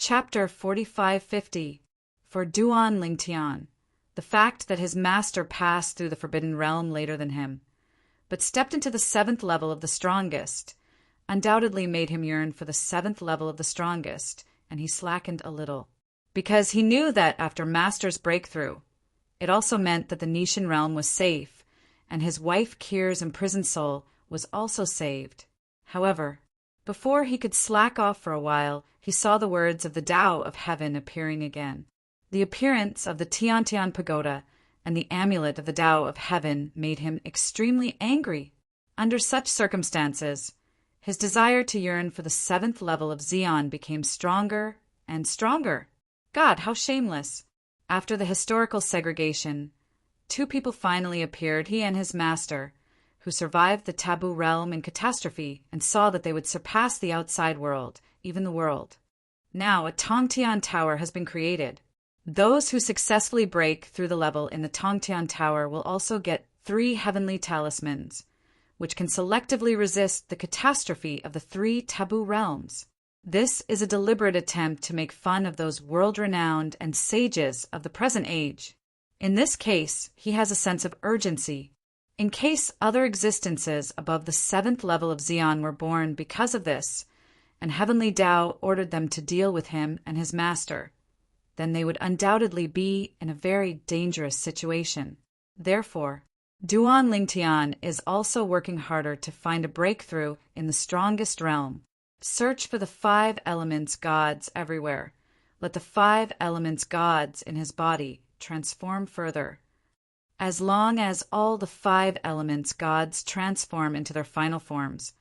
Chapter 4550 For Duan Lingtian, the fact that his master passed through the Forbidden Realm later than him, but stepped into the 7th level of the strongest, undoubtedly made him yearn for the 7th level of the strongest, and he slackened a little. Because he knew that after Master's breakthrough, it also meant that the Nishan realm was safe, and his wife Kir's imprisoned soul was also saved. However, before he could slack off for a while, he saw the words of the Tao of Heaven appearing again. The appearance of the Tiantian Pagoda and the amulet of the Tao of Heaven made him extremely angry. Under such circumstances, his desire to yearn for the 7th level of Xian became stronger and stronger. God, how shameless! After the historical segregation, 2 people finally appeared, he and his master, who survived the taboo realm and catastrophe and saw that they would surpass the outside world, even the world. Now a Tongtian Tower has been created. Those who successfully break through the level in the Tongtian Tower will also get 3 heavenly talismans, which can selectively resist the catastrophe of the 3 taboo realms. This is a deliberate attempt to make fun of those world-renowned and sages of the present age. In this case, he has a sense of urgency. In case other existences above the 7th level of Xian were born because of this, and Heavenly Tao ordered them to deal with him and his master, then they would undoubtedly be in a very dangerous situation. Therefore, Duan Lingtian is also working harder to find a breakthrough in the strongest realm. Search for the 5 elements gods everywhere. Let the 5 elements gods in his body transform further. As long as all the 5 elements gods transform into their final forms,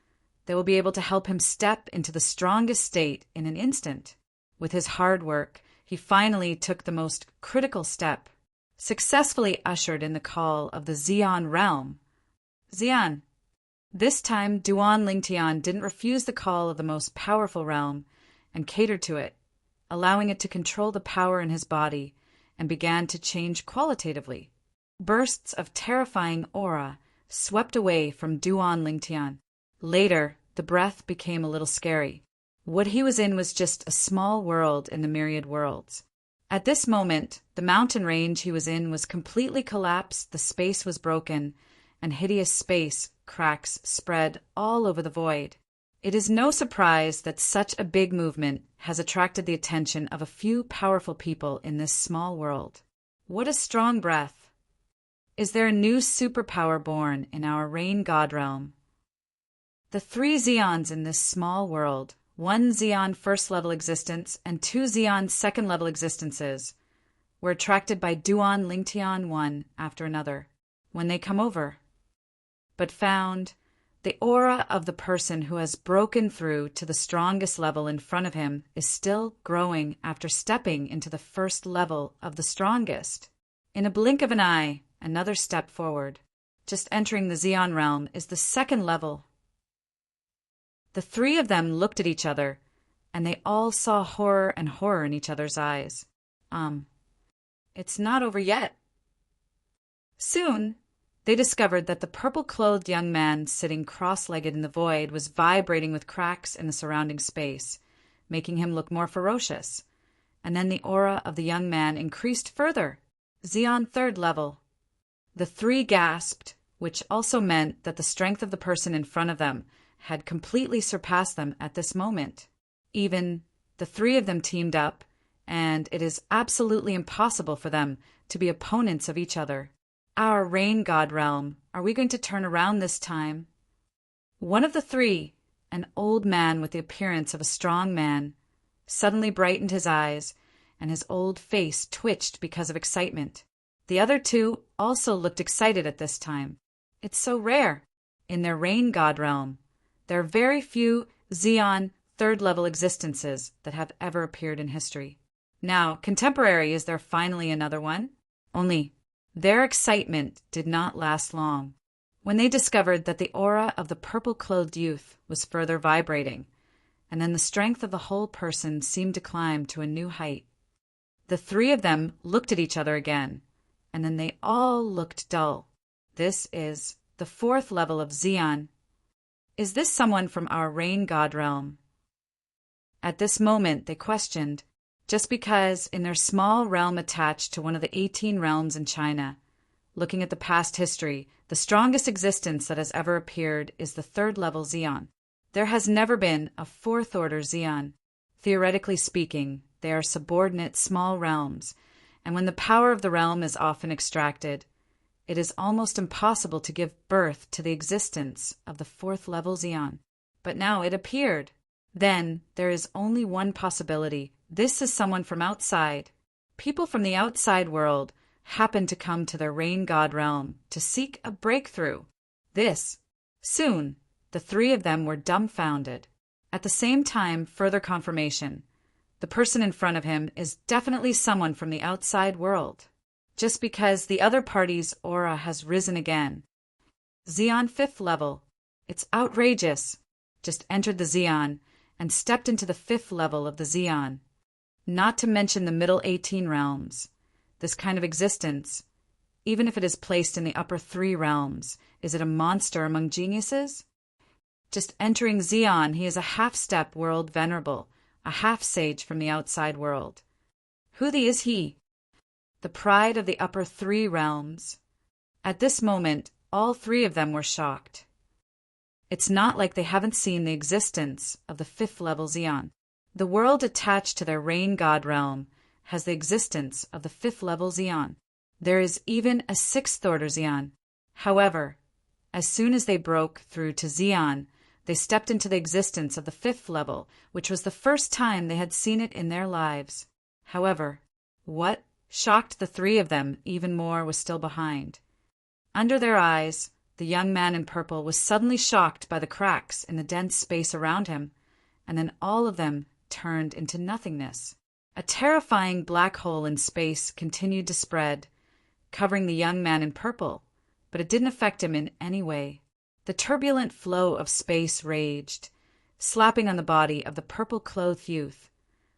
they will be able to help him step into the strongest state in an instant. With his hard work, he finally took the most critical step, successfully ushered in the call of the Xian realm. Xian. This time, Duan Lingtian didn't refuse the call of the most powerful realm and catered to it, allowing it to control the power in his body, and began to change qualitatively. Bursts of terrifying aura swept away from Duan Lingtian. Later, the breath became a little scary. What he was in was just a small world in the myriad worlds. At this moment, the mountain range he was in was completely collapsed, the space was broken, and hideous space cracks spread all over the void. It is no surprise that such a big movement has attracted the attention of a few powerful people in this small world. What a strong breath! Is there a new superpower born in our rain god realm? The 3 Xians in this small world, 1 Xian 1st level existence and 2 Xian 2nd level existences, were attracted by Duan Lingtian one after another when they come over, but found the aura of the person who has broken through to the strongest level in front of him is still growing after stepping into the 1st level of the strongest. In a blink of an eye, another step forward. Just entering the Xian realm is the 2nd level. The 3 of them looked at each other, and they all saw horror and horror in each other's eyes. It's not over yet. Soon, they discovered that the purple-clothed young man sitting cross-legged in the void was vibrating with cracks in the surrounding space, making him look more ferocious. And then the aura of the young man increased further. Xian 3rd level. The 3 gasped, which also meant that the strength of the person in front of them had completely surpassed them at this moment. Even the 3 of them teamed up, and it is absolutely impossible for them to be opponents of each other. Our rain god realm, are we going to turn around this time? One of the 3, an old man with the appearance of a strong man, suddenly brightened his eyes, and his old face twitched because of excitement. The other 2 also looked excited at this time. It's so rare. In their rain god realm, there are very few Xian 3rd level existences that have ever appeared in history. Now, contemporary, is there finally another one? Only their excitement did not last long. When they discovered that the aura of the purple-clothed youth was further vibrating, and then the strength of the whole person seemed to climb to a new height. The 3 of them looked at each other again, and then they all looked dull. This is the 4th level of Xian. Is this someone from our rain god realm? At this moment they questioned, just because in their small realm attached to one of the 18 realms in China, looking at the past history, the strongest existence that has ever appeared is the third level Xian. There has never been a fourth order Xian. Theoretically speaking, they are subordinate small realms, and when the power of the realm is often extracted, it is almost impossible to give birth to the existence of the fourth level Xian. But now it appeared. Then there is only one possibility. This is someone from outside. People from the outside world happen to come to their rain god realm to seek a breakthrough. Soon, the three of them were dumbfounded. At the same time, further confirmation. The person in front of him is definitely someone from the outside world. Just because the other party's aura has risen again. Xian 5th level. It's outrageous. Just entered the Xian and stepped into the 5th level of the Xian. Not to mention the middle 18 realms. This kind of existence, even if it is placed in the upper 3 realms, is it a monster among geniuses? Just entering Xian, he is a half-step world venerable, a half-sage from the outside world. Who is he? The pride of the upper 3 realms. At this moment, all 3 of them were shocked. It's not like they haven't seen the existence of the 5th level Xian. The world attached to their rain god realm has the existence of the 5th level Xian. There is even a 6th order Xian. However, as soon as they broke through to Xian, they stepped into the existence of the 5th level, which was the first time they had seen it in their lives. However, what shocked the 3 of them even more was still behind. Under their eyes, the young man in purple was suddenly shocked by the cracks in the dense space around him, and then all of them turned into nothingness. A terrifying black hole in space continued to spread, covering the young man in purple, but it didn't affect him in any way. The turbulent flow of space raged, slapping on the body of the purple-clothed youth,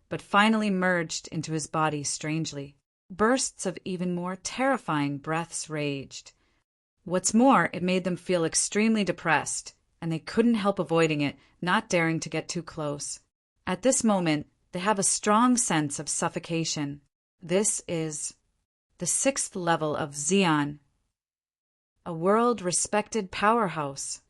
but finally merged into his body strangely. Bursts of even more terrifying breaths raged. What's more, it made them feel extremely depressed, and they couldn't help avoiding it, not daring to get too close. At this moment, they have a strong sense of suffocation. This is the 6th level of Xian, a world-respected powerhouse.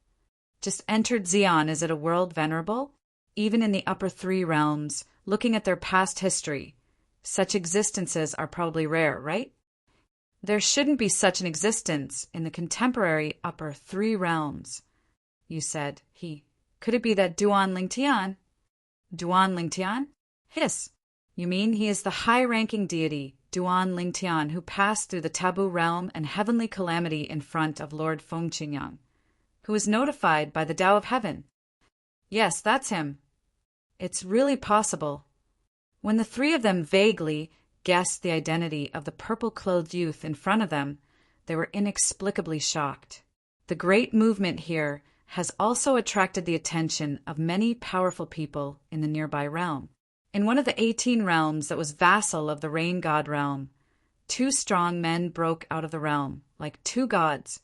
Just entered Xian, is it a world venerable? Even in the upper 3 realms, looking at their past history, such existences are probably rare, right? There shouldn't be such an existence in the contemporary upper 3 realms. You said, Could it be that Duan Lingtian? Duan Lingtian? Hiss. You mean he is the high-ranking deity, Duan Lingtian, who passed through the taboo realm and heavenly calamity in front of Lord Fengqingyang, who was notified by the Tao of Heaven? Yes, that's him. It's really possible. When the 3 of them vaguely guessed the identity of the purple-clothed youth in front of them, they were inexplicably shocked. The great movement here has also attracted the attention of many powerful people in the nearby realm. In one of the 18 realms that was vassal of the rain god realm, 2 strong men broke out of the realm, like 2 gods,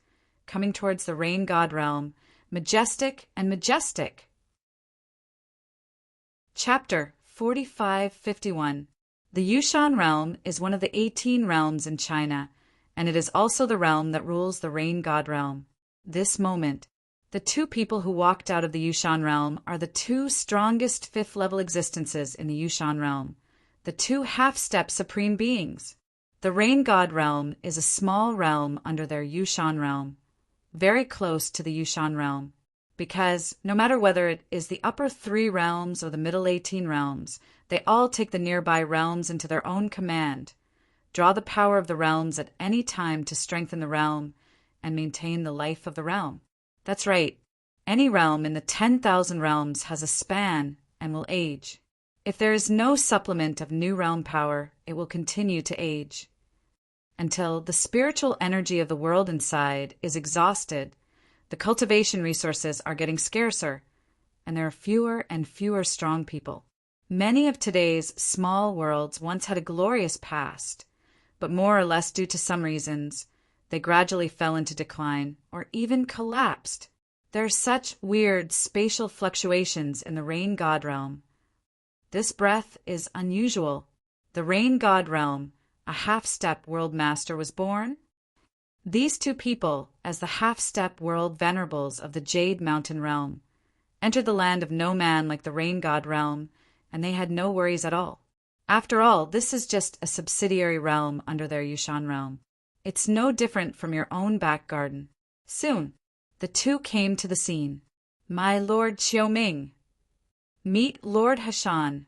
coming towards the rain god realm, majestic and majestic. Chapter 4551. The Yushan realm is one of the 18 realms in China, and it is also the realm that rules the rain god realm. This moment, the 2 people who walked out of the Yushan realm are the 2 strongest 5th level existences in the Yushan realm, the 2 half-step supreme beings. The rain god realm is a small realm under their Yushan realm, very close to the Yushan realm, because no matter whether it is the upper 3 realms or the middle 18 realms, they all take the nearby realms into their own command, draw the power of the realms at any time to strengthen the realm and maintain the life of the realm. That's right. Any realm in the 10,000 realms has a span and will age. If there is no supplement of new realm power, it will continue to age. Until the spiritual energy of the world inside is exhausted, the cultivation resources are getting scarcer, and there are fewer and fewer strong people. Many of today's small worlds once had a glorious past, but more or less due to some reasons, they gradually fell into decline or even collapsed. There are such weird spatial fluctuations in the rain god realm. This breath is unusual. the Rain God realm, a half-step world master was born. These two people, as the half-step world venerables of the Jade Mountain realm, entered the land of no man like the Rain God realm, and they had no worries at all. After all, this is just a subsidiary realm under their Yushan realm. It's no different from your own back garden. Soon, the two came to the scene. My Lord Xiaoming, meet Lord Hashan.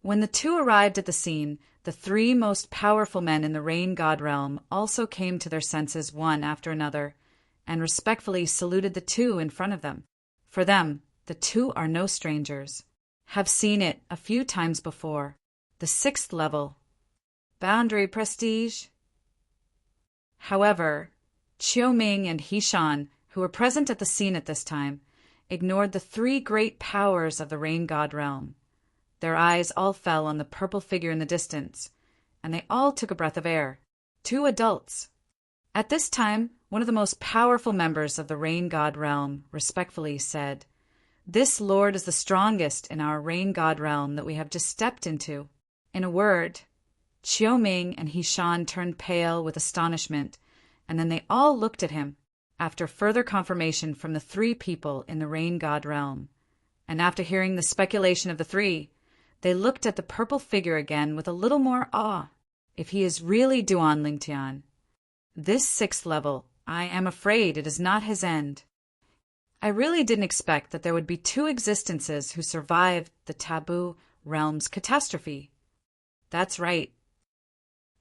When the two arrived at the scene, the three most powerful men in the Rain God realm also came to their senses one after another, and respectfully saluted the two in front of them. For them, the two are no strangers. Have seen it a few times before. The 6th level. Boundary prestige. However, Xiaoming and Hishan, who were present at the scene at this time, ignored the three great powers of the Rain God realm. Their eyes all fell on the purple figure in the distance, and they all took a breath of air. Two adults. At this time, one of the most powerful members of the Rain God realm respectfully said, "This lord is the strongest in our Rain God realm that we have just stepped into." In a word, Xiaoming and Hishan turned pale with astonishment, and then they all looked at him, after further confirmation from the three people in the Rain God realm. And after hearing the speculation of the three, they looked at the purple figure again with a little more awe. If he is really Duan Lingtian, this 6th level, I am afraid it is not his end. I really didn't expect that there would be two existences who survived the taboo realm's catastrophe. That's right.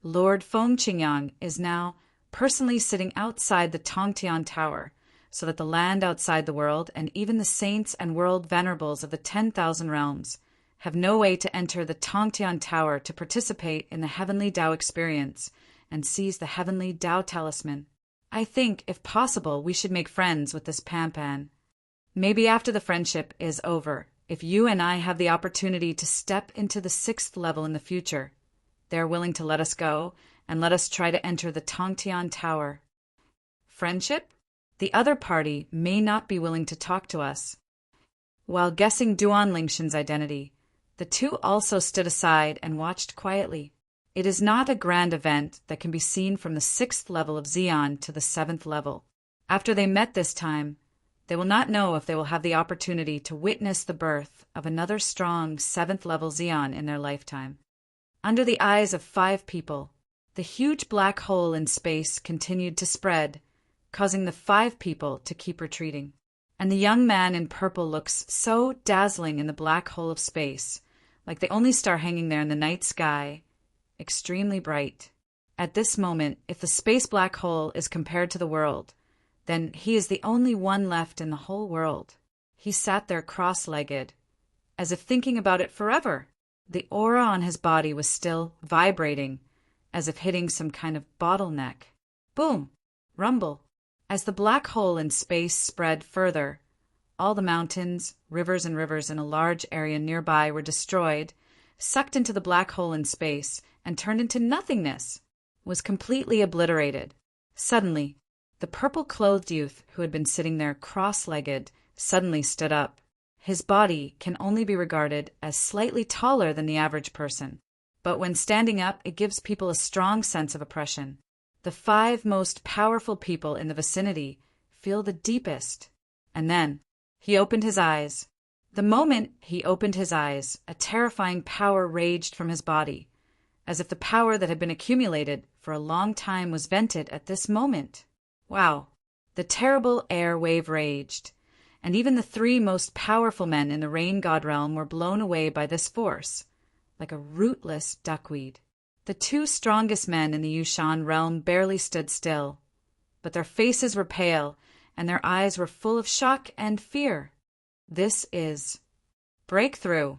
Lord Feng Qingyang is now personally sitting outside the Tongtian Tower, so that the land outside the world and even the saints and world venerables of the 10,000 realms have no way to enter the Tongtian Tower to participate in the heavenly Tao experience and seize the heavenly Tao talisman. I think, if possible, we should make friends with this Pampan. Maybe after the friendship is over, if you and I have the opportunity to step into the 6th level in the future, they are willing to let us go and let us try to enter the Tongtian Tower. Friendship? The other party may not be willing to talk to us. While guessing Duan Lingshan's identity, the two also stood aside and watched quietly. It is not a grand event that can be seen from the 6th level of Xian to the 7th level. After they met this time, they will not know if they will have the opportunity to witness the birth of another strong 7th level Xian in their lifetime. Under the eyes of 5 people, the huge black hole in space continued to spread, causing the 5 people to keep retreating. And the young man in purple looks so dazzling in the black hole of space, like the only star hanging there in the night sky, extremely bright. At this moment, if the space black hole is compared to the world, then he is the only one left in the whole world. He sat there cross-legged, as if thinking about it forever. The aura on his body was still vibrating, as if hitting some kind of bottleneck. Boom! Rumble! As the black hole in space spread further, all the mountains, rivers and rivers in a large area nearby were destroyed, sucked into the black hole in space, and turned into nothingness, was completely obliterated. Suddenly, the purple-clothed youth who had been sitting there cross-legged suddenly stood up. His body can only be regarded as slightly taller than the average person, but when standing up, it gives people a strong sense of oppression. The 5 most powerful people in the vicinity feel the deepest. And then, he opened his eyes. The moment he opened his eyes, a terrifying power raged from his body, as if the power that had been accumulated for a long time was vented at this moment. Wow! The terrible air wave raged, and even the 3 most powerful men in the Rain God realm were blown away by this force, like a rootless duckweed. The 2 strongest men in the Yushan realm barely stood still, but their faces were pale, and their eyes were full of shock and fear. This is breakthrough.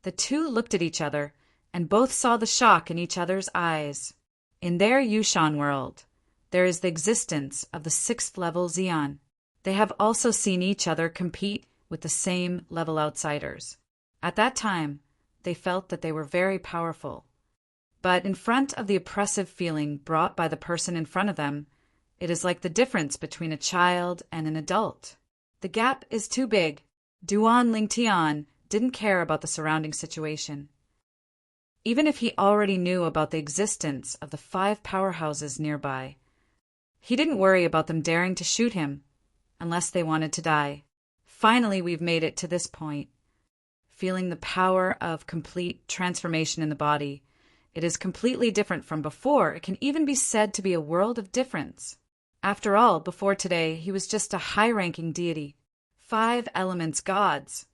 The 2 looked at each other, and both saw the shock in each other's eyes. In their Yushan world, there is the existence of the 6th level Xian. They have also seen each other compete with the same level outsiders. At that time, they felt that they were very powerful. But in front of the oppressive feeling brought by the person in front of them, it is like the difference between a child and an adult. The gap is too big. Duan Lingtian didn't care about the surrounding situation. even if he already knew about the existence of the 5 powerhouses nearby. He didn't worry about them daring to shoot him, unless they wanted to die. Finally, we've made it to this point. Feeling the power of complete transformation in the body. It is completely different from before. It can even be said to be a world of difference. After all, before today, he was just a high-ranking deity. 5 elements gods.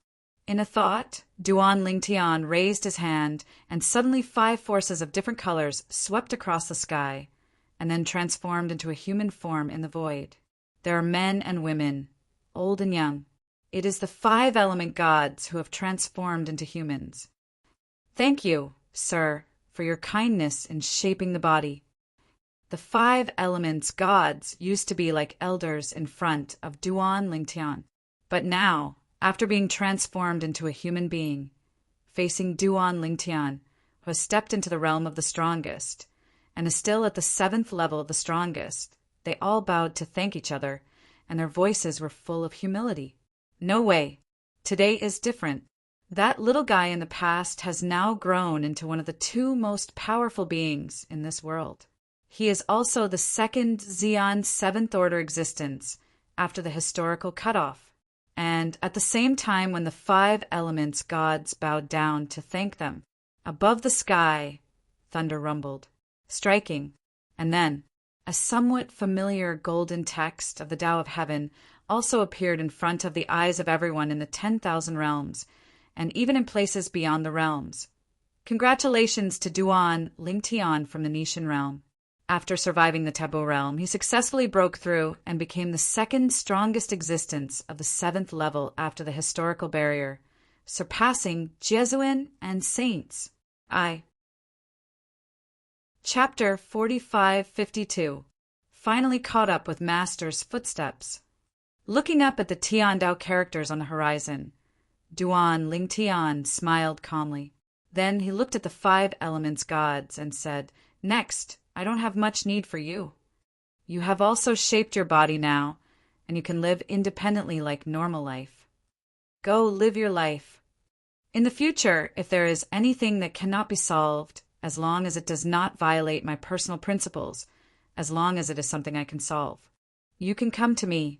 In a thought, Duan Lingtian raised his hand, and suddenly 5 forces of different colors swept across the sky, and then transformed into a human form in the void. There are men and women, old and young. It is the 5 element gods who have transformed into humans. Thank you, sir, for your kindness in shaping the body. The 5 elements gods used to be like elders in front of Duan Lingtian, but now, after being transformed into a human being, facing Duan Lingtian, who has stepped into the realm of the strongest, and is still at the 7th level of the strongest, they all bowed to thank each other, and their voices were full of humility. No way. Today is different. That little guy in the past has now grown into one of the 2 most powerful beings in this world. He is also the 2nd Xian 7th order existence after the historical cutoff. And at the same time when the 5 elements gods bowed down to thank them, above the sky, thunder rumbled, striking, and then a somewhat familiar golden text of the Tao of Heaven also appeared in front of the eyes of everyone in the 10,000 realms, and even in places beyond the realms. Congratulations to Duan Lingtian from the Nishan realm. After surviving the taboo realm, he successfully broke through and became the 2nd strongest existence of the 7th level after the historical barrier, surpassing Jesuin and saints. Chapter 4552. Finally caught up with Master's footsteps. Looking up at the Tiandao characters on the horizon, Duan Lingtian smiled calmly. Then he looked at the 5 elements gods and said, "Next, I don't have much need for you. You have also shaped your body now, and you can live independently like normal life. Go live your life. In the future, if there is anything that cannot be solved, as long as it does not violate my personal principles, as long as it is something I can solve, you can come to me.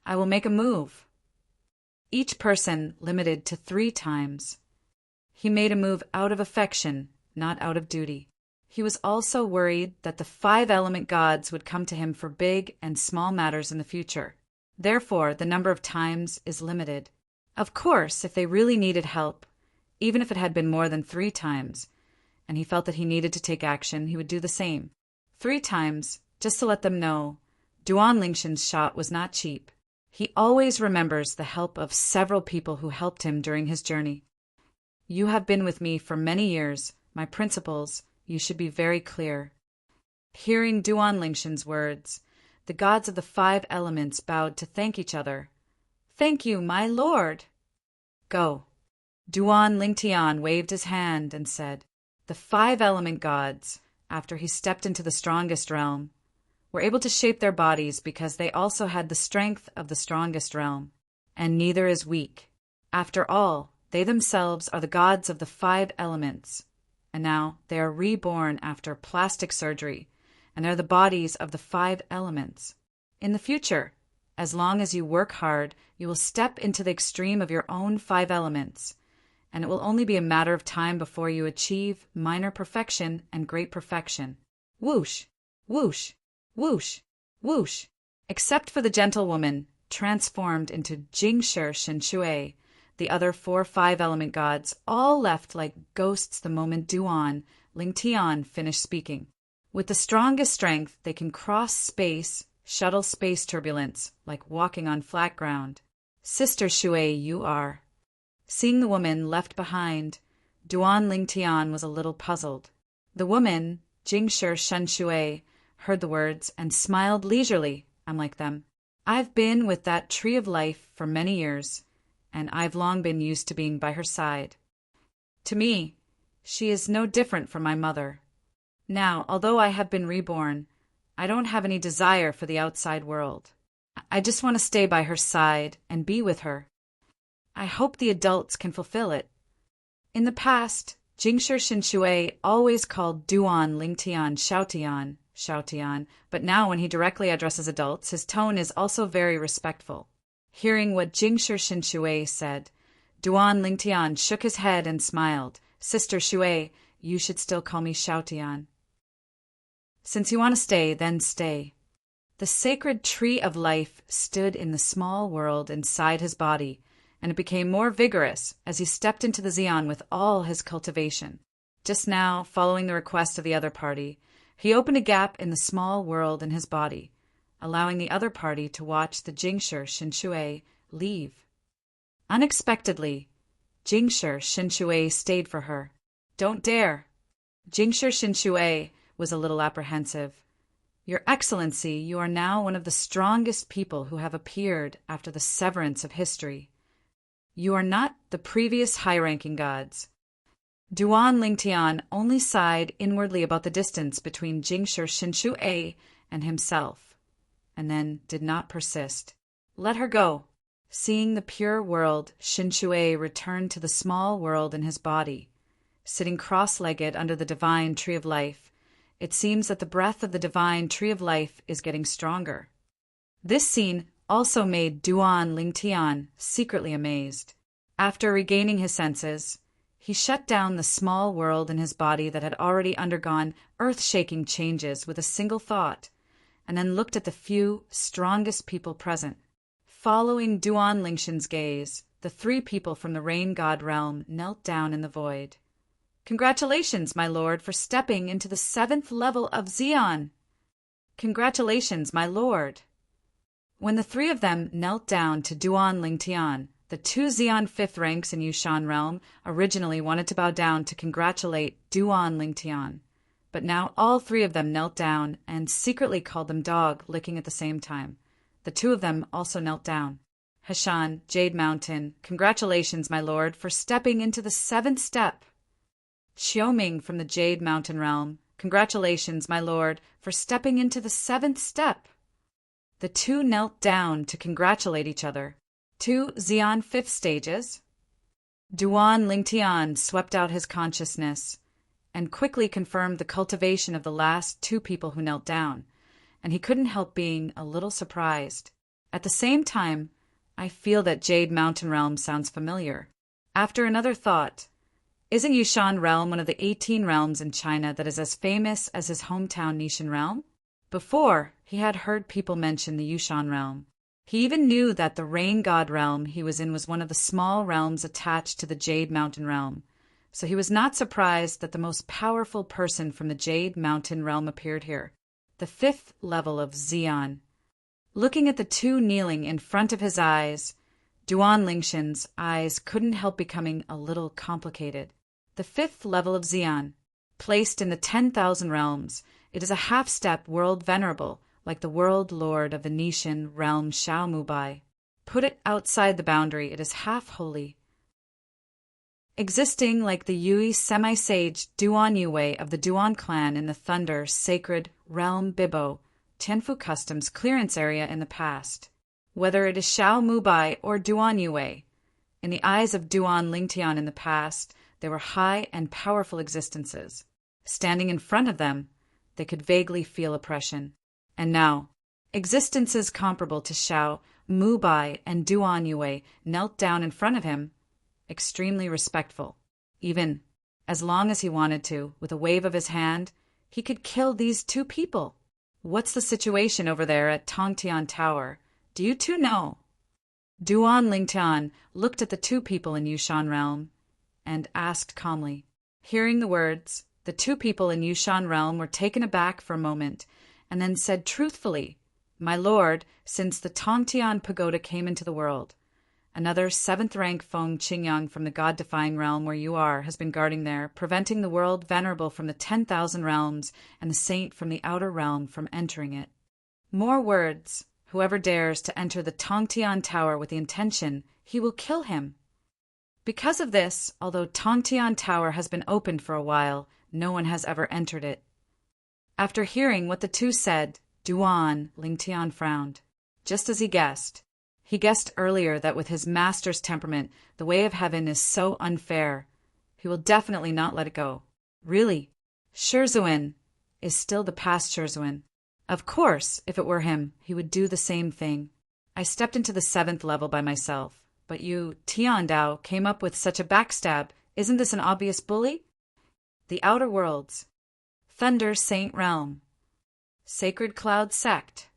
I will make a move." Each person limited to 3 times. He made a move out of affection, not out of duty. He was also worried that the 5 element gods would come to him for big and small matters in the future. Therefore, the number of times is limited. Of course, if they really needed help, even if it had been more than 3 times, and he felt that he needed to take action, he would do the same. 3 times, just to let them know, Duan Lingshan's shot was not cheap. He always remembers the help of several people who helped him during his journey. You have been with me for many years. My principles, you should be very clear. Hearing Duan Lingshan's words, the gods of the 5 elements bowed to thank each other. "Thank you, my lord." "Go." Duan Lingtian waved his hand and said, the 5 element gods, after he stepped into the strongest realm, were able to shape their bodies because they also had the strength of the strongest realm, and neither is weak. After all, they themselves are the gods of the 5 elements, and now they are reborn after plastic surgery, and are the bodies of the 5 elements. In the future, as long as you work hard, you will step into the extreme of your own 5 elements, and it will only be a matter of time before you achieve minor perfection and great perfection. Whoosh, whoosh, whoosh, whoosh. Except for the gentlewoman, transformed into Jingshi Shen-Shui, the other 4 5-element gods all left like ghosts the moment Duan Lingtian finished speaking. With the strongest strength, they can cross space, shuttle space turbulence, like walking on flat ground. Sister Shui, you are. Seeing the woman left behind, Duan Lingtian was a little puzzled. The woman, Jingshi Shen-Shui, heard the words and smiled leisurely, unlike them. I've been with that tree of life for many years, and I've long been used to being by her side. To me, she is no different from my mother. Now, although I have been reborn, I don't have any desire for the outside world. I just want to stay by her side and be with her. I hope the adults can fulfill it. In the past, Jingshi Xinshui always called Duan Lingtian Xiaotian, Xiaotian, but now when he directly addresses adults, his tone is also very respectful. Hearing what Jingshi Xinshui said, Duan Lingtian shook his head and smiled. Sister Shui, you should still call me Xiaotian. Since you want to stay, then stay. The sacred tree of life stood in the small world inside his body, and it became more vigorous as he stepped into the Xian with all his cultivation. Just now, following the request of the other party, he opened a gap in the small world in his body, allowing the other party to watch the Jingshi Xinshui leave. Unexpectedly, Jingshi Xinshui stayed for her. Don't dare. Jingshi Xinshui was a little apprehensive. Your Excellency, you are now one of the strongest people who have appeared after the severance of history. You are not the previous high-ranking gods. Duan Lingtian only sighed inwardly about the distance between Jingshi Xinshui and himself, and then did not persist. Let her go. Seeing the pure world, Xinshui returned to the small world in his body. Sitting cross-legged under the divine tree of life, it seems that the breath of the divine tree of life is getting stronger. This scene also made Duan Lingtian secretly amazed. After regaining his senses, he shut down the small world in his body that had already undergone earth-shaking changes with a single thought, and then looked at the few strongest people present. Following Duan Lingtian's gaze, the three people from the rain god realm knelt down in the void. Congratulations, my lord, for stepping into the 7th level of Xian. Congratulations, my lord. When the three of them knelt down to Duan Lingtian, the 2 Xian 5th ranks in Yushan realm originally wanted to bow down to congratulate Duan Lingtian, but now all 3 of them knelt down and secretly called them dog, licking at the same time. The 2 of them also knelt down. Heshan, Jade Mountain, congratulations, my lord, for stepping into the 7th step. Xiaoming from the Jade Mountain realm, congratulations, my lord, for stepping into the 7th step. The 2 knelt down to congratulate each other. 2 Xian 5th stages. Duan Lingtian swept out his consciousness and quickly confirmed the cultivation of the last 2 people who knelt down, and he couldn't help being a little surprised. At the same time, I feel that Jade Mountain realm sounds familiar. After another thought, isn't Yushan realm one of the 18 realms in China that is as famous as his hometown Nishan realm? Before, he had heard people mention the Yushan realm. He even knew that the rain god realm he was in was one of the small realms attached to the Jade Mountain realm, so he was not surprised that the most powerful person from the Jade Mountain realm appeared here, the 5th level of Xian. Looking at the 2 kneeling in front of his eyes, Duan Lingtian's eyes couldn't help becoming a little complicated. The 5th level of Xian, placed in the 10,000 realms, it is a half-step world venerable, like the world lord of the Nishan realm Xiao Mubai. Put it outside the boundary, it is half-holy. Existing like the Yui semi-sage Duan Yue of the Duan clan in the Thunder Sacred Realm Bibo, Tianfu Customs clearance area in the past. Whether it is Xiao Mubai or Duan Yue, in the eyes of Duan Lingtian in the past, they were high and powerful existences. Standing in front of them, they could vaguely feel oppression. And now, existences comparable to Xiao, Mubai, and Duan Yue knelt down in front of him, extremely respectful. Even, as long as he wanted to, with a wave of his hand, he could kill these 2 people. What's the situation over there at Tongtian Tower? Do you 2 know? Duan Lingtian looked at the 2 people in Yushan realm and asked calmly. Hearing the words, the 2 people in Yushan realm were taken aback for a moment, and then said truthfully, My lord, since the Tongtian Pagoda came into the world, another 7th rank Feng Qingyang from the god-defying realm where you are has been guarding there, preventing the world venerable from the 10,000 realms and the saint from the outer realm from entering it. More words. Whoever dares to enter the Tongtian Tower with the intention, he will kill him. Because of this, although Tongtian Tower has been opened for a while, no one has ever entered it. After hearing what the 2 said, Duan Lingtian frowned, just as he guessed. He guessed earlier that with his master's temperament, the way of heaven is so unfair. He will definitely not let it go. Really, Sherzuin is still the past Sherzuin. Of course, if it were him, he would do the same thing. I stepped into the 7th level by myself, but you, Tiandao, came up with such a backstab. Isn't this an obvious bully? The Outer Worlds. Thunder Saint Realm. Sacred Cloud Sect.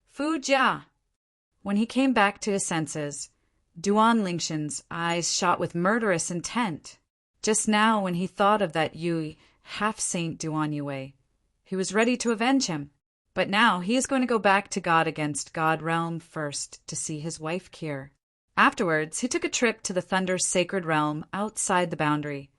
Fu Jia. When he came back to his senses, Duan Lingshan's eyes shot with murderous intent. Just now, when he thought of that Yui, half-saint Duan Yue, he was ready to avenge him. But now he is going to go back to God against God Realm first to see his wife Kier. Afterwards, he took a trip to the Thunder's sacred realm outside the boundary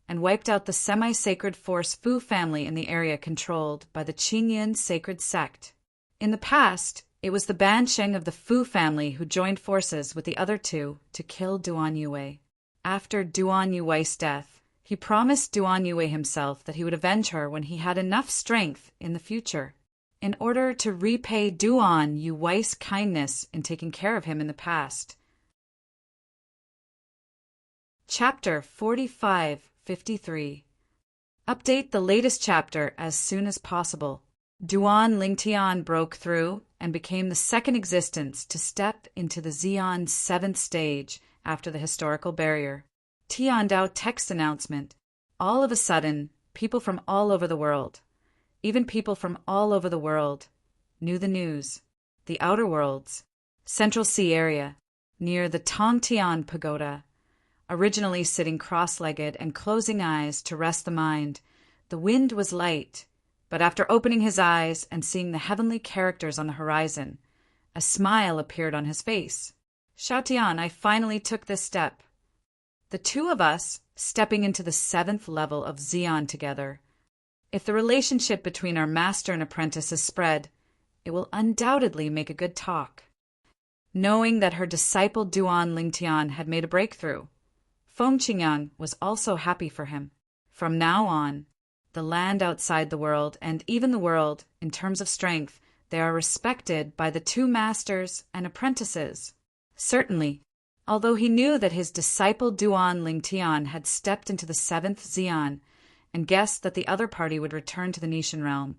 and wiped out the semi-sacred force Fu family in the area controlled by the Qingyan sacred sect. In the past, it was the Bansheng of the Fu family who joined forces with the other two to kill Duan Yue. After Duan Yue's death, he promised Duan Yue himself that he would avenge her when he had enough strength in the future, in order to repay Duan Yue's kindness in taking care of him in the past. Chapter 45-53. Update the latest chapter as soon as possible. Duan Lingtian broke through and became the second existence to step into the Xion's 7th stage after the historical barrier. Tiandao text announcement. All of a sudden, people from all over the world, even people from all over the world, knew the news. The Outer Worlds. Central Sea area, near the Tongtian Pagoda. Originally sitting cross-legged and closing eyes to rest the mind, the wind was light, but after opening his eyes and seeing the heavenly characters on the horizon, a smile appeared on his face. Xiaotian, I finally took this step. The two of us stepping into the 7th level of Xion together. If the relationship between our master and apprentice is spread, it will undoubtedly make a good talk. Knowing that her disciple Duan Lingtian had made a breakthrough, Feng Qingyang was also happy for him. From now on, the land outside the world, and even the world, in terms of strength, they are respected by the two masters and apprentices. Certainly, although he knew that his disciple Duan Lingtian had stepped into the 7th Xion and guessed that the other party would return to the Nishan realm,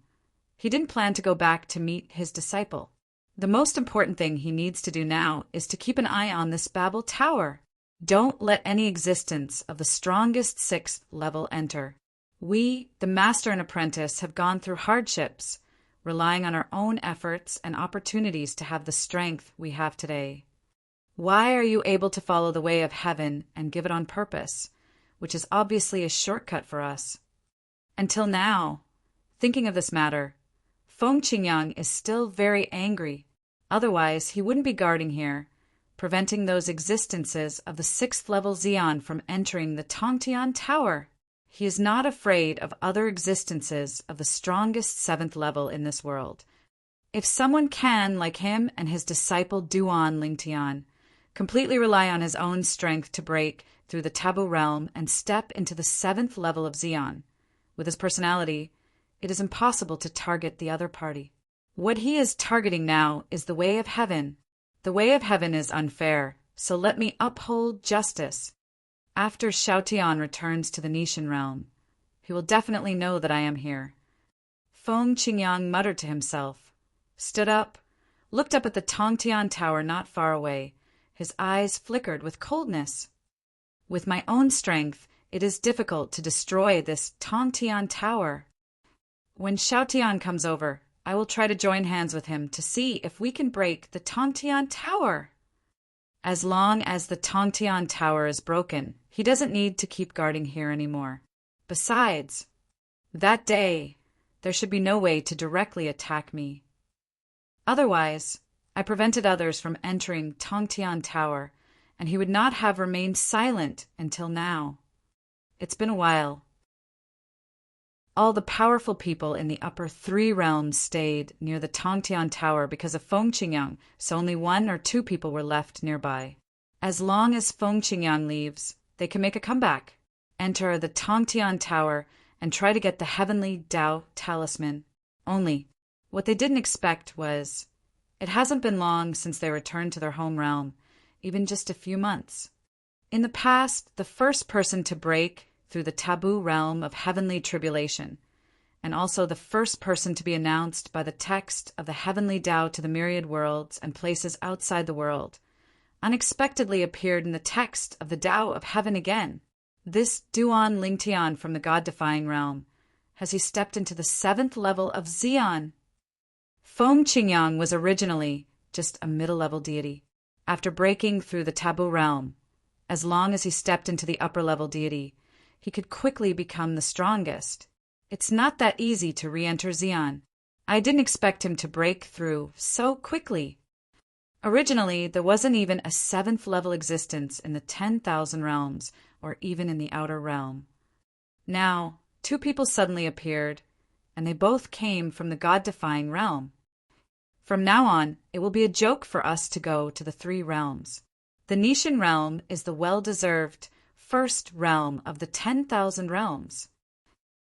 he didn't plan to go back to meet his disciple. The most important thing he needs to do now is to keep an eye on this Babel Tower. Don't let any existence of the strongest 6th level enter. We, the master and apprentice, have gone through hardships, relying on our own efforts and opportunities to have the strength we have today. Why are you able to follow the way of heaven and give it on purpose, which is obviously a shortcut for us? Until now, thinking of this matter, Feng Qingyang is still very angry. Otherwise, he wouldn't be guarding here, preventing those existences of the 6th level Xion from entering the Tongtian Tower. He is not afraid of other existences of the strongest 7th level in this world. If someone can, like him and his disciple Duan Lingtian, completely rely on his own strength to break through the taboo realm and step into the 7th level of Xion, with his personality, it is impossible to target the other party. What he is targeting now is the way of heaven. The way of heaven is unfair, so let me uphold justice. After Xiaotian returns to the Nishan realm, he will definitely know that I am here. Feng Qingyang muttered to himself, stood up, looked up at the Tongtian Tower not far away. His eyes flickered with coldness. With my own strength, it is difficult to destroy this Tongtian Tower. When Xiaotian comes over, I will try to join hands with him to see if we can break the Tongtian Tower. As long as the Tongtian Tower is broken, he doesn't need to keep guarding here anymore. Besides, that day, there should be no way to directly attack me. Otherwise, I prevented others from entering Tongtian Tower, and he would not have remained silent until now. It's been a while. All the powerful people in the upper 3 realms stayed near the Tongtian Tower because of Feng Qingyang, so only 1 or 2 people were left nearby. As long as Feng Qingyang leaves, they can make a comeback, enter the Tongtian Tower, and try to get the heavenly Dao talisman. Only, what they didn't expect was, it hasn't been long since they returned to their home realm, even just a few months. In the past, the first person to break through the taboo realm of heavenly tribulation, and also the first person to be announced by the text of the heavenly Tao to the myriad worlds and places outside the world, unexpectedly appeared in the text of the Tao of heaven again. This Duan Lingtian from the God-defying realm, as he stepped into the 7th level of Xian. Feng Qingyang was originally just a middle-level deity. After breaking through the taboo realm, as long as he stepped into the upper-level deity, he could quickly become the strongest. It's not that easy to re-enter Xian. I didn't expect him to break through so quickly. Originally, there wasn't even a 7th-level existence in the 10,000 realms, or even in the outer realm. Now, 2 people suddenly appeared, and they both came from the God-defying realm. From now on, it will be a joke for us to go to the 3 realms. The Nishan realm is the well-deserved first realm of the 10,000 realms.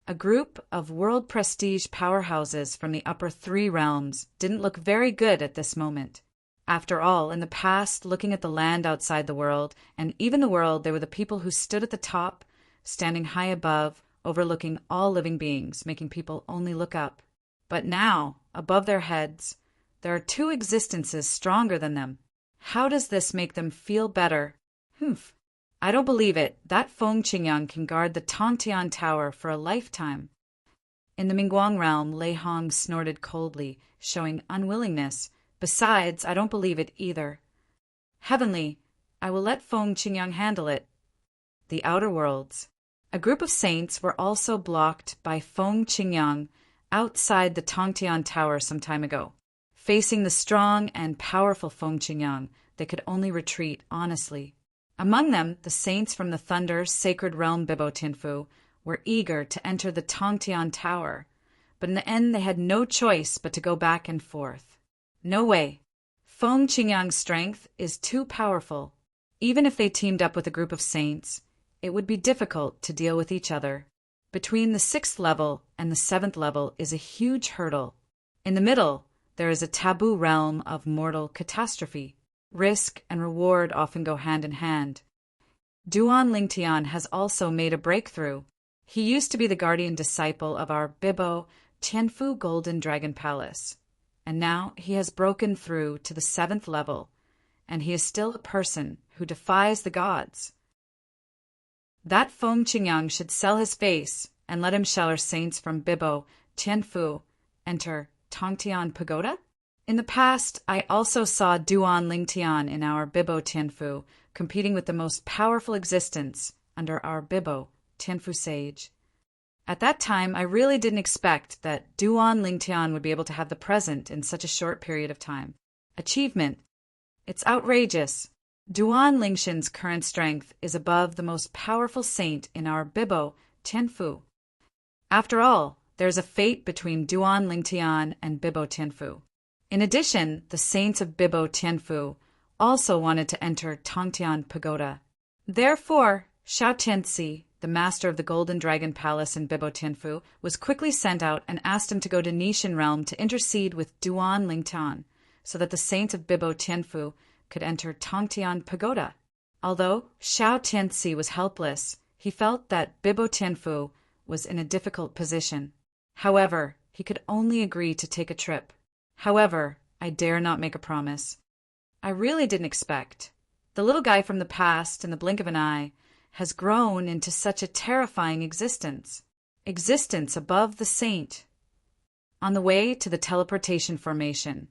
A group of world prestige powerhouses from the upper 3 realms didn't look very good at this moment. After all, in the past, looking at the land outside the world, and even the world, they were the people who stood at the top, standing high above, overlooking all living beings, making people only look up. But now, above their heads, there are 2 existences stronger than them. How does this make them feel better? Humph. I don't believe it. That Feng Qingyang can guard the Tongtian Tower for a lifetime. In the Mingguang realm, Lei Hong snorted coldly, showing unwillingness. Besides, I don't believe it either. Heavenly, I will let Feng Qingyang handle it. The outer worlds. A group of saints were also blocked by Feng Qingyang outside the Tongtian Tower some time ago. Facing the strong and powerful Feng Qingyang, they could only retreat honestly. Among them, the saints from the Thunder Sacred Realm Bibo Tianfu were eager to enter the Tongtian Tower, but in the end they had no choice but to go back and forth. No way. Feng Qingyang's strength is too powerful. Even if they teamed up with a group of saints, it would be difficult to deal with each other. Between the 6th level and the 7th level is a huge hurdle. In the middle, there is a taboo realm of mortal catastrophe. Risk and reward often go hand in hand. Duan Lingtian has also made a breakthrough. He used to be the guardian disciple of our Bibo Tianfu Golden Dragon Palace, and now he has broken through to the 7th level, and he is still a person who defies the gods. That Feng Qingyang should sell his face and let him shall our saints from Bibo Tianfu enter Tongtian Pagoda? In the past, I also saw Duan Lingtian in our Bibo Tianfu, competing with the most powerful existence under our Bibo Tianfu sage. At that time, I really didn't expect that Duan Lingtian would be able to have the present in such a short period of time. Achievement. It's outrageous. Duan Lingshan's current strength is above the most powerful saint in our Bibo Tianfu. After all, there's a fate between Duan Lingtian and Bibo Tianfu. In addition, the saints of Bibo Tianfu also wanted to enter Tongtian Pagoda. Therefore, Xiao Tianxi, the master of the Golden Dragon Palace in Bibo Tianfu, was quickly sent out and asked him to go to Nishan Realm to intercede with Duan Lingtian, so that the saints of Bibo Tianfu could enter Tongtian Pagoda. Although Xiao Tianxi was helpless, he felt that Bibo Tianfu was in a difficult position. However, he could only agree to take a trip. However, I dare not make a promise. I really didn't expect. The little guy from the past, in the blink of an eye, has grown into such a terrifying existence. Existence above the saint. On the way to the teleportation formation,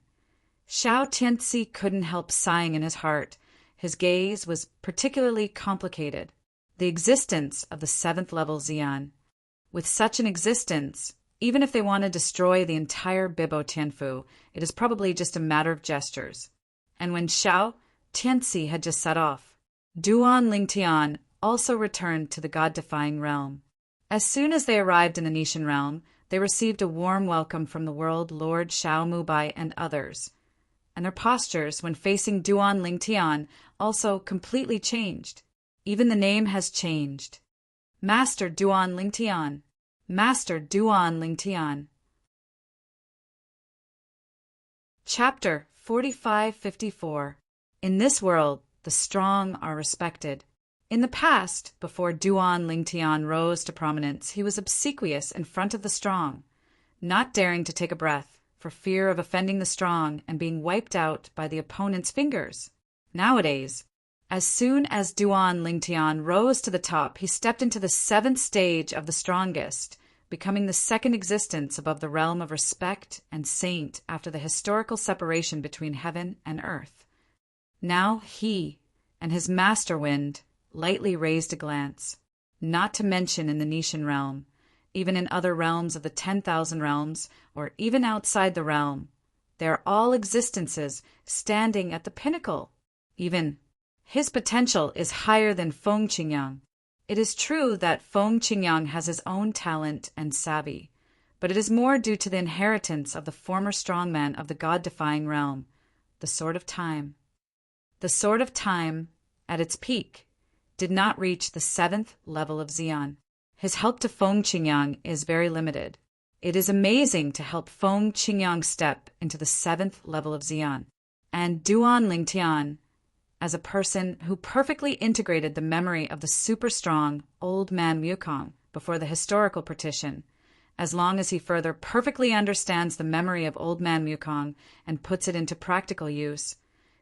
Xiao Tianxi couldn't help sighing in his heart. His gaze was particularly complicated. The existence of the 7th level Xian. With such an existence, even if they want to destroy the entire Bibo Tianfu, it is probably just a matter of gestures. And when Xiao Tianxi had just set off, Duan Lingtian also returned to the God-defying realm. As soon as they arrived in the Nishan realm, they received a warm welcome from the world Lord Xiao Mubai and others, and their postures when facing Duan Lingtian also completely changed. Even the name has changed. Master Duan Lingtian. Master Duan Lingtian. Chapter 4554. In this world, the strong are respected. In the past, before Duan Lingtian rose to prominence, he was obsequious in front of the strong, not daring to take a breath, for fear of offending the strong and being wiped out by the opponent's fingers. Nowadays, as soon as Duan Lingtian rose to the top, he stepped into the 7th stage of the strongest, becoming the second existence above the realm of respect and saint after the historical separation between heaven and earth. Now he and his master wind lightly raised a glance, not to mention in the Nishan realm, even in other realms of the 10,000 realms, or even outside the realm. They are all existences standing at the pinnacle. Even his potential is higher than Feng Qingyang. It is true that Feng Qingyang has his own talent and savvy, but it is more due to the inheritance of the former strongman of the god-defying realm, the Sword of Time. The Sword of Time, at its peak, did not reach the 7th level of Xian. His help to Feng Qingyang is very limited. It is amazing to help Feng Qingyang step into the 7th level of Xian. And Duan Lingtian, as a person who perfectly integrated the memory of the super-strong old man Wukong before the historical partition, as long as he further perfectly understands the memory of old man Wukong and puts it into practical use,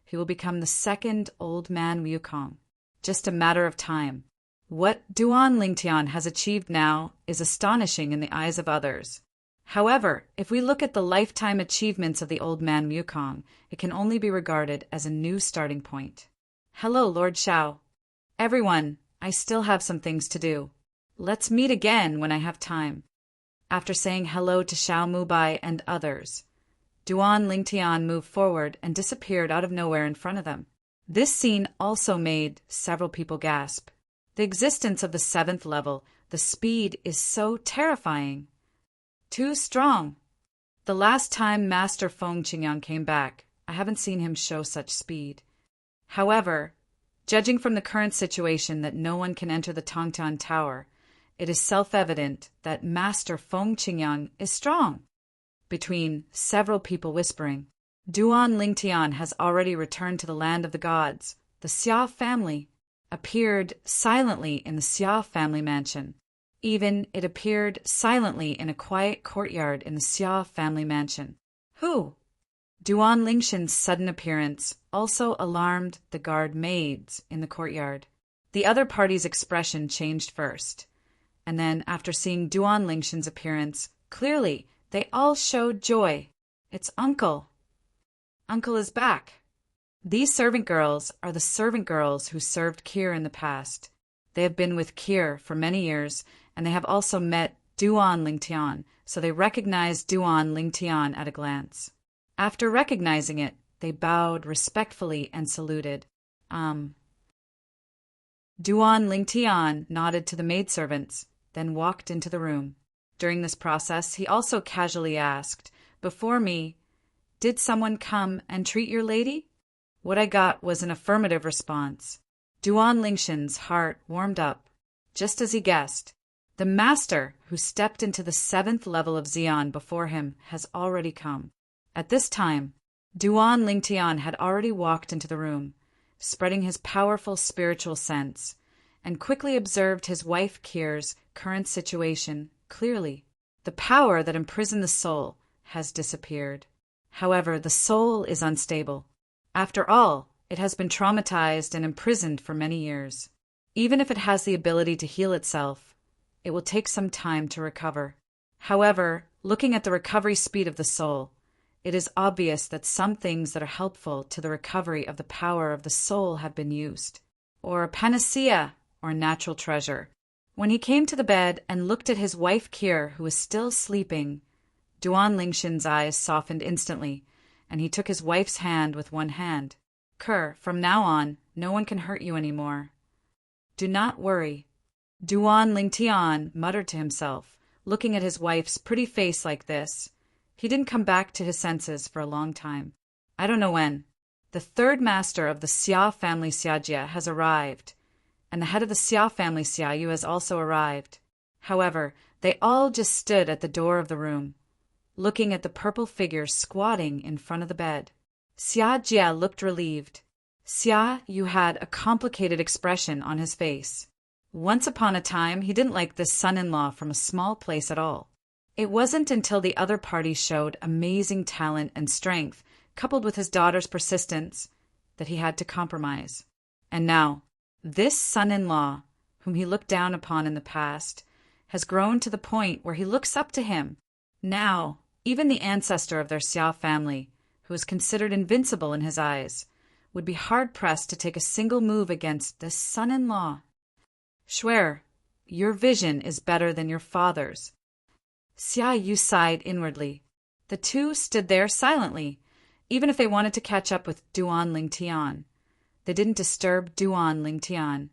he will become the second old man Wukong. Just a matter of time. What Duan Lingtian has achieved now is astonishing in the eyes of others. However, if we look at the lifetime achievements of the old man Wukong, it can only be regarded as a new starting point. Hello, Lord Xiao. Everyone, I still have some things to do. Let's meet again when I have time. After saying hello to Xiao Mubai and others, Duan Lingtian moved forward and disappeared out of nowhere in front of them. This scene also made several people gasp. The existence of the 7th level, the speed is so terrifying. Too strong. The last time Master Feng Qingyang came back, I haven't seen him show such speed. However, judging from the current situation that no one can enter the Tongtian Tower, it is self-evident that Master Feng Qingyang is strong. Between several people whispering, Duan Lingtian has already returned to the land of the gods. The Xia family appeared silently in the Xia family mansion. Even it appeared silently in a quiet courtyard in the Xia family mansion. Who? Duan Lingshan's sudden appearance also alarmed the guard maids in the courtyard. The other party's expression changed first, and then after seeing Duan Lingshan's appearance, clearly they all showed joy. It's Uncle. Uncle is back. These servant girls are the servant girls who served Kir in the past. They have been with Kir for many years, and they have also met Duan Lingtian, so they recognized Duan Lingtian at a glance. After recognizing it, they bowed respectfully and saluted. Duan Lingtian nodded to the maidservants, then walked into the room. During this process, he also casually asked, "Before me, did someone come and treat your lady?" What I got was an affirmative response. Duan Lingshan's heart warmed up. Just as he guessed, the master who stepped into the 7th level of Xian before him has already come. At this time, Duan Lingtian had already walked into the room, spreading his powerful spiritual sense, and quickly observed his wife Kir's current situation clearly. The power that imprisoned the soul has disappeared. However, the soul is unstable. After all, it has been traumatized and imprisoned for many years. Even if it has the ability to heal itself, it will take some time to recover. However, looking at the recovery speed of the soul, it is obvious that some things that are helpful to the recovery of the power of the soul have been used, or a panacea, or natural treasure. When he came to the bed and looked at his wife Kir, who was still sleeping, Duan Lingshan's eyes softened instantly, and he took his wife's hand with one hand. "Kir, from now on, no one can hurt you anymore. Do not worry." Duan Lingtian muttered to himself, looking at his wife's pretty face like this. He didn't come back to his senses for a long time. I don't know when. The 3rd master of the Xia family Xiajie has arrived, and the head of the Xia family Xiaoyu has also arrived. However, they all just stood at the door of the room, looking at the purple figure squatting in front of the bed. Xiajie looked relieved. Xia Yu had a complicated expression on his face. Once upon a time, he didn't like this son-in-law from a small place at all. It wasn't until the other party showed amazing talent and strength, coupled with his daughter's persistence, that he had to compromise. And now, this son-in-law, whom he looked down upon in the past, has grown to the point where he looks up to him. Now, even the ancestor of their Xia family, who is considered invincible in his eyes, would be hard-pressed to take a single move against this son-in-law. Shuer, your vision is better than your father's. Xia Yu sighed inwardly. The two stood there silently, even if they wanted to catch up with Duan Lingtian. They didn't disturb Duan Lingtian,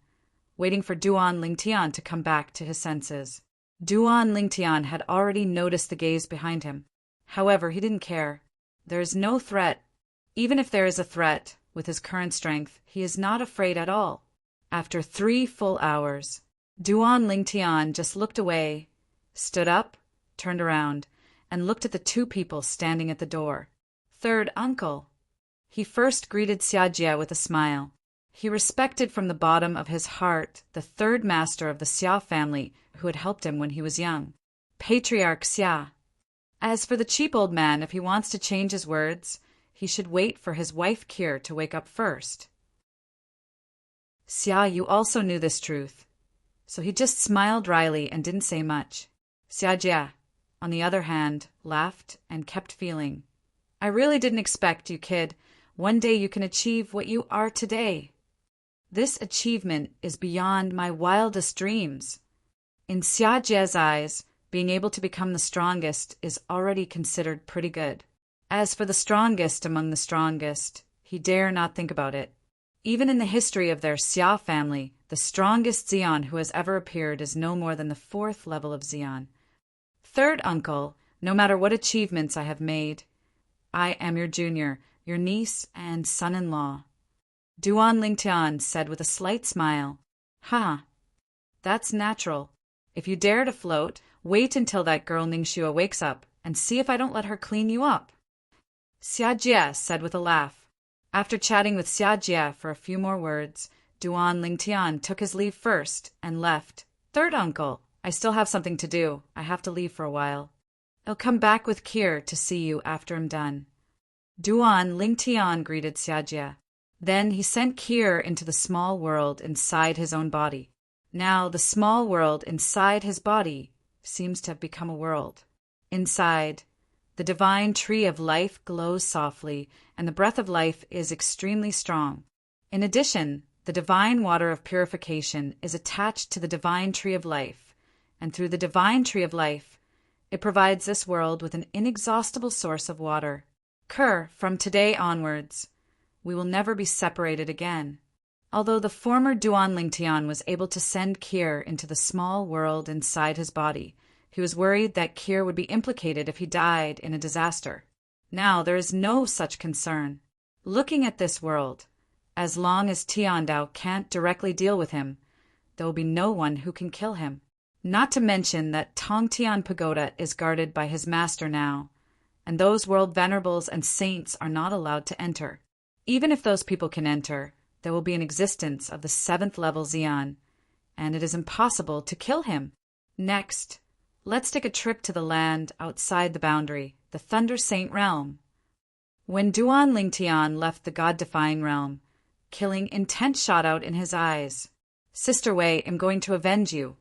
waiting for Duan Lingtian to come back to his senses. Duan Lingtian had already noticed the gaze behind him. However, he didn't care. There is no threat. Even if there is a threat, with his current strength, he is not afraid at all. After 3 full hours, Duan Lingtian just looked away, stood up, turned around, and looked at the 2 people standing at the door. Third uncle. He first greeted Xiajie with a smile. He respected from the bottom of his heart the 3rd master of the Xia family who had helped him when he was young, Patriarch Xia. As for the cheap old man, if he wants to change his words, he should wait for his wife Kir to wake up first. Xia Yu also knew this truth, so he just smiled dryly and didn't say much. Xiajie, on the other hand, laughed and kept feeling. I really didn't expect you, kid. One day you can achieve what you are today. This achievement is beyond my wildest dreams. In Xiajie's eyes, being able to become the strongest is already considered pretty good. As for the strongest among the strongest, he dare not think about it. Even in the history of their Xia family, the strongest Xian who has ever appeared is no more than the 4th level of Xian. Third uncle, no matter what achievements I have made, I am your junior, your niece and son-in-law. Duan Lingtian said with a slight smile. Ha! That's natural. If you dare to float, wait until that girl Ningxue wakes up, and see if I don't let her clean you up. Xiajie said with a laugh. After chatting with Xiajie for a few more words, Duan Lingtian took his leave first and left. Third uncle, I still have something to do. I have to leave for a while. I'll come back with Kir to see you after I'm done. Duan Lingtian greeted Xiajie. Then he sent Kir into the small world inside his own body. Now the small world inside his body seems to have become a world. Inside, the divine tree of life glows softly, and the breath of life is extremely strong. In addition, the divine water of purification is attached to the divine tree of life, and through the divine tree of life, it provides this world with an inexhaustible source of water. Kir, from today onwards, we will never be separated again. Although the former Duan Lingtian was able to send Kir into the small world inside his body, he was worried that Kir would be implicated if he died in a disaster. Now there is no such concern. Looking at this world, as long as Tiandao can't directly deal with him, there will be no one who can kill him. Not to mention that Tongtian Pagoda is guarded by his master now, and those world venerables and saints are not allowed to enter. Even if those people can enter, there will be an existence of the 7th level Xian, and it is impossible to kill him. Next, let's take a trip to the land outside the boundary, the Thunder Saint realm. When Duan Lingtian left the God-defying realm, killing intense shot out in his eyes. Sister Wei, am going to avenge you.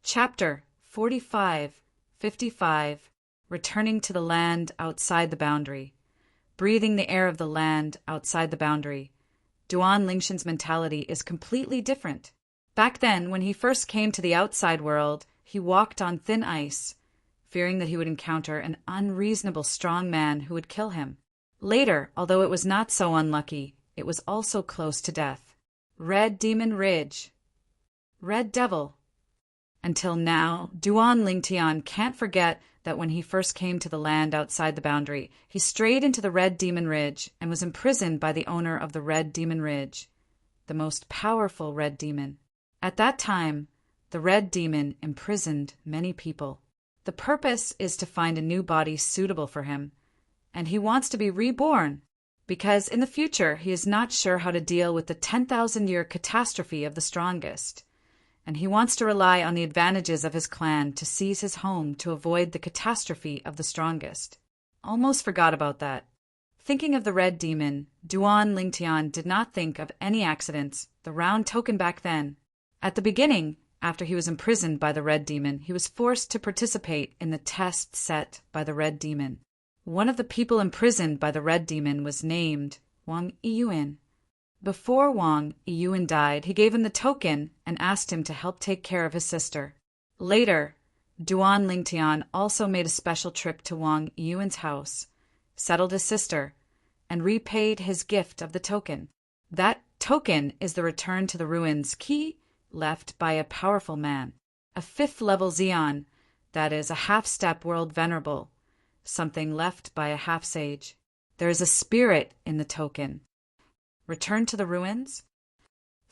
Chapter 45-55 Returning to the land outside the boundary. Breathing the air of the land outside the boundary. Duan Lingshan's mentality is completely different. Back then, when he first came to the outside world, he walked on thin ice, fearing that he would encounter an unreasonable strong man who would kill him. Later, although it was not so unlucky, it was also close to death. Red Demon Ridge. Red Devil. Until now, Duan Lingtian can't forget that when he first came to the land outside the boundary, he strayed into the Red Demon Ridge and was imprisoned by the owner of the Red Demon Ridge, the most powerful Red Demon. At that time, the Red Demon imprisoned many people. The purpose is to find a new body suitable for him, and he wants to be reborn, because in the future he is not sure how to deal with the 10,000-year catastrophe of the strongest, and he wants to rely on the advantages of his clan to seize his home to avoid the catastrophe of the strongest. Almost forgot about that. Thinking of the red demon, Duan Lingtian did not think of any accidents, the round token back then. At the beginning, after he was imprisoned by the red demon, he was forced to participate in the test set by the red demon. One of the people imprisoned by the red demon was named Wang Yiyuan. Before Wang Yiyuan died, he gave him the token and asked him to help take care of his sister. Later, Duan Lingtian also made a special trip to Wang Yiyuan's house, settled his sister, and repaid his gift of the token. That token is the return to the ruins key left by a powerful man, a 5th-level Zeon, that is a half-step world venerable, something left by a half-sage. There is a spirit in the token. Return to the ruins?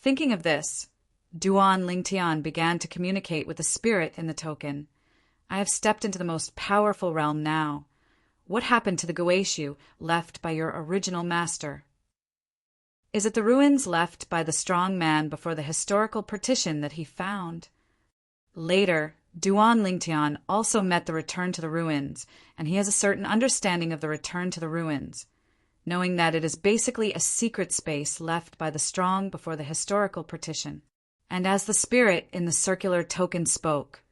Thinking of this, Duan Lingtian began to communicate with the spirit in the token. I have stepped into the most powerful realm now. What happened to the Goeishu left by your original master? Is it the ruins left by the strong man before the historical partition that he found? Later, Duan Lingtian also met the return to the ruins, and he has a certain understanding of the return to the ruins, knowing that it is basically a secret space left by the strong before the historical partition. And as the spirit in the circular token spoke,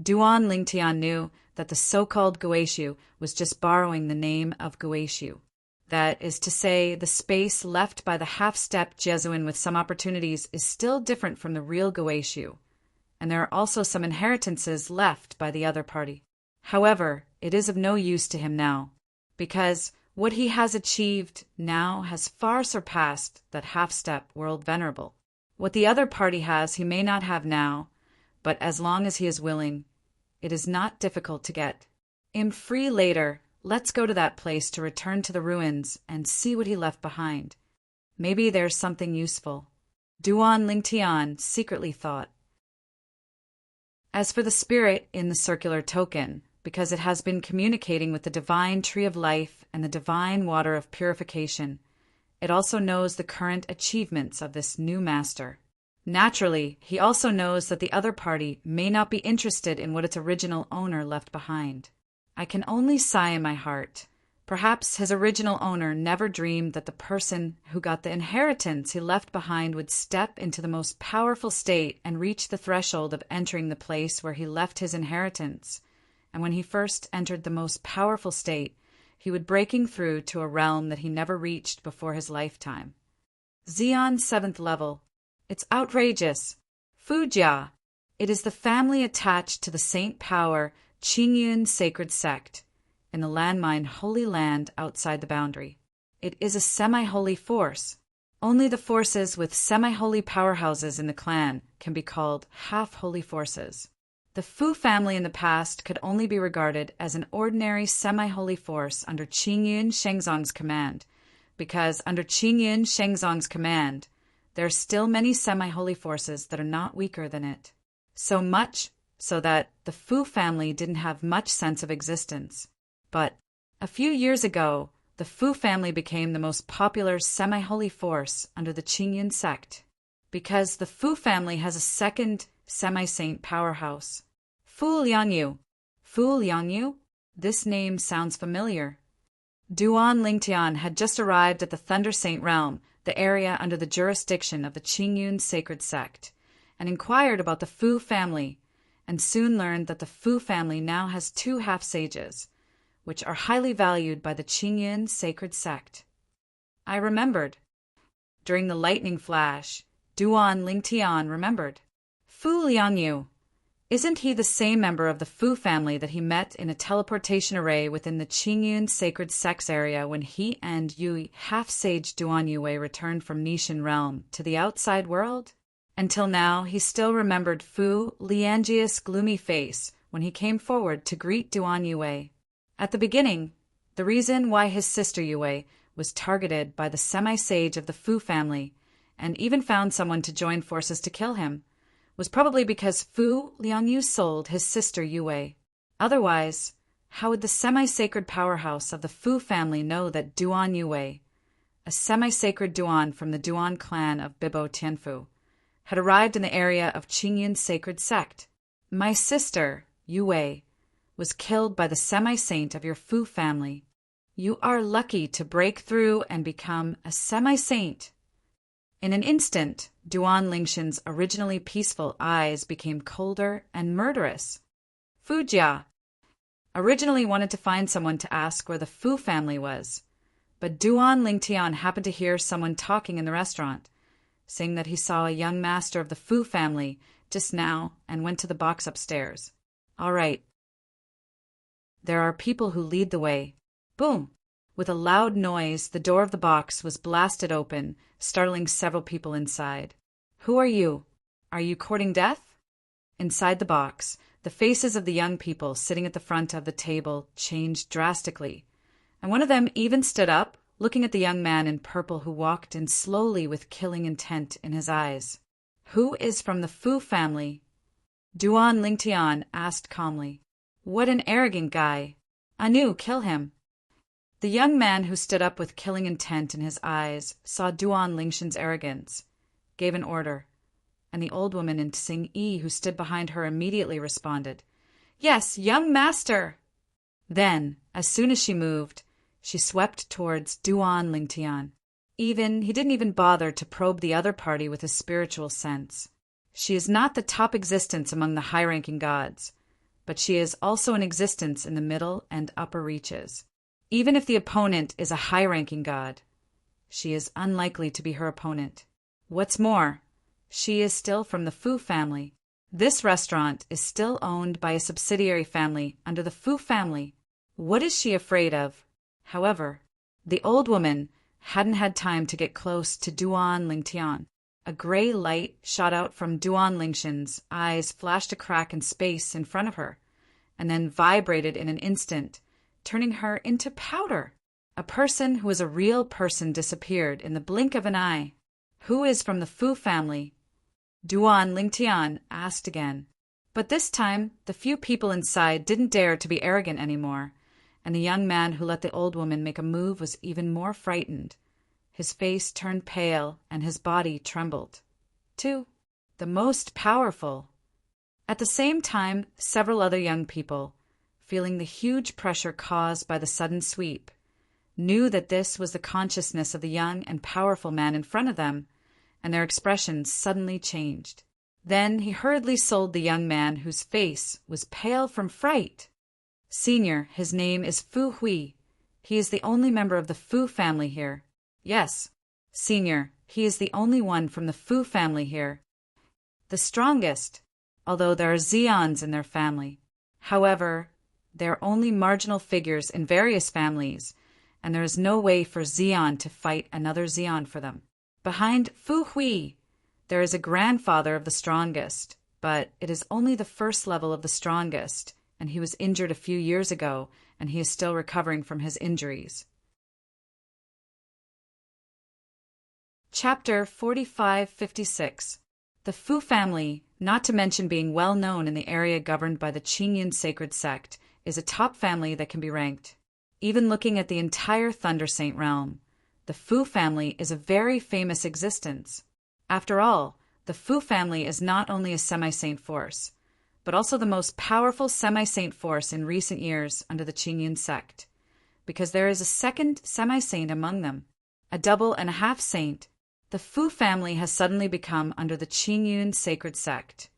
Duan Lingtian knew that the so-called Goeishu was just borrowing the name of Goeishu. That is to say, the space left by the half-step Jesuin with some opportunities is still different from the real Goeishu, and there are also some inheritances left by the other party. However, it is of no use to him now, because what he has achieved now has far surpassed that half-step world venerable. What the other party has he may not have now, but as long as he is willing, it is not difficult to get. I'm free later. Let's go to that place to return to the ruins and see what he left behind. Maybe there's something useful. Duan Lingtian secretly thought. As for the spirit in the circular token, because it has been communicating with the divine tree of life and the divine water of purification, it also knows the current achievements of this new master. Naturally, he also knows that the other party may not be interested in what its original owner left behind. I can only sigh in my heart. Perhaps his original owner never dreamed that the person who got the inheritance he left behind would step into the most powerful state and reach the threshold of entering the place where he left his inheritance. And when he first entered the most powerful state, he would breaking through to a realm that he never reached before his lifetime. Zeon 7th level. It's outrageous. Fujia. It is the family attached to the Saint Power Qingyun sacred sect in the landmine Holy Land outside the boundary. It is a semi-holy force. Only the forces with semi-holy powerhouses in the clan can be called half-holy forces. The Fu family in the past could only be regarded as an ordinary semi-holy force under Qingyun Shengzong's command, because under Qingyun Shengzong's command, there are still many semi-holy forces that are not weaker than it. So much so that the Fu family didn't have much sense of existence. But a few years ago, the Fu family became the most popular semi-holy force under the Qingyun sect, because the Fu family has a second semi-saint powerhouse. Fu Liangyu. Fu Liangyu? This name sounds familiar. Duan Lingtian had just arrived at the Thunder Saint realm, the area under the jurisdiction of the Qingyun sacred sect, and inquired about the Fu family, and soon learned that the Fu family now has 2 half-sages, which are highly valued by the Qingyun sacred sect. I remembered. During the lightning flash, Duan Lingtian remembered. Fu Liangyu. Isn't he the same member of the Fu family that he met in a teleportation array within the Qingyun sacred sect's area when he and Yui half-sage Duan Yue returned from Nishan realm to the outside world? Until now, he still remembered Fu Liangji's gloomy face when he came forward to greet Duan Yue. At the beginning, the reason why his sister Yue was targeted by the semi-sage of the Fu family and even found someone to join forces to kill him was probably because Fu Liangyu sold his sister Yue. Otherwise, How would the semi-sacred powerhouse of the Fu family know that Duan Yue, a semi-sacred Duan from the Duan clan of Bibo Tianfu, had arrived in the area of Qingyun's sacred sect? My sister, Yue, was killed by the semi-saint of your Fu family. You are lucky to break through and become a semi-saint. In an instant, Duan Lingshan's originally peaceful eyes became colder and murderous. Fu Jia originally wanted to find someone to ask where the Fu family was, but Duan Lingtian happened to hear someone talking in the restaurant, saying that he saw a young master of the Fu family just now and went to the box upstairs. All right. There are people who lead the way. Boom! With a loud noise, the door of the box was blasted open, startling several people inside. Who are you? Are you courting death? Inside the box, the faces of the young people sitting at the front of the table changed drastically, and one of them even stood up, looking at the young man in purple who walked in slowly with killing intent in his eyes. Who is from the Fu family? Duan Lingtian asked calmly. What an arrogant guy. Anu, kill him. The young man who stood up with killing intent in his eyes saw Duan Lingshan's arrogance, gave an order, and the old woman in Tsing Yi who stood behind her immediately responded, Yes, young master! Then, as soon as she moved, she swept towards Duan Lingtian. He didn't even bother to probe the other party with his spiritual sense. She is not the top existence among the high-ranking gods, but she is also an existence in the middle and upper reaches. Even if the opponent is a high-ranking god, she is unlikely to be her opponent. What's more, she is still from the Fu family. This restaurant is still owned by a subsidiary family under the Fu family. What is she afraid of? However, the old woman hadn't had time to get close to Duan Lingtian. A gray light shot out from Duan Lingshan's eyes, flashed a crack in space in front of her, and then vibrated in an instant, turning her into powder. A person who was a real person disappeared in the blink of an eye. Who is from the Fu family? Duan Lingtian asked again. But this time, the few people inside didn't dare to be arrogant anymore, and the young man who let the old woman make a move was even more frightened. His face turned pale and his body trembled. 2. The most powerful. At the same time, several other young people, feeling the huge pressure caused by the sudden sweep, knew that this was the consciousness of the young and powerful man in front of them, and their expressions suddenly changed. Then he hurriedly sold the young man whose face was pale from fright. Senior, his name is Fu Hui. He is the only member of the Fu family here. Yes, Senior, he is the only one from the Fu family here. The strongest, although there are Xians in their family. However, they are only marginal figures in various families, and there is no way for Xian to fight another Xian for them. Behind Fu Hui, there is a grandfather of the strongest, but it is only the first level of the strongest, and he was injured a few years ago, and he is still recovering from his injuries. Chapter 4556. The Fu family, not to mention being well known in the area governed by the Qingyun sacred sect, is a top family that can be ranked. Even looking at the entire Thunder Saint realm, the Fu family is a very famous existence. After all, the Fu family is not only a semi-saint force, but also the most powerful semi-saint force in recent years under the Qingyun sect, because there is a second semi-saint among them, a double and a half saint. The Fu family has suddenly become under the Qingyun sacred sect,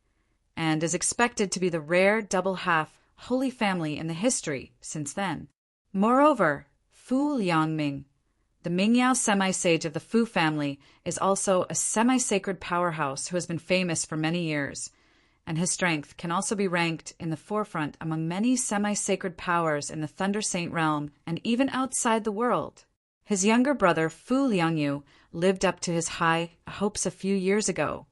and is expected to be the rare double-half holy family in the history since then. Moreover, Fu Liangming, the Mingyao semi-sage of the Fu family, is also a semi-sacred powerhouse who has been famous for many years, and his strength can also be ranked in the forefront among many semi-sacred powers in the Thunder Saint realm and even outside the world. His younger brother, Fu Liangyu, lived up to his high hopes a few years ago,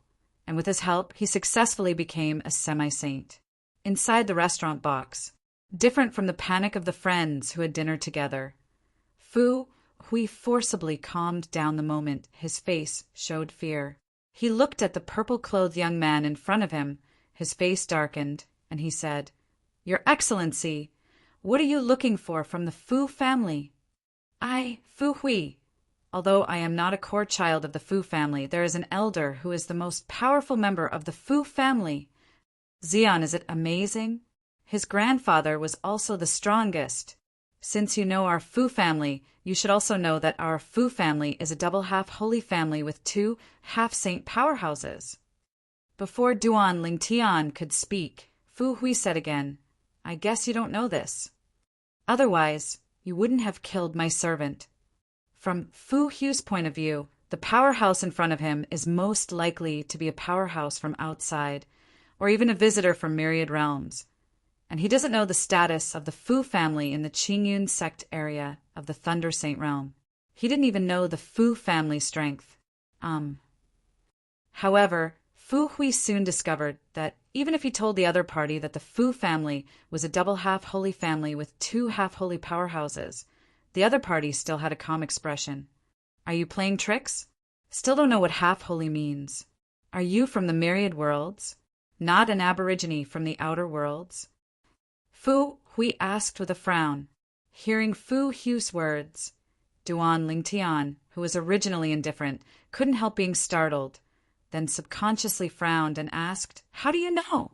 and with his help, he successfully became a semi-saint. Inside the restaurant box, different from the panic of the friends who had dinner together, Fu Hui forcibly calmed down the moment his face showed fear. He looked at the purple-clothed young man in front of him, his face darkened, and he said, "Your Excellency, What are you looking for from the Fu family? I, Fu Hui. Although I am not a core child of the Fu family, there is an elder who is the most powerful member of the Fu family. Xian, is it amazing? His grandfather was also the strongest. Since you know our Fu family, you should also know that our Fu family is a double half-holy family with 2 half-saint powerhouses. Before Duan Lingtian could speak, Fu Hui said again, I guess you don't know this. Otherwise, you wouldn't have killed my servant. From Fu Hui's point of view, the powerhouse in front of him is most likely to be a powerhouse from outside, or even a visitor from myriad realms. And he doesn't know the status of the Fu family in the Qingyun sect area of the Thunder Saint realm. He didn't even know the Fu family strength. However, Fu Hui soon discovered that even if he told the other party that the Fu family was a double half-holy family with 2 half-holy powerhouses, the other party still had a calm expression. Are you playing tricks? Still don't know what half-holy means. Are you from the myriad worlds? Not an aborigine from the outer worlds? Fu Hui asked with a frown. Hearing Fu Hui's words, Duan Lingtian, who was originally indifferent, couldn't help being startled, then subconsciously frowned and asked, How do you know?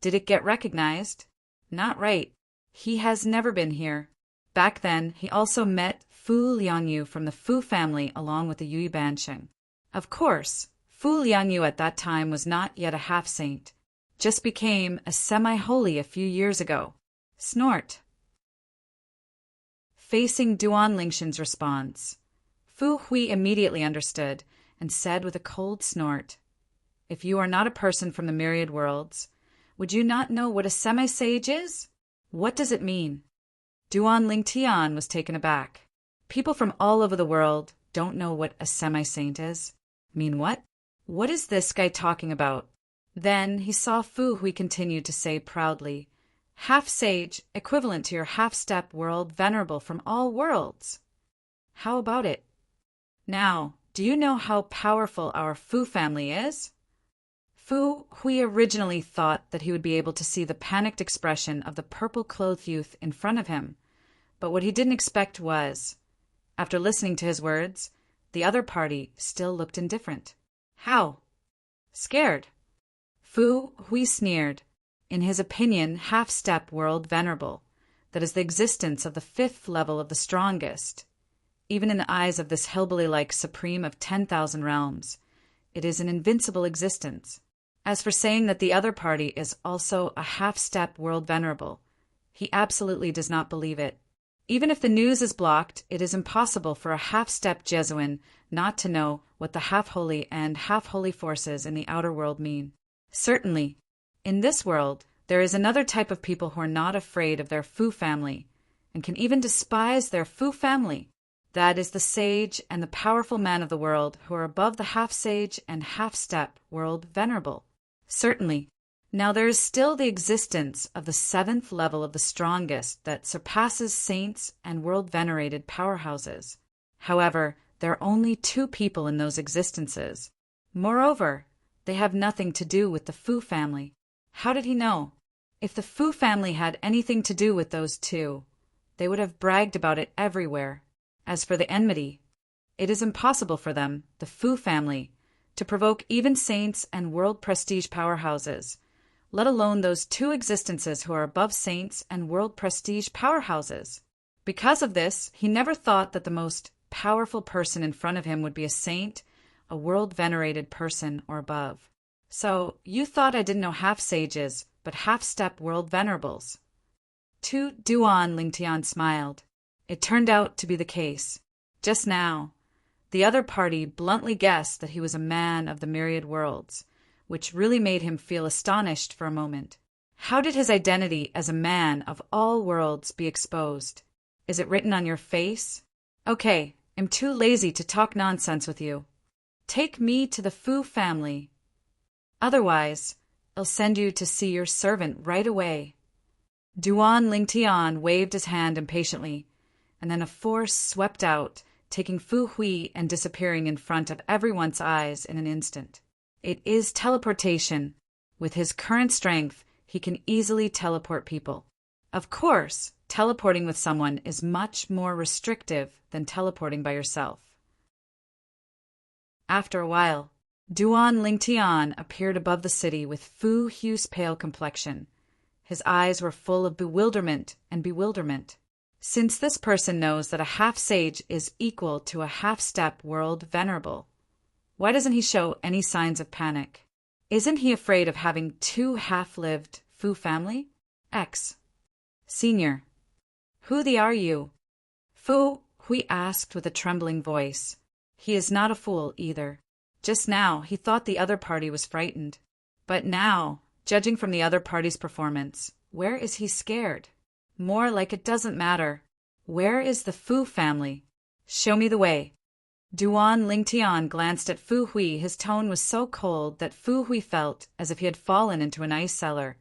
Did it get recognized? Not right. He has never been here. Back then, he also met Fu Liangyu from the Fu family along with the Yui Bansheng. Of course, Fu Liangyu at that time was not yet a half-saint, just became a semi-holy a few years ago. Snort. Facing Duan Lingshan's response, Fu Hui immediately understood and said with a cold snort, If you are not a person from the myriad worlds, would you not know what a semi-sage is? What does it mean? Duan Lingtian was taken aback. People from all over the world don't know what a semi-saint is. Mean what? What is this guy talking about? Then he saw Fu Hui continued to say proudly, Half-sage, equivalent to your half-step world venerable from all worlds. How about it? Now, do you know how powerful our Fu family is? Fu Hui originally thought that he would be able to see the panicked expression of the purple-clothed youth in front of him, but what he didn't expect was, after listening to his words, the other party still looked indifferent. How? Scared. Fu Hui sneered. In his opinion, half-step world venerable, that is the existence of the 5th level of the strongest. Even in the eyes of this hillbilly-like supreme of 10,000 realms, it is an invincible existence. As for saying that the other party is also a half-step world venerable, he absolutely does not believe it. Even if the news is blocked, it is impossible for a half-step Jesuin not to know what the half-holy and half-holy forces in the outer world mean. Certainly, in this world, there is another type of people who are not afraid of their Fu family, and can even despise their Fu family. That is the sage and the powerful man of the world who are above the half-sage and half-step world venerable. Certainly. Now there is still the existence of the 7th level of the strongest that surpasses saints and world-venerated powerhouses. However, there are only 2 people in those existences. Moreover, they have nothing to do with the Fu family. How did he know? If the Fu family had anything to do with those 2, they would have bragged about it everywhere. As for the enmity, it is impossible for them, the Fu family, to provoke even saints and world prestige powerhouses, let alone those 2 existences who are above saints and world prestige powerhouses. Because of this, he never thought that the most powerful person in front of him would be a saint, a world-venerated person or above. So, you thought I didn't know half-sages, but half-step world venerables. To Duan Lingtian smiled. It turned out to be the case. Just now, the other party bluntly guessed that he was a man of the myriad worlds, which really made him feel astonished for a moment. How did his identity as a man of all worlds be exposed? Is it written on your face? Okay, I'm too lazy to talk nonsense with you. Take me to the Fu family. Otherwise, I'll send you to see your servant right away. Duan Lingtian waved his hand impatiently, and then a force swept out, taking Fu Hui and disappearing in front of everyone's eyes in an instant. It is teleportation. With his current strength, he can easily teleport people. Of course, teleporting with someone is much more restrictive than teleporting by yourself. After a while, Duan Lingtian appeared above the city with Fu Hu's pale complexion. His eyes were full of bewilderment. Since this person knows that a half-sage is equal to a half-step world venerable, why doesn't he show any signs of panic? Isn't he afraid of having two half-lived Fu family? X. Senior. Who the are you? Fu Hui asked with a trembling voice. He is not a fool either. Just now he thought the other party was frightened. But now, judging from the other party's performance, where is he scared? More like it doesn't matter. Where is the Fu family? Show me the way. Duan Lingtian glanced at Fu Hui. His tone was so cold that Fu Hui felt as if he had fallen into an ice cellar.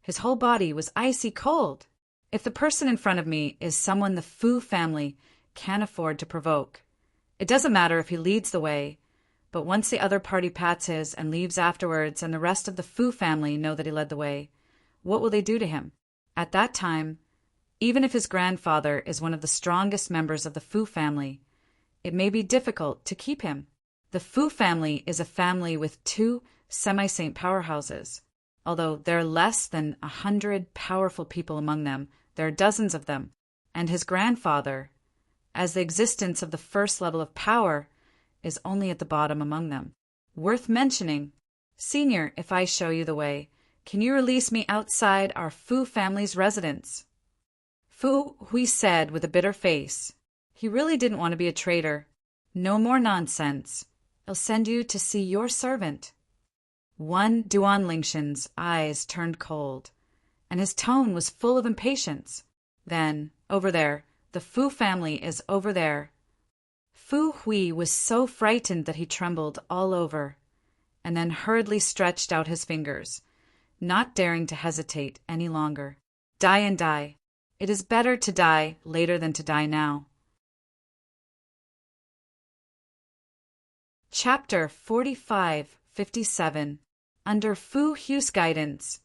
His whole body was icy cold. If the person in front of me is someone the Fu family can't afford to provoke, it doesn't matter if he leads the way, but once the other party pats his and leaves afterwards and the rest of the Fu family know that he led the way, what will they do to him? At that time, even if his grandfather is one of the strongest members of the Fu family, it may be difficult to keep him. The Fu family is a family with two semi-saint powerhouses. Although there are less than 100 powerful people among them, there are dozens of them, and his grandfather, as the existence of the first level of power, is only at the bottom among them. Worth mentioning, Senior, if I show you the way, can you release me outside our Fu family's residence? Fu Hui said with a bitter face. He really didn't want to be a traitor. No more nonsense. I'll send you to see your servant. One Duan Lingshan's eyes turned cold, and his tone was full of impatience. Then, over there, the Fu family is over there. Fu Hui was so frightened that he trembled all over, and then hurriedly stretched out his fingers, not daring to hesitate any longer. Die and die. It is better to die later than to die now. Chapter 45-57. Under Fu Hu's guidance,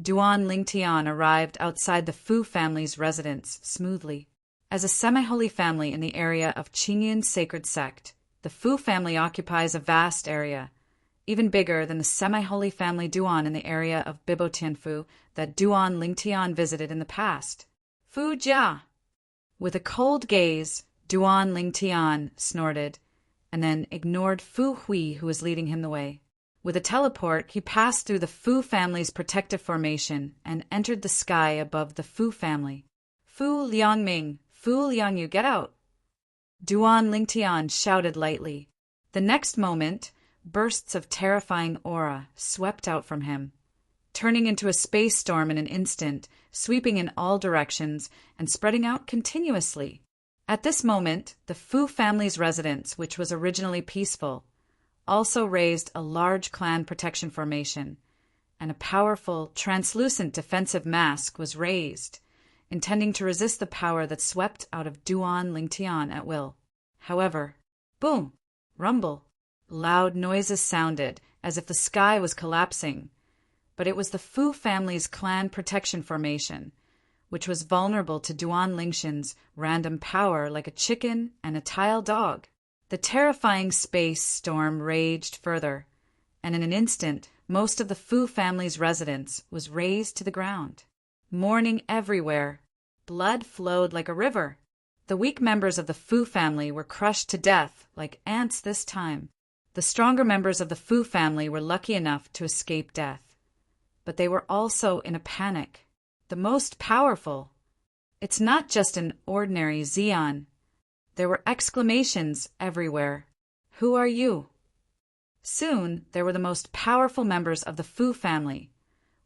Duan Lingtian arrived outside the Fu family's residence smoothly. As a semi-holy family in the area of Qingyun's sacred sect, the Fu family occupies a vast area, even bigger than the semi-holy family Duan in the area of Bibo Tianfu that Duan Lingtian visited in the past. Fu Jia! With a cold gaze, Duan Lingtian snorted, and then ignored Fu Hui, who was leading him the way. With a teleport, he passed through the Fu family's protective formation and entered the sky above the Fu family. Fu Liangming, Fu Liangyu, get out! Duan Lingtian shouted lightly. The next moment, bursts of terrifying aura swept out from him, turning into a space storm in an instant, sweeping in all directions and spreading out continuously. At this moment, the Fu family's residence, which was originally peaceful, also raised a large clan protection formation, and a powerful, translucent defensive mask was raised, intending to resist the power that swept out of Duan Lingtian at will. However, boom, rumble, loud noises sounded as if the sky was collapsing, but it was the Fu family's clan protection formation, which was vulnerable to Duan Lingshan's random power like a chicken and a tile dog. The terrifying space storm raged further, and in an instant, most of the Fu family's residence was razed to the ground. Mourning everywhere, blood flowed like a river. The weak members of the Fu family were crushed to death like ants this time. The stronger members of the Fu family were lucky enough to escape death, but they were also in a panic. The most powerful. It's not just an ordinary Xian. There were exclamations everywhere. Who are you? Soon, there were the most powerful members of the Fu family.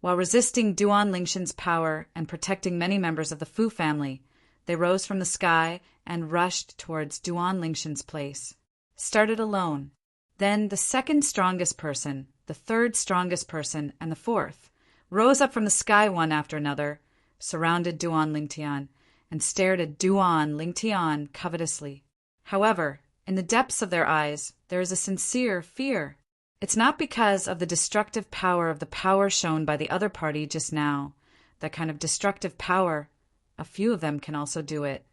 While resisting Duan Lingshan's power and protecting many members of the Fu family, they rose from the sky and rushed towards Duan Lingshan's place. Started alone. Then the second strongest person, the third strongest person, and the fourth rose up from the sky one after another, surrounded Duan Lingtian, and stared at Duan Lingtian covetously. However, in the depths of their eyes, there is a sincere fear. It's not because of the destructive power of the power shown by the other party just now. That kind of destructive power a few of them can also do it.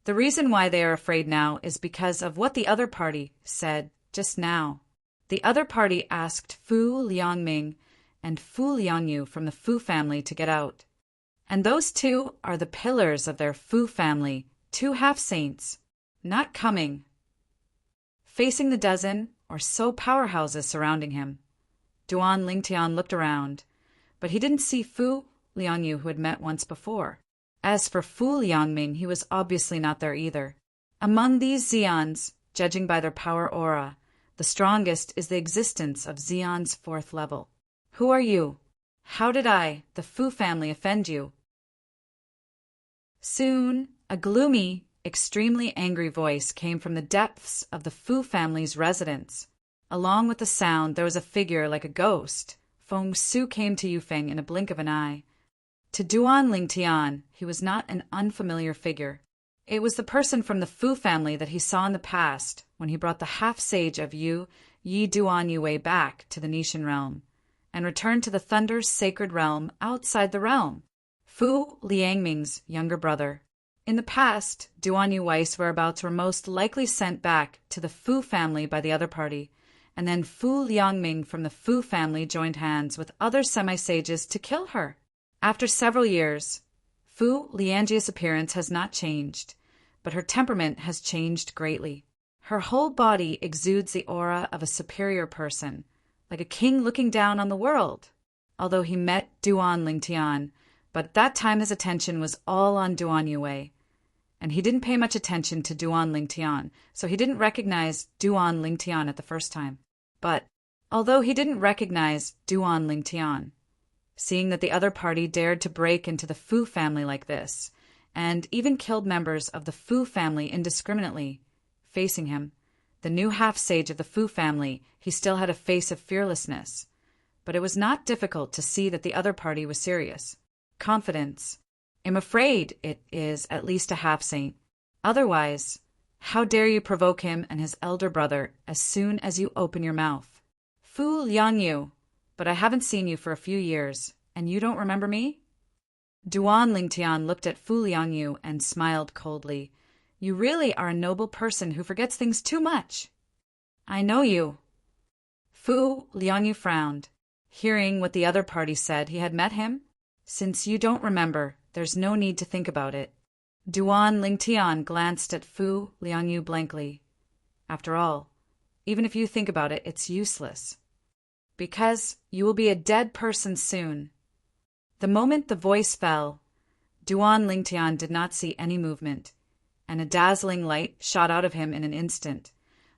The reason why they are afraid now is because of what the other party said just now. The other party asked Fu Liangming and Fu Liangyu from the Fu family to get out. And those two are the pillars of their Fu family, two half-saints, not coming. Facing the dozen or so powerhouses surrounding him, Duan Lingtian looked around, but he didn't see Fu Liangyu, who had met once before. As for Fu Liangming, he was obviously not there either. Among these Xians, judging by their power aura, the strongest is the existence of Xian's fourth level. Who are you? How did I, the Fu family, offend you? Soon, a gloomy, extremely angry voice came from the depths of the Fu family's residence. Along with the sound, there was a figure like a ghost. Feng Su came to Yufeng in a blink of an eye. To Duan Lingtian, he was not an unfamiliar figure. It was the person from the Fu family that he saw in the past when he brought the half-sage of Yi Duan Yue back to the Nishan realm and returned to the Thunder's sacred realm outside the realm. Fu Liangming's younger brother. In the past, Duan Yu Wei's whereabouts were most likely sent back to the Fu family by the other party, and then Fu Liangming from the Fu family joined hands with other semi-sages to kill her. After several years, Fu Liangjia's appearance has not changed, but her temperament has changed greatly. Her whole body exudes the aura of a superior person, like a king looking down on the world. Although he met Duan Lingtian, but at that time his attention was all on Duan Yue, and he didn't pay much attention to Duan Lingtian, so he didn't recognize Duan Lingtian at the first time. But, although he didn't recognize Duan Lingtian, seeing that the other party dared to break into the Fu family like this, and even killed members of the Fu family indiscriminately, facing him, the new half-sage of the Fu family, he still had a face of fearlessness. But it was not difficult to see that the other party was serious. Confidence. I'm afraid it is at least a half-saint. Otherwise, how dare you provoke him and his elder brother as soon as you open your mouth? Fu Liangyu, but I haven't seen you for a few years, and you don't remember me? Duan Lingtian looked at Fu Liangyu and smiled coldly. You really are a noble person who forgets things too much. I know you. Fu Liangyu frowned. Hearing what the other party said, he had met him? Since you don't remember, there's no need to think about it. Duan Lingtian glanced at Fu Liangyu blankly. After all, even if you think about it, it's useless. Because you will be a dead person soon. The moment the voice fell, Duan Lingtian did not see any movement, and a dazzling light shot out of him in an instant,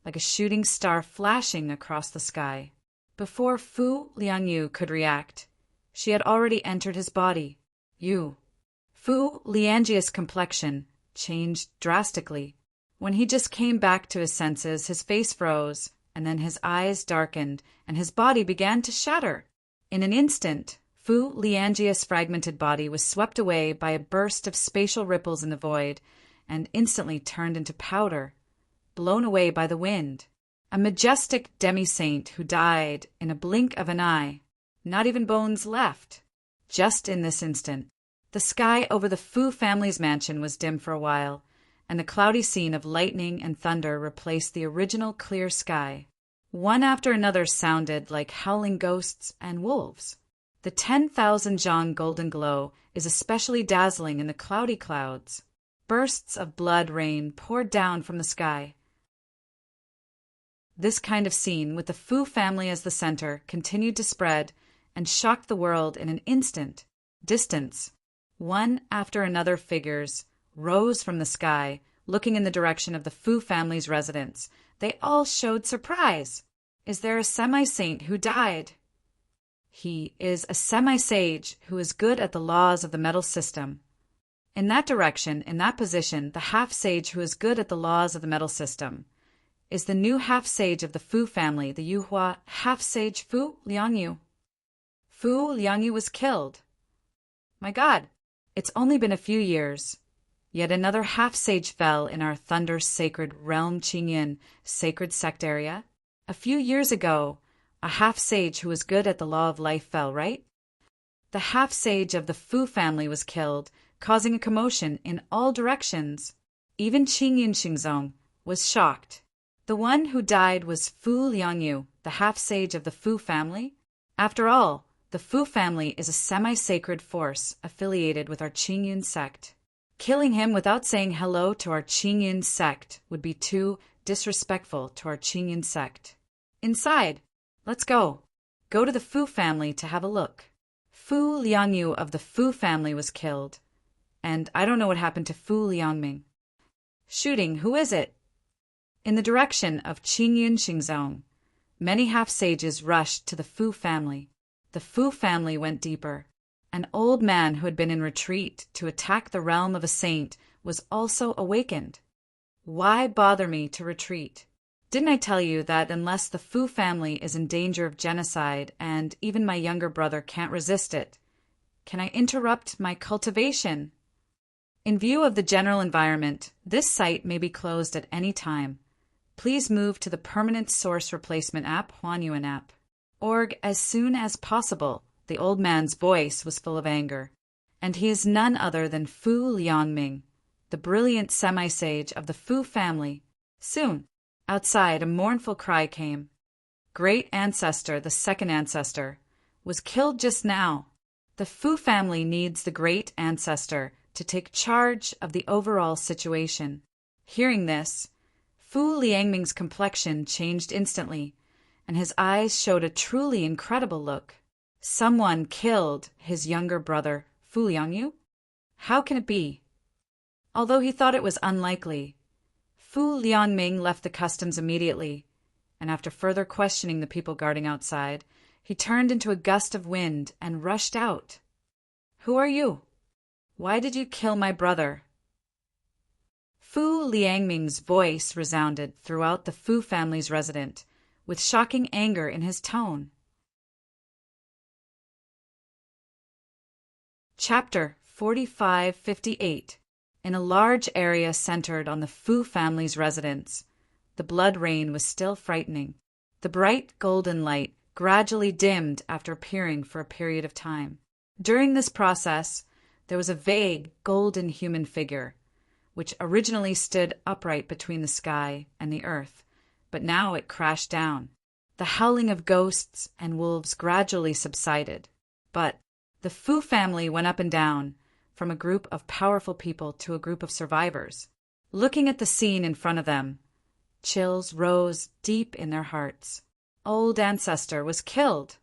like a shooting star flashing across the sky. Before Fu Liangyu could react, she had already entered his body. Fu Liangjia's complexion changed drastically. When he just came back to his senses, his face froze, and then his eyes darkened, and his body began to shatter. In an instant, Fu Liangjia's fragmented body was swept away by a burst of spatial ripples in the void, and instantly turned into powder, blown away by the wind. A majestic demi-saint who died in a blink of an eye. Not even bones left. Just in this instant, the sky over the Fu family's mansion was dim for a while, and the cloudy scene of lightning and thunder replaced the original clear sky. One after another sounded like howling ghosts and wolves. The 10,000 zhang golden glow is especially dazzling in the cloudy clouds. Bursts of blood rain poured down from the sky. This kind of scene, with the Fu family as the center, continued to spread and shocked the world in an instant. Distance. One after another figures rose from the sky, looking in the direction of the Fu family's residence. They all showed surprise. Is there a semi-saint who died? He is a semi-sage who is good at the laws of the metal system. In that direction, in that position, the half-sage who is good at the laws of the metal system is the new half-sage of the Fu family, the Yuhua half-sage Fu Liangyu. Fu Liangyu was killed. My God, it's only been a few years. Yet another half-sage fell in our Thunder's sacred realm Qingyin sacred sect area. A few years ago, a half-sage who was good at the law of life fell, right? The half-sage of the Fu family was killed, causing a commotion in all directions. Even Qing Yunxingzong was shocked. The one who died was Fu Liangyu, the half-sage of the Fu family. After all, the Fu family is a semi-sacred force affiliated with our Qingyun sect. Killing him without saying hello to our Qingyun sect would be too disrespectful to our Qingyun sect. Inside. Let's go. Go to the Fu family to have a look. Fu Liangyu of the Fu family was killed. And I don't know what happened to Fu Liangming. Shooting, who is it? In the direction of Qingyun Xingzong, many half-sages rushed to the Fu family. The Fu family went deeper. An old man who had been in retreat to attack the realm of a saint was also awakened. Why bother me to retreat? Didn't I tell you that unless the Fu family is in danger of genocide and even my younger brother can't resist it, can I interrupt my cultivation? In view of the general environment, this site may be closed at any time. Please move to the permanent source replacement app, Huanyuan app. Org as soon as possible. The old man's voice was full of anger. And he is none other than Fu Liangming, the brilliant semi-sage of the Fu family. Soon, outside, a mournful cry came. Great ancestor, the second ancestor, was killed just now. The Fu family needs the great ancestor to take charge of the overall situation. Hearing this, Fu Liangming's complexion changed instantly, and his eyes showed a truly incredible look. Someone killed his younger brother, Fu Liangyu? How can it be? Although he thought it was unlikely, Fu Liangming left the customs immediately, and after further questioning the people guarding outside, he turned into a gust of wind and rushed out. Who are you? Why did you kill my brother? Fu Liangming's voice resounded throughout the Fu family's residence, with shocking anger in his tone. Chapter 4558. In a large area centered on the Fu family's residence, the blood rain was still frightening. The bright golden light gradually dimmed after appearing for a period of time. During this process, there was a vague golden human figure, which originally stood upright between the sky and the earth, but now it crashed down. The howling of ghosts and wolves gradually subsided, but the Fu family went up and down, from a group of powerful people to a group of survivors. Looking at the scene in front of them, chills rose deep in their hearts. Old ancestor was killed.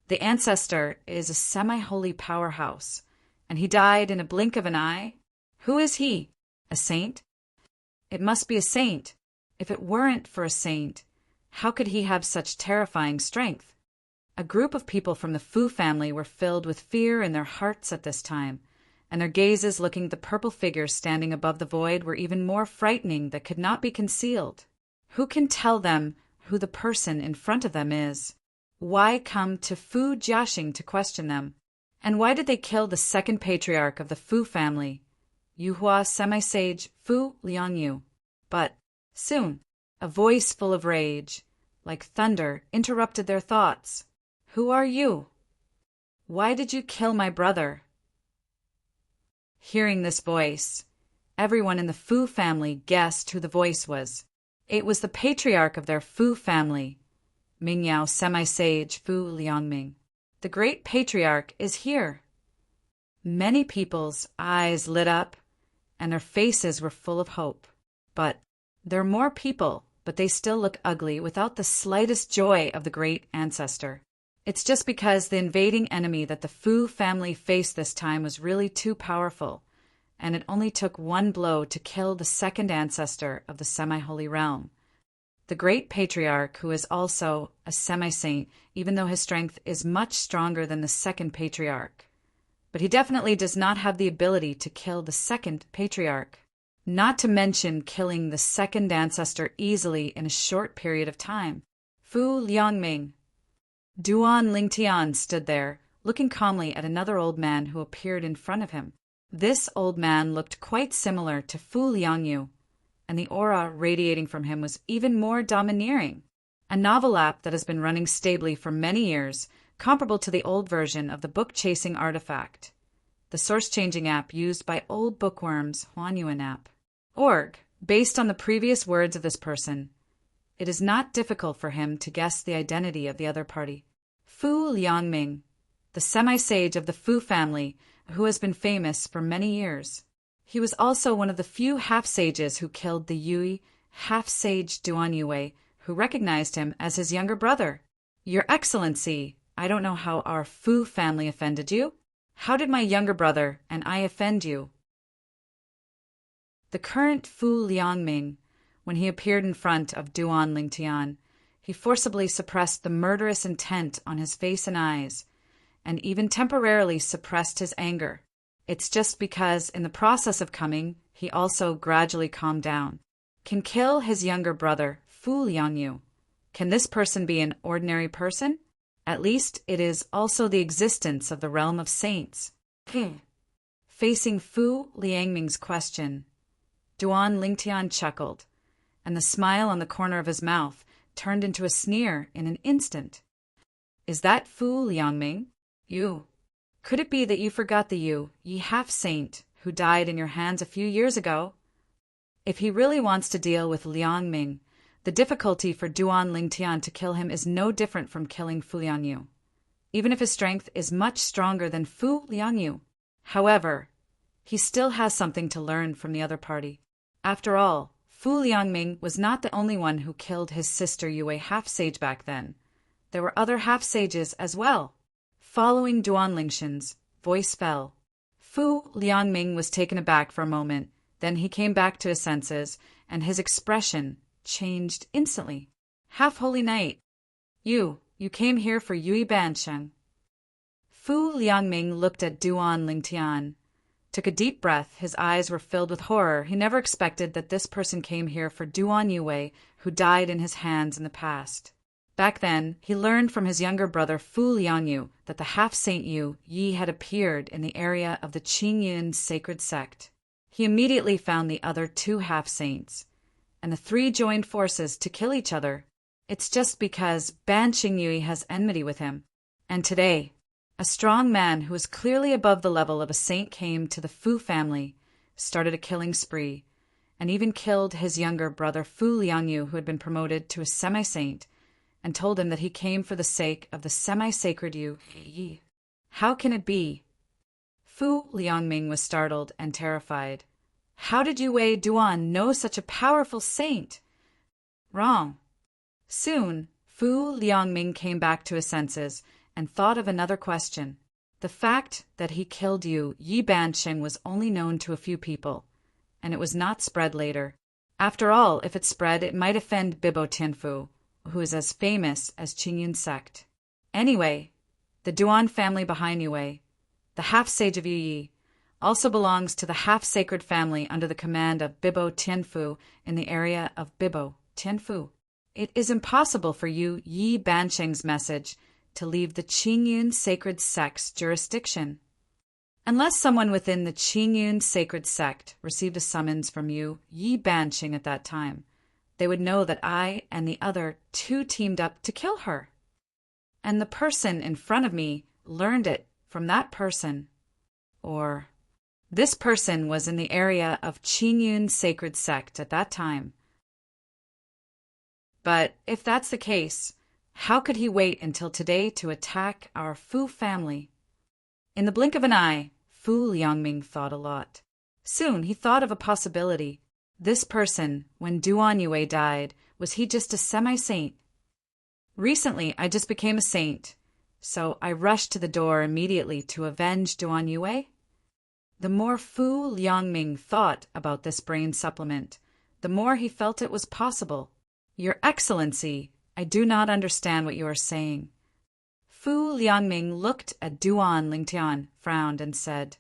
The ancestor is a semi-holy powerhouse, and he died in a blink of an eye. Who is he? A saint? It must be a saint. If it weren't for a saint, how could he have such terrifying strength? A group of people from the Fu family were filled with fear in their hearts at this time, and their gazes looking at the purple figure standing above the void were even more frightening that could not be concealed. Who can tell them who the person in front of them is? Why come to Fu Jiaxing to question them? And why did they kill the second patriarch of the Fu family, Yuhua semi-sage Fu Liangyu? But soon, a voice full of rage, like thunder, interrupted their thoughts. Who are you? Why did you kill my brother? Hearing this voice, everyone in the Fu family guessed who the voice was. It was the patriarch of their Fu family, Mingyao semi-sage Fu Liangming. The great patriarch is here. Many people's eyes lit up, and their faces were full of hope. But there are more people, but they still look ugly without the slightest joy of the great ancestor. It's just because the invading enemy that the Fu family faced this time was really too powerful, and it only took one blow to kill the second ancestor of the semi-holy realm. The great patriarch, who is also a semi-saint, even though his strength is much stronger than the second patriarch. But he definitely does not have the ability to kill the second patriarch, not to mention killing the second ancestor easily in a short period of time. Fu Liangming. Duan Lingtian stood there, looking calmly at another old man who appeared in front of him. This old man looked quite similar to Fu Liangyu, and the aura radiating from him was even more domineering. A novel app that has been running stably for many years, comparable to the old version of the book-chasing artifact. the source-changing app used by old bookworms, Huanyuan app. Org, based on the previous words of this person, it is not difficult for him to guess the identity of the other party. Fu Liangming, the semi-sage of the Fu family who has been famous for many years. He was also one of the few half-sages who killed the Yui half-sage Duan Yue, who recognized him as his younger brother. Your Excellency, I don't know how our Fu family offended you. How did my younger brother and I offend you? The current Fu Liangming, when he appeared in front of Duan Lingtian, he forcibly suppressed the murderous intent on his face and eyes, and even temporarily suppressed his anger. It's just because in the process of coming, he also gradually calmed down. Can kill his younger brother, Fu Liangyu. Can this person be an ordinary person? At least it is also the existence of the realm of saints. Facing Fu Liangming's question, Duan Lingtian chuckled, and the smile on the corner of his mouth turned into a sneer in an instant. Is that Fu Liangming? You. Could it be that you forgot the ye half-saint, who died in your hands a few years ago? If he really wants to deal with Liangming, the difficulty for Duan Lingtian to kill him is no different from killing Fu Liangyu, even if his strength is much stronger than Fu Liangyu. However, he still has something to learn from the other party. After all, Fu Liangming was not the only one who killed his sister Yue half-sage back then. There were other half-sages as well. Following Duan Lingshan's voice fell. Fu Liangming was taken aback for a moment, then he came back to his senses, and his expression changed instantly. Half-holy night. You came here for Yui Bansheng. Fu Liangming looked at Duan Lingtian, took a deep breath. His eyes were filled with horror. He never expected that this person came here for Duan Yue, who died in his hands in the past. Back then, he learned from his younger brother Fu Liangyu that the half-saint Yi had appeared in the area of the Qingyun sacred sect. He immediately found the other two half-saints, and the three joined forces to kill each other. It's just because Ban Qingyue has enmity with him. And today, a strong man who was clearly above the level of a saint came to the Fu family, started a killing spree, and even killed his younger brother Fu Liangyu, who had been promoted to a semi-saint, and told him that he came for the sake of the semi-sacred Yi. How can it be? Fu Liangming was startled and terrified. How did Yue Duan know such a powerful saint? Wrong. Soon, Fu Liangming came back to his senses and thought of another question. The fact that he killed Yi Bansheng was only known to a few people, and it was not spread later. After all, if it spread, it might offend Bibo Tianfu, who is as famous as Qingyun sect. Anyway, the Duan family behind Yue, the half-sage of Yi, also belongs to the half-sacred family under the command of Bibo Tianfu in the area of Bibo Tianfu. It is impossible for Yi Bansheng's message to leave the Qingyun sacred sect's jurisdiction. Unless someone within the Qingyun sacred sect received a summons from Yi Bansheng at that time, they would know that I and the other two teamed up to kill her. And the person in front of me learned it from that person. Or this person was in the area of Qingyun sacred sect at that time. But if that's the case, how could he wait until today to attack our Fu family? In the blink of an eye, Fu Liangming thought a lot. Soon he thought of a possibility. This person, when Duan Yue died, was he just a semi-saint? Recently, I just became a saint, so I rushed to the door immediately to avenge Duan Yue. The more Fu Liangming thought about this brain supplement, the more he felt it was possible. Your Excellency, I do not understand what you are saying. Fu Liangming looked at Duan Lingtian, frowned, and said,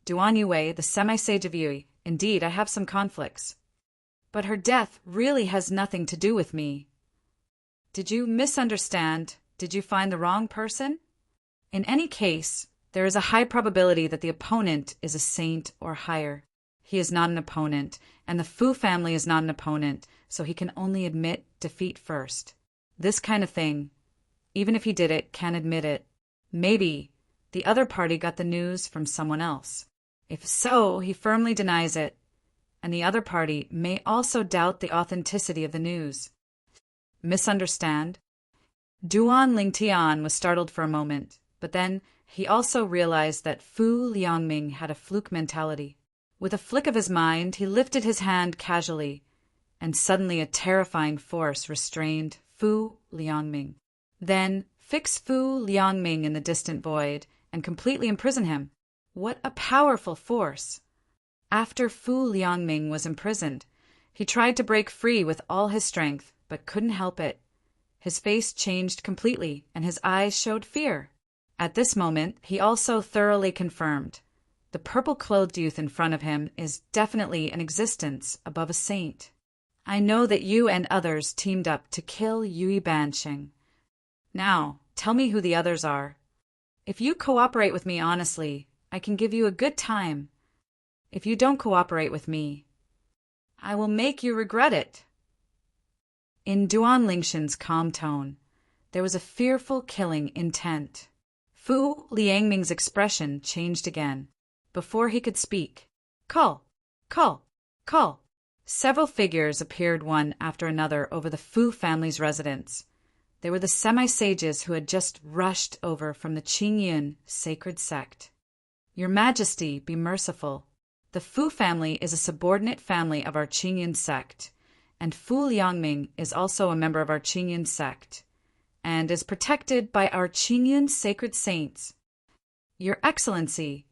Duan Yue, the semi-sage of Yui, indeed, I have some conflicts. But her death really has nothing to do with me. Did you misunderstand? Did you find the wrong person? In any case, there is a high probability that the opponent is a saint or higher. He is not an opponent, and the Fu family is not an opponent, so he can only admit defeat first. This kind of thing, even if he did it, can't admit it. Maybe, the other party got the news from someone else. If so, he firmly denies it, and the other party may also doubt the authenticity of the news. Misunderstand? Duan Lingtian was startled for a moment, but then he also realized that Fu Liangming had a fluke mentality. With a flick of his mind, he lifted his hand casually, and suddenly a terrifying force restrained Fu Liangming. Then fix Fu Liangming in the distant void and completely imprison him. What a powerful force! After Fu Liangming was imprisoned, he tried to break free with all his strength, but couldn't help it. His face changed completely, and his eyes showed fear. At this moment, he also thoroughly confirmed the purple-clothed youth in front of him is definitely an existence above a saint. I know that you and others teamed up to kill Yui Bansheng. Now, tell me who the others are. If you cooperate with me honestly, I can give you a good time. If you don't cooperate with me, I will make you regret it. In Duan Lingshan's calm tone, there was a fearful killing intent. Fu Liangming's expression changed again. Before he could speak, call, call, call. Several figures appeared one after another over the Fu family's residence. They were the semi-sages who had just rushed over from the Qingyun sacred sect. Your Majesty, be merciful. The Fu family is a subordinate family of our Qingyun sect, and Fu Liangming is also a member of our Qingyun sect, and is protected by our Qingyun sacred saints. Your Excellency,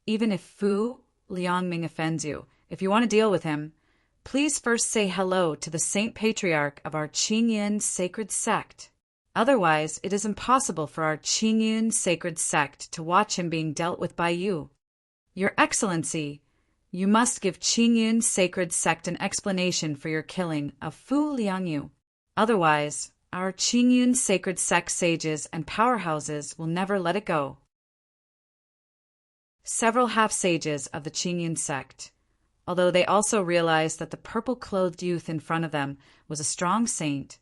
even if Fu Liangming offends you, if you want to deal with him, please first say hello to the Saint Patriarch of our Qingyun sacred sect. Otherwise, it is impossible for our Qingyun sacred sect to watch him being dealt with by you. Your Excellency, you must give Qingyun sacred sect an explanation for your killing of Fu Liangyu. Otherwise, our Qingyun sacred sect sages and powerhouses will never let it go. Several half-sages of the Qingyun sect, although they also realized that the purple-clothed youth in front of them was a strong saint,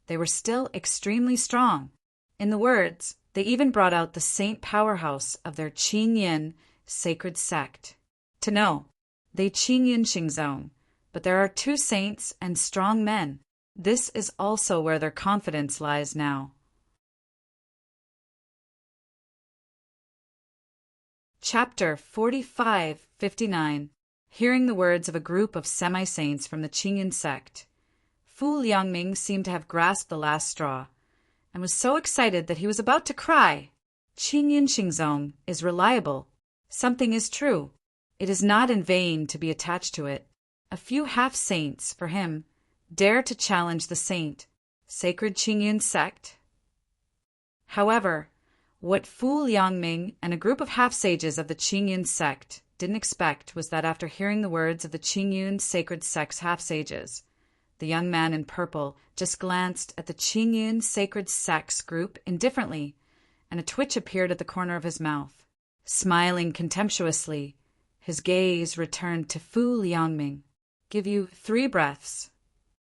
they were still extremely strong. In the words, they even brought out the saint powerhouse of their Qingyun sacred sect. To know, they Qingyun Xingzong, but there are two saints and strong men. This is also where their confidence lies now. Chapter 45-59. Hearing the words of a group of semi-saints from the Qingyun sect, Fu Liangming seemed to have grasped the last straw, and was so excited that he was about to cry. Qingyun Xingzong is reliable. Something is true. It is not in vain to be attached to it. A few half-saints, for him, dare to challenge the saint, sacred Qingyun sect. However, what Fu Liangming and a group of half-sages of the Qingyun sect didn't expect was that after hearing the words of the Qingyun sacred sect's half-sages, the young man in purple just glanced at the Qingyun sacred sect's group indifferently, and a twitch appeared at the corner of his mouth. Smiling contemptuously, his gaze returned to Fu Liangming. Give you 3 breaths.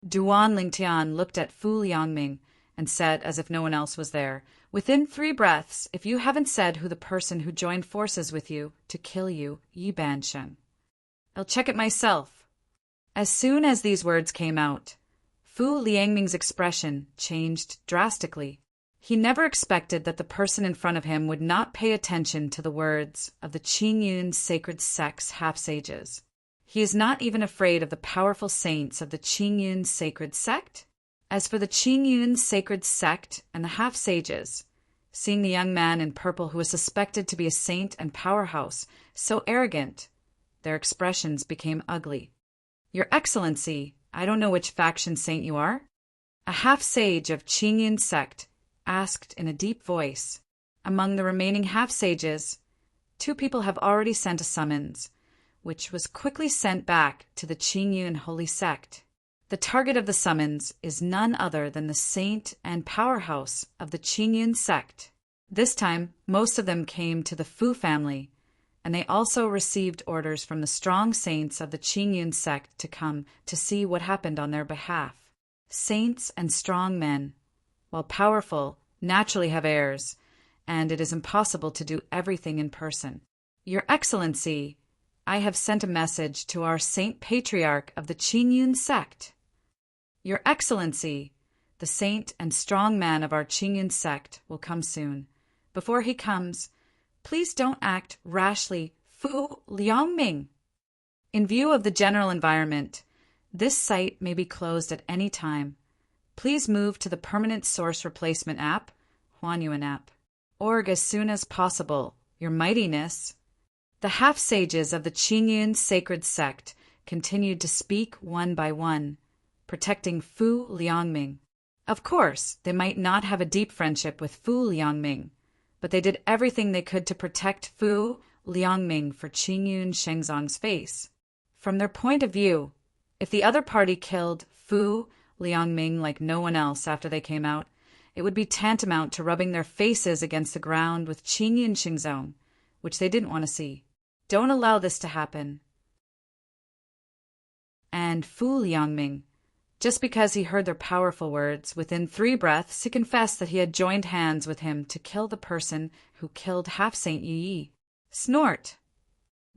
Duan Lingtian looked at Fu Liangming and said, as if no one else was there, within 3 breaths, if you haven't said who the person who joined forces with you to kill you, Yi Bansheng, I'll check it myself. As soon as these words came out, Fu Liangming's expression changed drastically. He never expected that the person in front of him would not pay attention to the words of the Qingyun sacred sect's half-sages. He is not even afraid of the powerful saints of the Qingyun sacred sect. As for the Qingyun sacred sect and the half-sages, seeing the young man in purple who was suspected to be a saint and powerhouse so arrogant, their expressions became ugly. Your Excellency, I don't know which faction saint you are. A half-sage of Qingyun sect asked in a deep voice. Among the remaining half-sages, 2 people have already sent a summons, which was quickly sent back to the Qingyun holy sect. The target of the summons is none other than the saint and powerhouse of the Qingyun sect. This time, most of them came to the Fu family, and they also received orders from the strong saints of the Qingyun sect to come to see what happened on their behalf. Saints and strong men, while powerful, naturally have heirs, and it is impossible to do everything in person. Your Excellency, I have sent a message to our Saint Patriarch of the Qingyun sect. Your Excellency, the saint and strong man of our Qingyun sect will come soon. Before he comes, please don't act rashly, Fu Liangming. In view of the general environment, this site may be closed at any time. Please move to the Permanent Source Replacement app, Huanyuan app. Org as soon as possible, Your Mightiness. The half-sages of the Qingyun sacred sect continued to speak one by one, protecting Fu Liangming. Of course, they might not have a deep friendship with Fu Liangming, but they did everything they could to protect Fu Liangming for Qingyun Shengzong's face. From their point of view, if the other party killed Fu Liangming like no one else after they came out, it would be tantamount to rubbing their faces against the ground with Qingyun Shengzong, which they didn't want to see. Don't allow this to happen. And Fu Liangming, just because he heard their powerful words, within 3 breaths he confessed that he had joined hands with him to kill the person who killed Half-Saint Yi. Snort!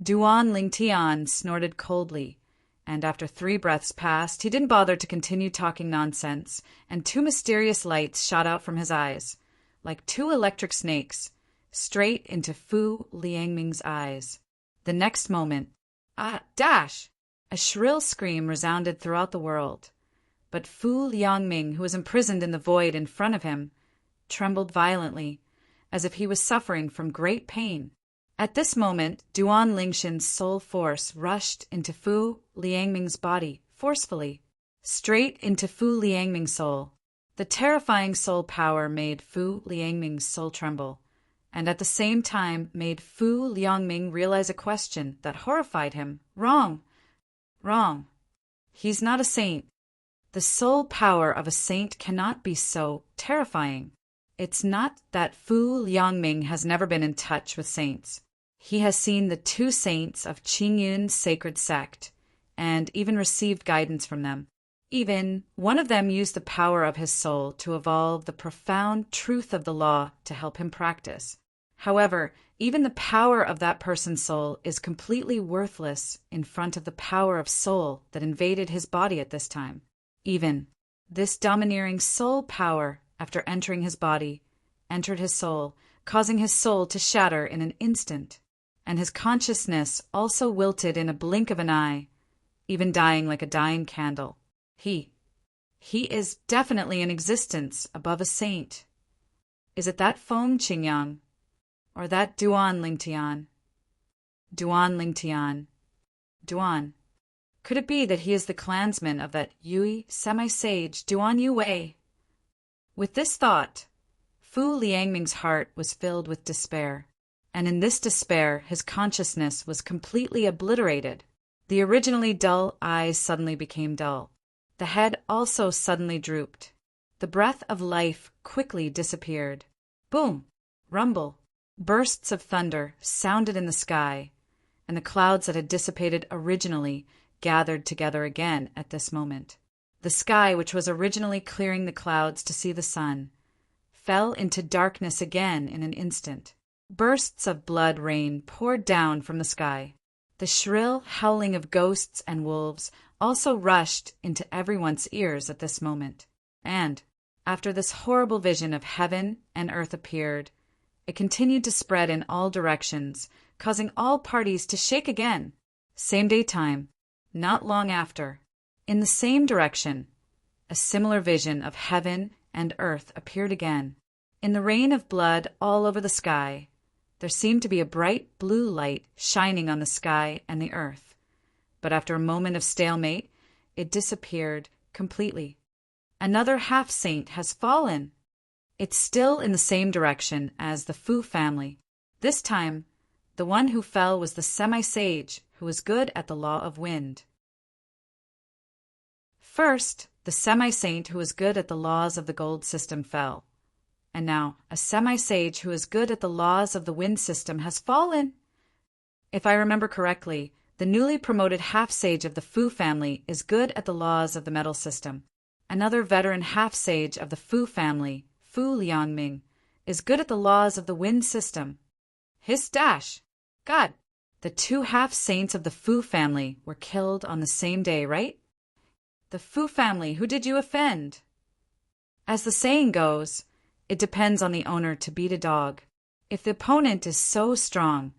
Duan Lingtian snorted coldly, and after 3 breaths passed, he didn't bother to continue talking nonsense, and 2 mysterious lights shot out from his eyes, like 2 electric snakes, straight into Fu Liangming's eyes. The next moment, dash! A shrill scream resounded throughout the world. But Fu Liangming, who was imprisoned in the void in front of him, trembled violently, as if he was suffering from great pain. At this moment, Duan Lingshin's soul force rushed into Fu Liangming's body forcefully, straight into Fu Liangming's soul. The terrifying soul power made Fu Liangming's soul tremble, and at the same time made Fu Liangming realize a question that horrified him. Wrong. He's not a saint. The soul power of a saint cannot be so terrifying. It's not that Fu Liangming has never been in touch with saints. He has seen the 2 saints of Qingyun's sacred sect, and even received guidance from them. Even one of them used the power of his soul to evolve the profound truth of the law to help him practice. However, even the power of that person's soul is completely worthless in front of the power of soul that invaded his body at this time. Even this domineering soul power, after entering his body, entered his soul, causing his soul to shatter in an instant, and his consciousness also wilted in a blink of an eye, even dying like a dying candle. He is definitely in existence above a saint. Is it that Feng Qingyang? Or that Duan Lingtian? Duan. Could it be that he is the clansman of that Yui semi-sage Duan Yue? With this thought, Fu Liangming's heart was filled with despair, and in this despair his consciousness was completely obliterated. The originally dull eyes suddenly became dull. The head also suddenly drooped. The breath of life quickly disappeared. Boom! Rumble! Bursts of thunder sounded in the sky, and the clouds that had dissipated originally gathered together again at this moment. The sky, which was originally clearing the clouds to see the sun, fell into darkness again in an instant. Bursts of blood rain poured down from the sky. The shrill howling of ghosts and wolves also rushed into everyone's ears at this moment. And, after this horrible vision of heaven and earth appeared, it continued to spread in all directions, causing all parties to shake again. Same day time, not long after, in the same direction, a similar vision of heaven and earth appeared again. In the rain of blood all over the sky, there seemed to be a bright blue light shining on the sky and the earth. But after a moment of stalemate, it disappeared completely. Another half-saint has fallen. It's still in the same direction as the Fu family. This time, the one who fell was the semi-sage who was good at the law of wind. First, the semi-saint who was good at the laws of the gold system fell. And now, a semi-sage who is good at the laws of the wind system has fallen. If I remember correctly, the newly promoted half-sage of the Fu family is good at the laws of the metal system. Another veteran half-sage of the Fu family, Fu Liangming, is good at the laws of the wind system. Hiss dash. God, the two half-saints of the Fu family were killed on the same day, right? The Fu family, who did you offend? As the saying goes, it depends on the owner to beat a dog. If the opponent is so strong,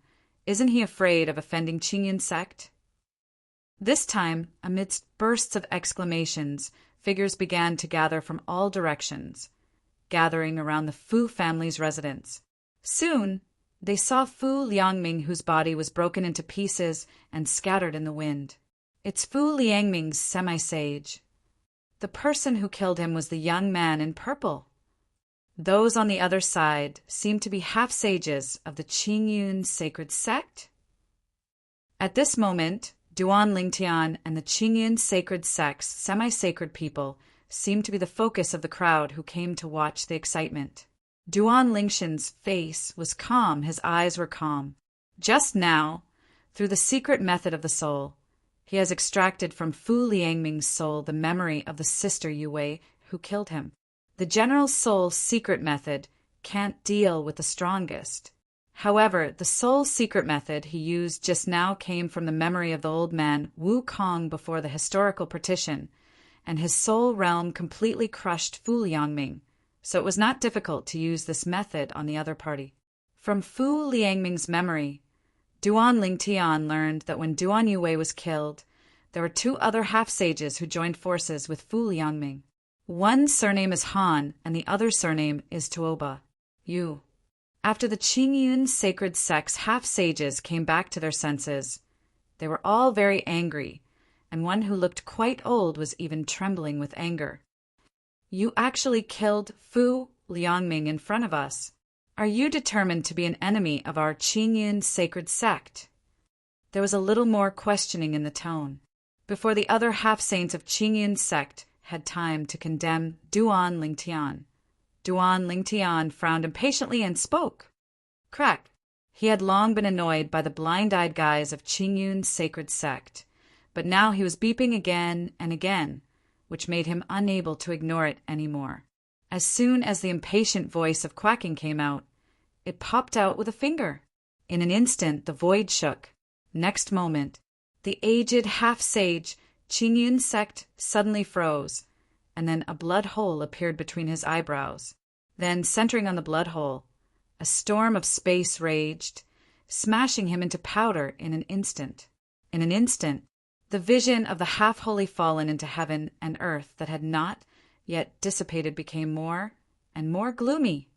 isn't he afraid of offending Qingyun sect? This time, amidst bursts of exclamations, figures began to gather from all directions, gathering around the Fu family's residence. Soon, they saw Fu Liangming, whose body was broken into pieces and scattered in the wind. It's Fu Liangming's semi-sage. The person who killed him was the young man in purple. Those on the other side seemed to be half-sages of the Qingyun sacred sect. At this moment, Duan Lingtian and the Qingyun sacred sect's semi-sacred people seemed to be the focus of the crowd who came to watch the excitement. Duan Lingtian's face was calm, his eyes were calm. Just now, through the secret method of the soul, he has extracted from Fu Liangming's soul the memory of the sister Yue who killed him. The general soul secret method can't deal with the strongest. However, the soul secret method he used just now came from the memory of the old man Wu Kong before the historical partition, and his soul realm completely crushed Fu Liangming, so it was not difficult to use this method on the other party. From Fu Liangming's memory, Duan Lingtian learned that when Duan Yue was killed, there were two other half-sages who joined forces with Fu Liangming. One surname is Han, and the other surname is Tuoba. Yu. After the Qingyun sacred sect's half-sages came back to their senses, they were all very angry, and one who looked quite old was even trembling with anger. You actually killed Fu Liangming in front of us. Are you determined to be an enemy of our Qingyun sacred sect? There was a little more questioning in the tone, before the other half-saints of Qingyun sect had time to condemn Duan Lingtian. Duan Lingtian frowned impatiently and spoke. Crack. He had long been annoyed by the blind-eyed guys of Qingyun's sacred sect, but now he was beeping again and again, which made him unable to ignore it anymore. As soon as the impatient voice of quacking came out, it popped out with a finger. In an instant the void shook. Next moment, the aged half-sage Qingyun sect suddenly froze, and then a blood hole appeared between his eyebrows. Then, centering on the blood hole, a storm of space raged, smashing him into powder in an instant. In an instant, the vision of the half-holy fallen into heaven and earth that had not yet dissipated became more and more gloomy.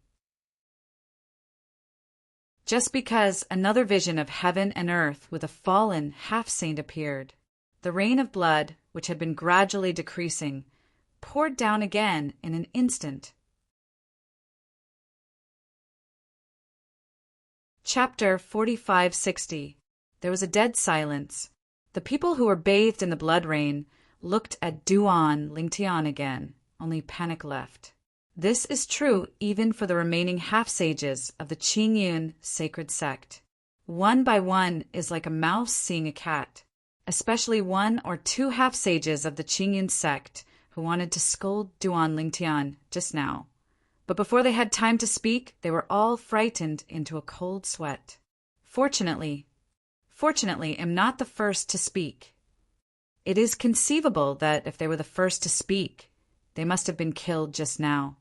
Just because another vision of heaven and earth with a fallen half-saint appeared, the rain of blood, which had been gradually decreasing, poured down again in an instant. Chapter 4560. There was a dead silence. The people who were bathed in the blood rain looked at Duan Lingtian again, only panic left. This is true even for the remaining half-sages of the Qingyun sacred sect. One by one is like a mouse seeing a cat, especially one or two half-sages of the Qingyun sect who wanted to scold Duan Lingtian just now. But before they had time to speak, they were all frightened into a cold sweat. Fortunately, am not the first to speak. It is conceivable that if they were the first to speak, they must have been killed just now.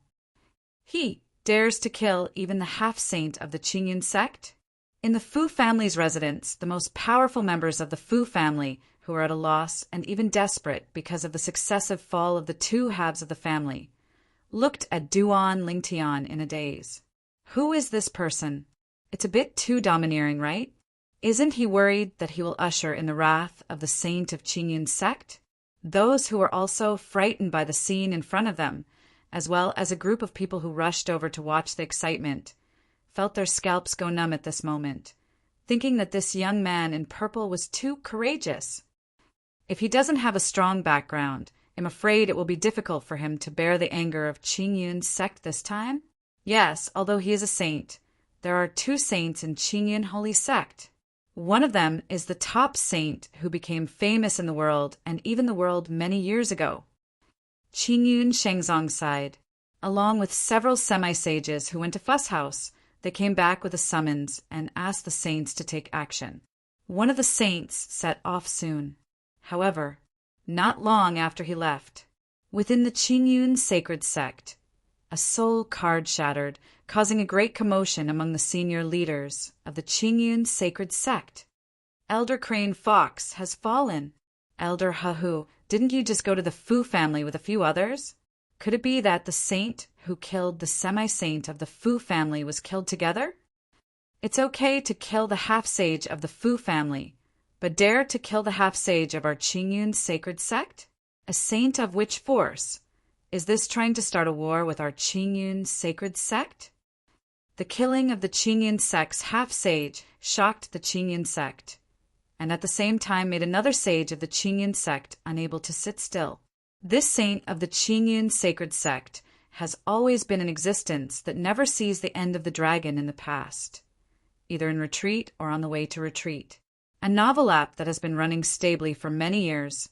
He dares to kill even the half-saint of the Qingyun sect? In the Fu family's residence, the most powerful members of the Fu family, who were at a loss and even desperate because of the successive fall of the two halves of the family, looked at Duan Lingtian in a daze. Who is this person? It's a bit too domineering, right? Isn't he worried that he will usher in the wrath of the saint of Qingyun sect? Those who were also frightened by the scene in front of them, as well as a group of people who rushed over to watch the excitement, felt their scalps go numb at this moment, thinking that this young man in purple was too courageous. If he doesn't have a strong background, I'm afraid it will be difficult for him to bear the anger of Qingyun sect this time. Yes, although he is a saint, there are two saints in Qingyun holy sect. One of them is the top saint who became famous in the world and even the world many years ago. Qingyun Shengzong sighed. Along with several semi-sages who went to Fuss House, they came back with a summons and asked the saints to take action. One of the saints set off soon. However, not long after he left, within the Qingyun sacred sect, a soul card shattered, causing a great commotion among the senior leaders of the Qingyun sacred sect. Elder Crane Fox has fallen. Elder Hahu, didn't you just go to the Fu family with a few others? Could it be that the saint who killed the semi-saint of the Fu family was killed together? It's okay to kill the half-sage of the Fu family, but dare to kill the half-sage of our Qingyun sacred sect? A saint of which force? Is this trying to start a war with our Qingyun sacred sect? The killing of the Qingyun sect's half-sage shocked the Qingyun sect, and at the same time made another sage of the Qingyun sect unable to sit still. This saint of the Qingyun sacred sect has always been in existence that never sees the end of the dragon in the past, either in retreat or on the way to retreat. A novel app that has been running stably for many years,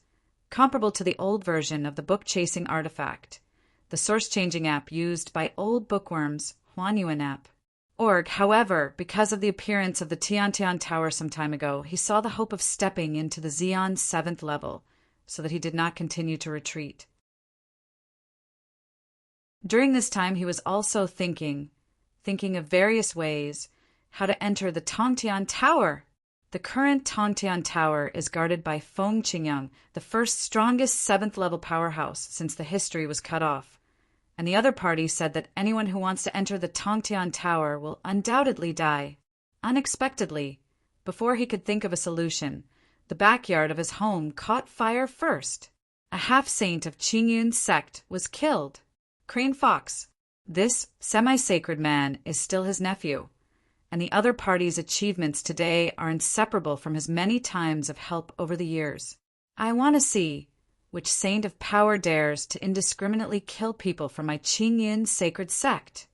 comparable to the old version of the book-chasing artifact, the source-changing app used by old bookworms, Huanyuan app. However, because of the appearance of the Tiantian Tower some time ago, he saw the hope of stepping into the Xeon's 7th level, so that he did not continue to retreat. During this time, he was also thinking of various ways how to enter the Tongtian Tower. The current Tongtian Tower is guarded by Feng Qingyang, the first strongest 7th level powerhouse since the history was cut off, and the other party said that anyone who wants to enter the Tongtian Tower will undoubtedly die. Unexpectedly, before he could think of a solution, the backyard of his home caught fire first. A half-saint of Qingyun sect was killed. Crane Fox. This semi-sacred man is still his nephew, and the other party's achievements today are inseparable from his many times of help over the years. I want to see which saint of power dares to indiscriminately kill people from my Qingyun sacred sect.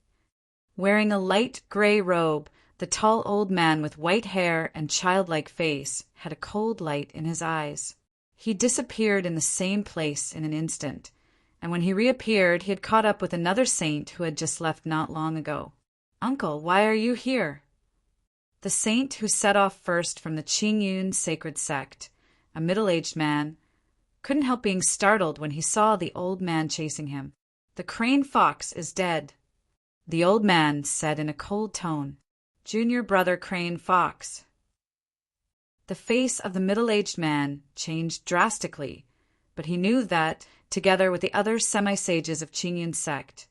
Wearing a light gray robe, the tall old man with white hair and childlike face had a cold light in his eyes. He disappeared in the same place in an instant, and when he reappeared, he had caught up with another saint who had just left not long ago. "Uncle, why are you here?" The saint who set off first from the Qingyun sacred sect, a middle-aged man, couldn't help being startled when he saw the old man chasing him. "The Crane Fox is dead," the old man said in a cold tone. "Junior brother Crane Fox." The face of the middle-aged man changed drastically, but he knew that, together with the other semi-sages of Qingyun sect,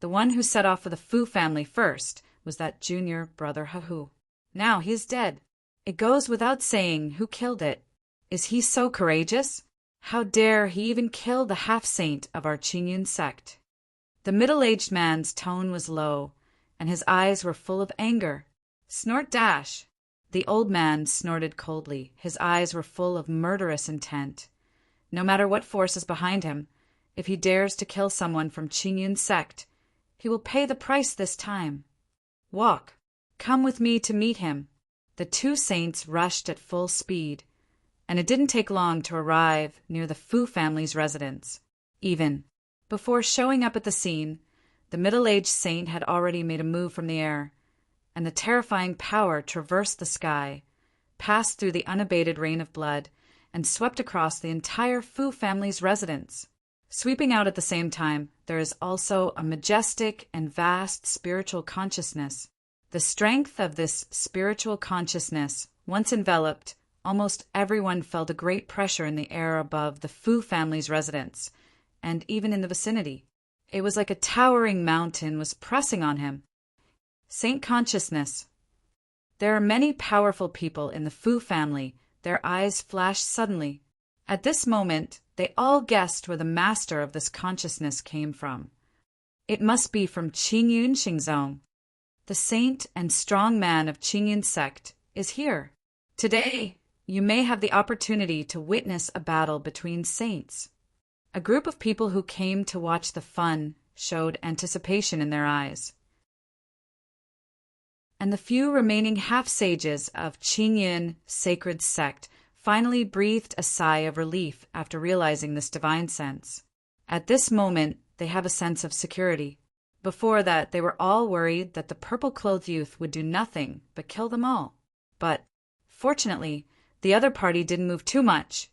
the one who set off for the Fu family first was that junior brother Hahu. Now he is dead. It goes without saying who killed it. Is he so courageous? How dare he even kill the half-saint of our Qingyun sect? The middle-aged man's tone was low, and his eyes were full of anger. "Snort dash!" The old man snorted coldly. His eyes were full of murderous intent. No matter what force is behind him, if he dares to kill someone from Qingyun sect, he will pay the price this time. "Walk! Come with me to meet him." The two saints rushed at full speed, and it didn't take long to arrive near the Fu family's residence. Even before showing up at the scene, the middle-aged saint had already made a move from the air, and the terrifying power traversed the sky, passed through the unabated rain of blood, and swept across the entire Fu family's residence. Sweeping out at the same time, there is also a majestic and vast spiritual consciousness. The strength of this spiritual consciousness, once enveloped, almost everyone felt a great pressure in the air above the Fu family's residence, and even in the vicinity. It was like a towering mountain was pressing on him. Saint consciousness. There are many powerful people in the Fu family. Their eyes flashed suddenly. At this moment, they all guessed where the master of this consciousness came from. It must be from Qingyun Xingzong. The saint and strong man of Qingyun sect is here. Today, you may have the opportunity to witness a battle between saints. A group of people who came to watch the fun showed anticipation in their eyes. And the few remaining half-sages of Qingyun sacred sect finally breathed a sigh of relief after realizing this divine sense. At this moment, they have a sense of security. Before that, they were all worried that the purple-clothed youth would do nothing but kill them all. But, fortunately, the other party didn't move too much,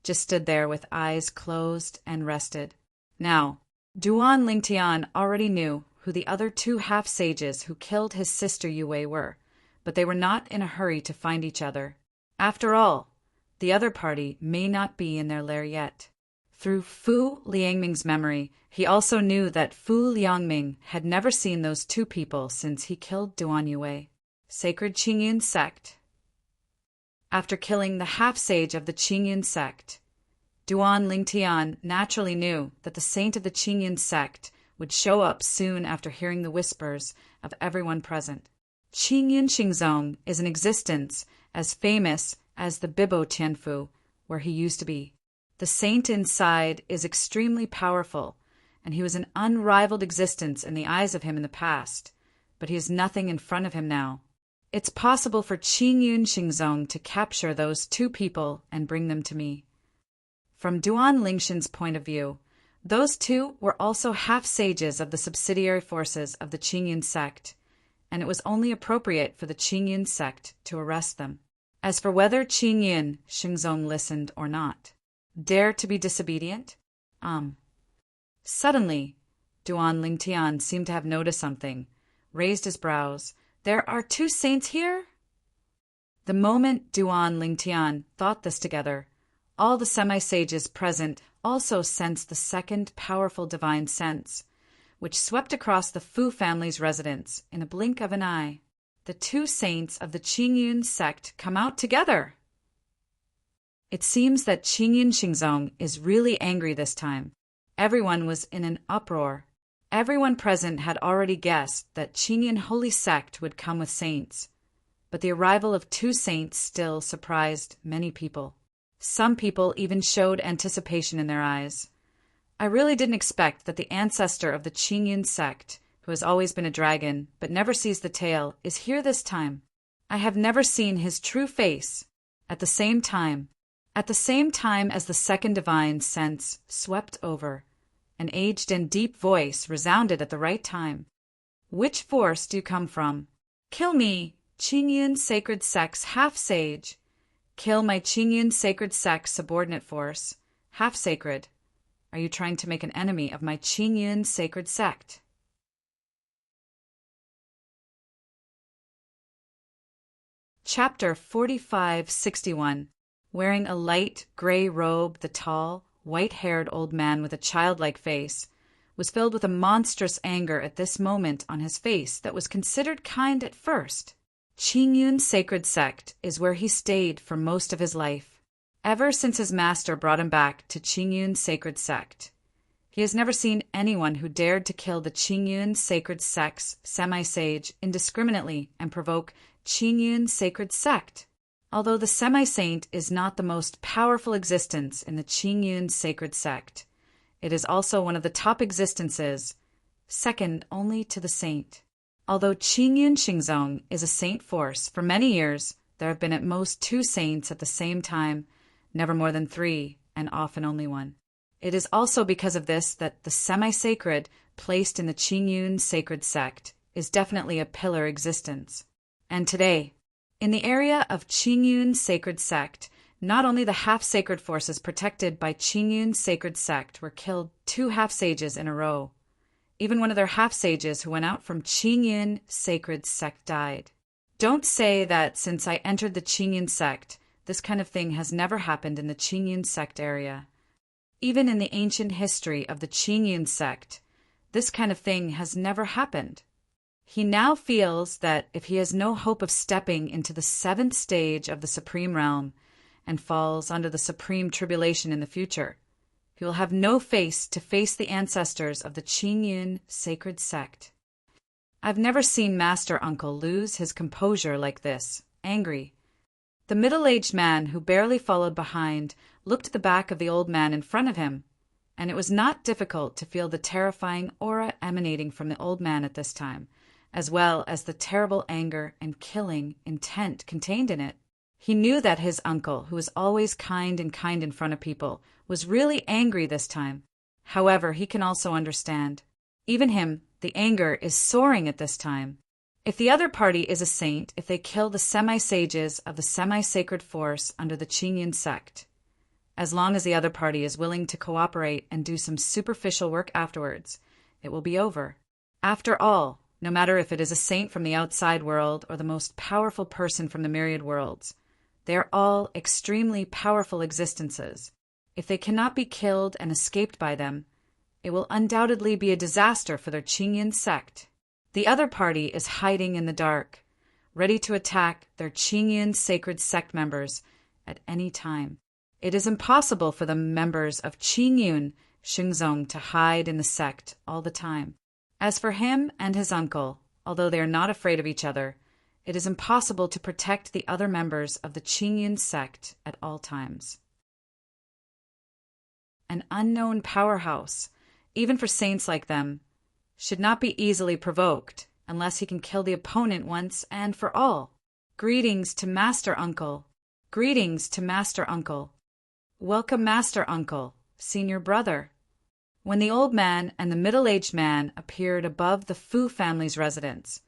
just stood there with eyes closed and rested. Now, Duan Lingtian already knew who the other two half-sages who killed his sister Yue were, but they were not in a hurry to find each other. After all, the other party may not be in their lair yet. Through Fu Liangming's memory, he also knew that Fu Liangming had never seen those two people since he killed Duan Yue. Sacred Qingyun sect. After killing the half-sage of the Qingyun sect, Duan Lingtian naturally knew that the saint of the Qingyun sect would show up soon after hearing the whispers of everyone present. Qingyun Xingzong is in existence as famous as the Bibo Tianfu, where he used to be. The saint inside is extremely powerful, and he was an unrivaled existence in the eyes of him in the past, but he has nothing in front of him now. It's possible for Qingyun Xingzong to capture those two people and bring them to me. From Duan Lingshan's point of view, those two were also half-sages of the subsidiary forces of the Qingyun sect, and it was only appropriate for the Qingyun sect to arrest them. As for whether Qingyun Xingzong listened or not, dare to be disobedient? Suddenly, Duan Lingtian seemed to have noticed something, raised his brows. There are two saints here? The moment Duan Lingtian thought this together, all the semi-sages present also sensed the second powerful divine sense, which swept across the Fu family's residence in a blink of an eye. The two saints of the Qingyun sect come out together! It seems that Qingyun Xingzong is really angry this time. Everyone was in an uproar. Everyone present had already guessed that Qingyun Holy Sect would come with saints, but the arrival of two saints still surprised many people. Some people even showed anticipation in their eyes. I really didn't expect that the ancestor of the Qingyun sect, who has always been a dragon but never sees the tail, is here this time. I have never seen his true face. At the same time as the second divine sense swept over, an aged and deep voice resounded at the right time. Which force do you come from? Kill me, Qingyun Sacred Sect's half-sage. Kill my Qingyun Sacred Sect subordinate force, half-sacred. Are you trying to make an enemy of my Qingyun Sacred Sect? Chapter 4561. Wearing a light gray robe, the tall, white-haired old man with a childlike face was filled with a monstrous anger at this moment on his face that was considered kind at first. Qingyun Sacred Sect is where he stayed for most of his life, ever since his master brought him back to Qingyun Sacred Sect. He has never seen anyone who dared to kill the Qingyun Sacred Sect's semi-sage indiscriminately and provoke Qingyun Sacred Sect. Although the semi-saint is not the most powerful existence in the Qingyun Sacred Sect, it is also one of the top existences, second only to the saint. Although Qingyun Xingzong is a saint force, for many years there have been at most two saints at the same time, never more than three, and often only one. It is also because of this that the semi-sacred placed in the Qingyun Sacred Sect is definitely a pillar existence. And today, in the area of Qingyun Sacred Sect, not only the half-sacred forces protected by Qingyun Sacred Sect were killed two half-sages in a row. Even one of their half-sages who went out from Qingyun Sacred Sect died. Don't say that since I entered the Qingyun Sect, this kind of thing has never happened in the Qingyun Sect area. Even in the ancient history of the Qingyun Sect, this kind of thing has never happened. He now feels that if he has no hope of stepping into the seventh stage of the Supreme Realm and falls under the Supreme Tribulation in the future, he will have no face to face the ancestors of the Qingyun Sacred Sect. I've never seen Master Uncle lose his composure like this, angry. The middle-aged man who barely followed behind looked at the back of the old man in front of him, and it was not difficult to feel the terrifying aura emanating from the old man at this time, as well as the terrible anger and killing intent contained in it. He knew that his uncle, who was always kind in front of people, was really angry this time. However, he can also understand. Even him, the anger is soaring at this time. If the other party is a saint, if they kill the semi-sages of the semi-sacred force under the Qingyun sect, as long as the other party is willing to cooperate and do some superficial work afterwards, it will be over. After all, no matter if it is a saint from the outside world or the most powerful person from the myriad worlds, they are all extremely powerful existences. If they cannot be killed and escaped by them, it will undoubtedly be a disaster for their Qingyun sect. The other party is hiding in the dark, ready to attack their Qingyun sacred sect members at any time. It is impossible for the members of Qingyun Xingzong to hide in the sect all the time. As for him and his uncle, although they are not afraid of each other, it is impossible to protect the other members of the Qingyun sect at all times. An unknown powerhouse, even for saints like them, should not be easily provoked unless he can kill the opponent once and for all. Greetings to Master Uncle. Greetings to Master Uncle. Welcome, Master Uncle, senior brother. When the old man and the middle-aged man appeared above the Fu family's residence,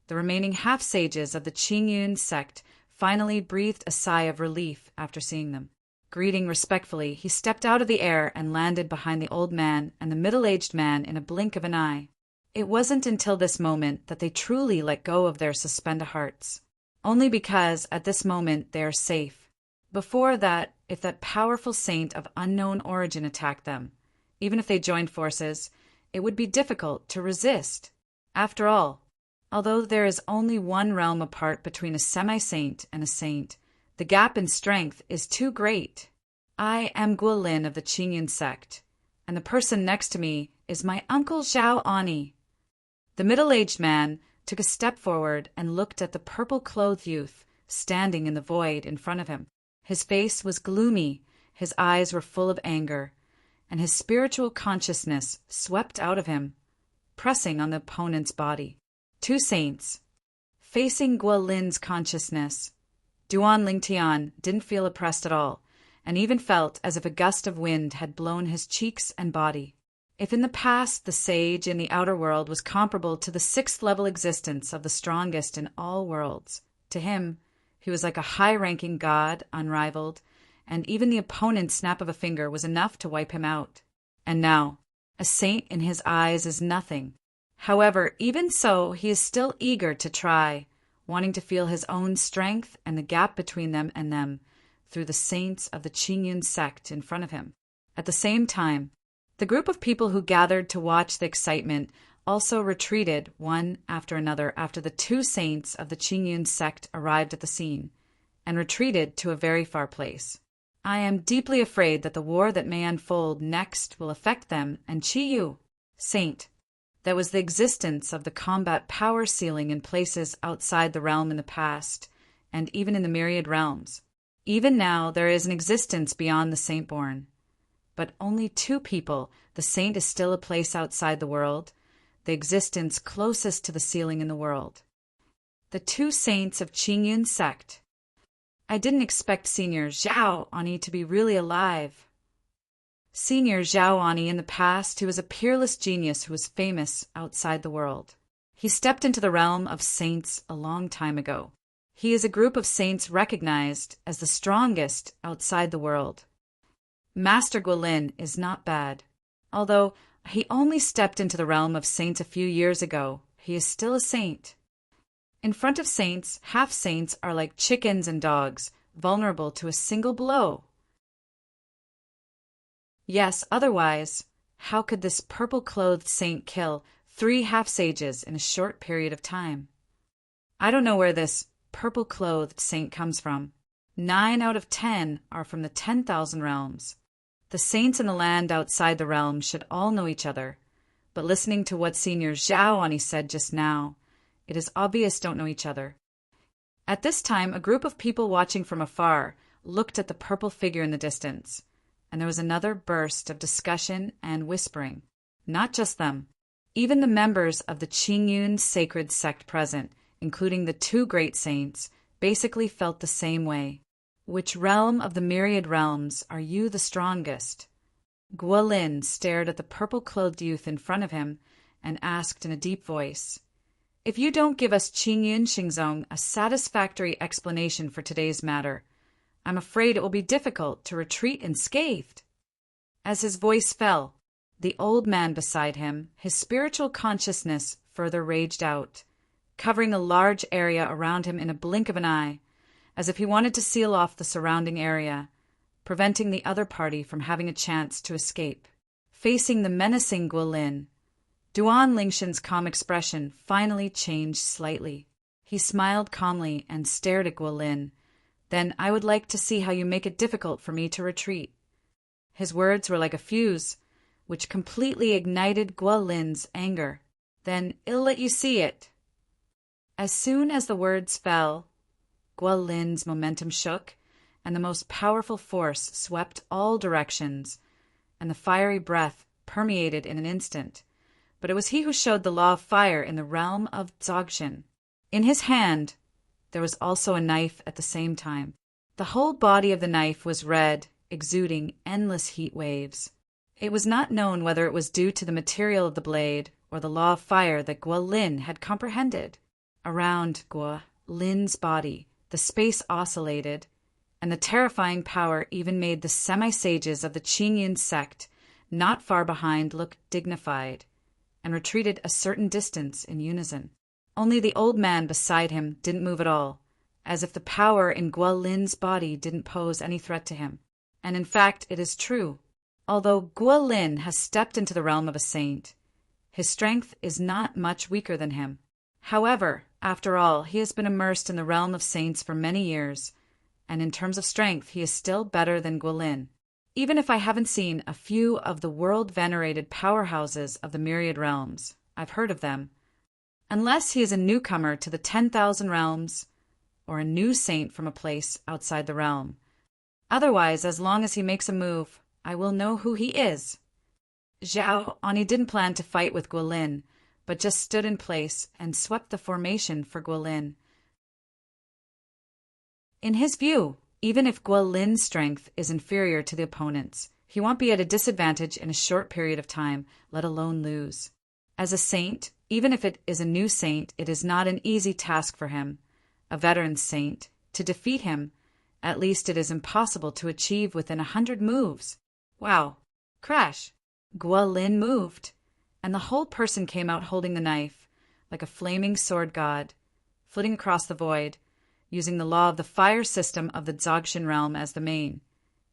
the remaining half-sages of the Qingyun sect finally breathed a sigh of relief after seeing them. Greeting respectfully, he stepped out of the air and landed behind the old man and the middle-aged man in a blink of an eye. It wasn't until this moment that they truly let go of their suspended hearts. Only because, at this moment, they are safe. Before that, if that powerful saint of unknown origin attacked them, even if they joined forces, it would be difficult to resist. After all, although there is only one realm apart between a semi-saint and a saint, the gap in strength is too great. I am Guolin of the Qingyun sect, and the person next to me is my uncle Zhao Ani. The middle-aged man took a step forward and looked at the purple-clothed youth standing in the void in front of him. His face was gloomy, his eyes were full of anger, and his spiritual consciousness swept out of him, pressing on the opponent's body. Two saints, facing Guolin's consciousness. Duan Lingtian didn't feel oppressed at all, and even felt as if a gust of wind had blown his cheeks and body. If in the past the sage in the outer world was comparable to the sixth-level existence of the strongest in all worlds, to him, he was like a high-ranking god, unrivaled, and even the opponent's snap of a finger was enough to wipe him out. And now, a saint in his eyes is nothing. However, even so, he is still eager to try, wanting to feel his own strength and the gap between them and them through the saints of the Qingyun sect in front of him. At the same time, the group of people who gathered to watch the excitement also retreated one after another after the two saints of the Qingyun sect arrived at the scene, and retreated to a very far place. I am deeply afraid that the war that may unfold next will affect them and Qiyu, saint, that was the existence of the combat power ceiling in places outside the realm in the past, and even in the myriad realms. Even now there is an existence beyond the saint-born. But only two people, the saint is still a place outside the world, the existence closest to the ceiling in the world. The two saints of Qingyun sect. I didn't expect Senior Zhao Ani to be really alive. Senior Zhao Ani in the past, who was a peerless genius who was famous outside the world. He stepped into the realm of saints a long time ago. He is a group of saints recognized as the strongest outside the world. Master Guolin is not bad. Although he only stepped into the realm of saints a few years ago, he is still a saint. In front of saints, half-saints are like chickens and dogs, vulnerable to a single blow. Yes, otherwise, how could this purple-clothed saint kill 3 half-sages in a short period of time? I don't know where this purple-clothed saint comes from. 9 out of 10 are from the 10,000 realms. The saints in the land outside the realm should all know each other, but listening to what Senior Zhao Ani said just now, it is obvious don't know each other. At this time, a group of people watching from afar looked at the purple figure in the distance, and there was another burst of discussion and whispering. Not just them. Even the members of the Qingyun sacred sect present, including the 2 great saints, basically felt the same way. Which realm of the myriad realms are you the strongest? Guolin stared at the purple-clothed youth in front of him and asked in a deep voice, "If you don't give us Qingyun Xingzong a satisfactory explanation for today's matter, I'm afraid it will be difficult to retreat unscathed." As his voice fell, the old man beside him, his spiritual consciousness further raged out, covering a large area around him in a blink of an eye, as if he wanted to seal off the surrounding area, preventing the other party from having a chance to escape. Facing the menacing Guolin, Duan Lingshan's calm expression finally changed slightly. He smiled calmly and stared at Guolin. "Then I would like to see how you make it difficult for me to retreat." His words were like a fuse, which completely ignited Guolin's anger. "Then I'll let you see it." As soon as the words fell, Guolin's momentum shook, and the most powerful force swept all directions, and the fiery breath permeated in an instant. But it was he who showed the law of fire in the realm of Dzogchen. In his hand, there was also a knife at the same time. The whole body of the knife was red, exuding endless heat waves. It was not known whether it was due to the material of the blade or the law of fire that Guolin had comprehended. Around Guolin's body, the space oscillated, and the terrifying power even made the semi-sages of the Qingyun sect not far behind look dignified, and retreated a certain distance in unison. Only the old man beside him didn't move at all, as if the power in Guolin's body didn't pose any threat to him. And in fact, it is true. Although Guolin has stepped into the realm of a saint, his strength is not much weaker than him. However, after all, he has been immersed in the realm of saints for many years, and in terms of strength, he is still better than Guolin. Even if I haven't seen a few of the world-venerated powerhouses of the myriad realms, I've heard of them. Unless he is a newcomer to the 10,000 realms, or a new saint from a place outside the realm. Otherwise, as long as he makes a move, I will know who he is. Zhao Ani didn't plan to fight with Guolin, but just stood in place and swept the formation for Guolin. In his view, even if Guolin's strength is inferior to the opponent's, he won't be at a disadvantage in a short period of time, let alone lose. As a saint, even if it is a new saint, it is not an easy task for him, a veteran saint, to defeat him. At least it is impossible to achieve within 100 moves. Wow. Crash. Guolin moved, and the whole person came out holding the knife, like a flaming sword god, flitting across the void, using the law of the fire system of the Dzogchen realm as the main,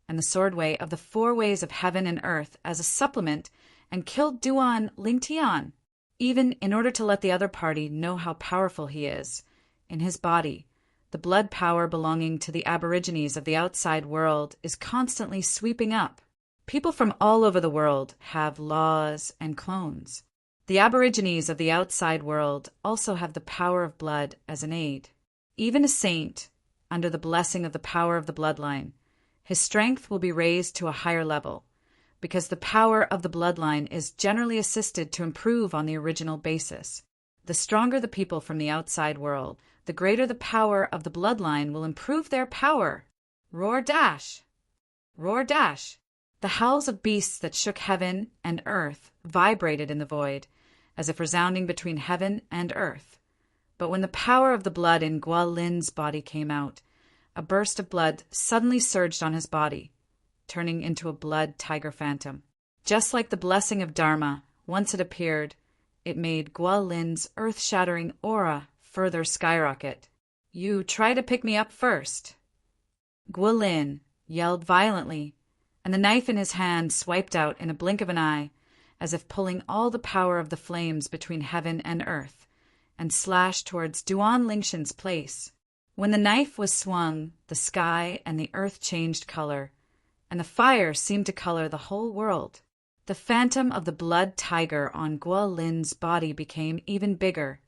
and the sword way of the 4 ways of heaven and earth as a supplement, and killed Duan Lingtian, even in order to let the other party know how powerful he is. In his body, the blood power belonging to the aborigines of the outside world is constantly sweeping up. People from all over the world have laws and clones. The aborigines of the outside world also have the power of blood as an aid. Even a saint, under the blessing of the power of the bloodline, his strength will be raised to a higher level, because the power of the bloodline is generally assisted to improve on the original basis. The stronger the people from the outside world, the greater the power of the bloodline will improve their power. Roar dash! Roar dash! The howls of beasts that shook heaven and earth vibrated in the void, as if resounding between heaven and earth. But when the power of the blood in Guolin's body came out, a burst of blood suddenly surged on his body, turning into a blood tiger phantom. Just like the blessing of Dharma, once it appeared, it made Guolin's earth-shattering aura further skyrocket. "You try to pick me up first." Guolin yelled violently, and the knife in his hand swiped out in a blink of an eye, as if pulling all the power of the flames between heaven and earth, and slashed towards Duan Lingshan's place. When the knife was swung, the sky and the earth changed color, and the fire seemed to color the whole world. The phantom of the blood tiger on Guolin's body became even bigger,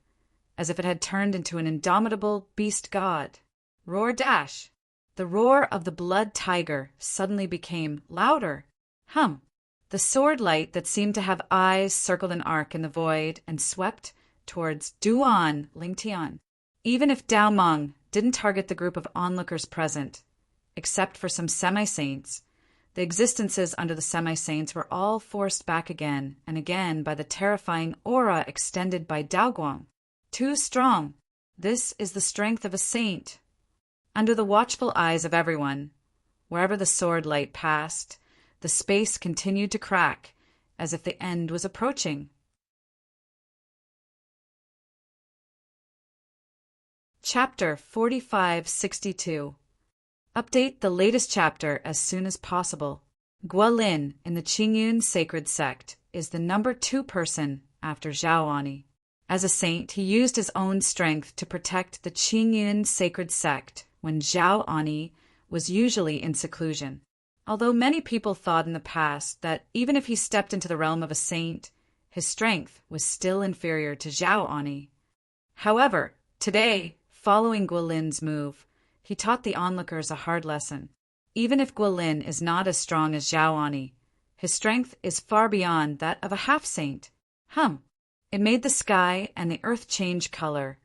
as if it had turned into an indomitable beast god. Roar dash! The roar of the blood tiger suddenly became louder. Hum! The sword light that seemed to have eyes circled an arc in the void and swept towards Duan Lingtian. Even if Dao Meng didn't target the group of onlookers present, except for some semi-saints, The existences under the semi-saints were all forced back again and again by the terrifying aura extended by Daoguang. Too strong. This is the strength of a saint. Under the watchful eyes of everyone, wherever the sword light passed, the space continued to crack, as if the end was approaching. Chapter 4562. Update the latest chapter as soon as possible. Guolin in the Qingyun sacred sect is the number 2 person after Zhaoani. As a saint, he used his own strength to protect the Qingyun sacred sect when Zhaoani was usually in seclusion. Although many people thought in the past that even if he stepped into the realm of a saint, his strength was still inferior to Zhaoani. However, today, following Guolin's move, he taught the onlookers a hard lesson. Even if Guolin is not as strong as Zhaoani, his strength is far beyond that of a half-saint. It made the sky and the earth change color,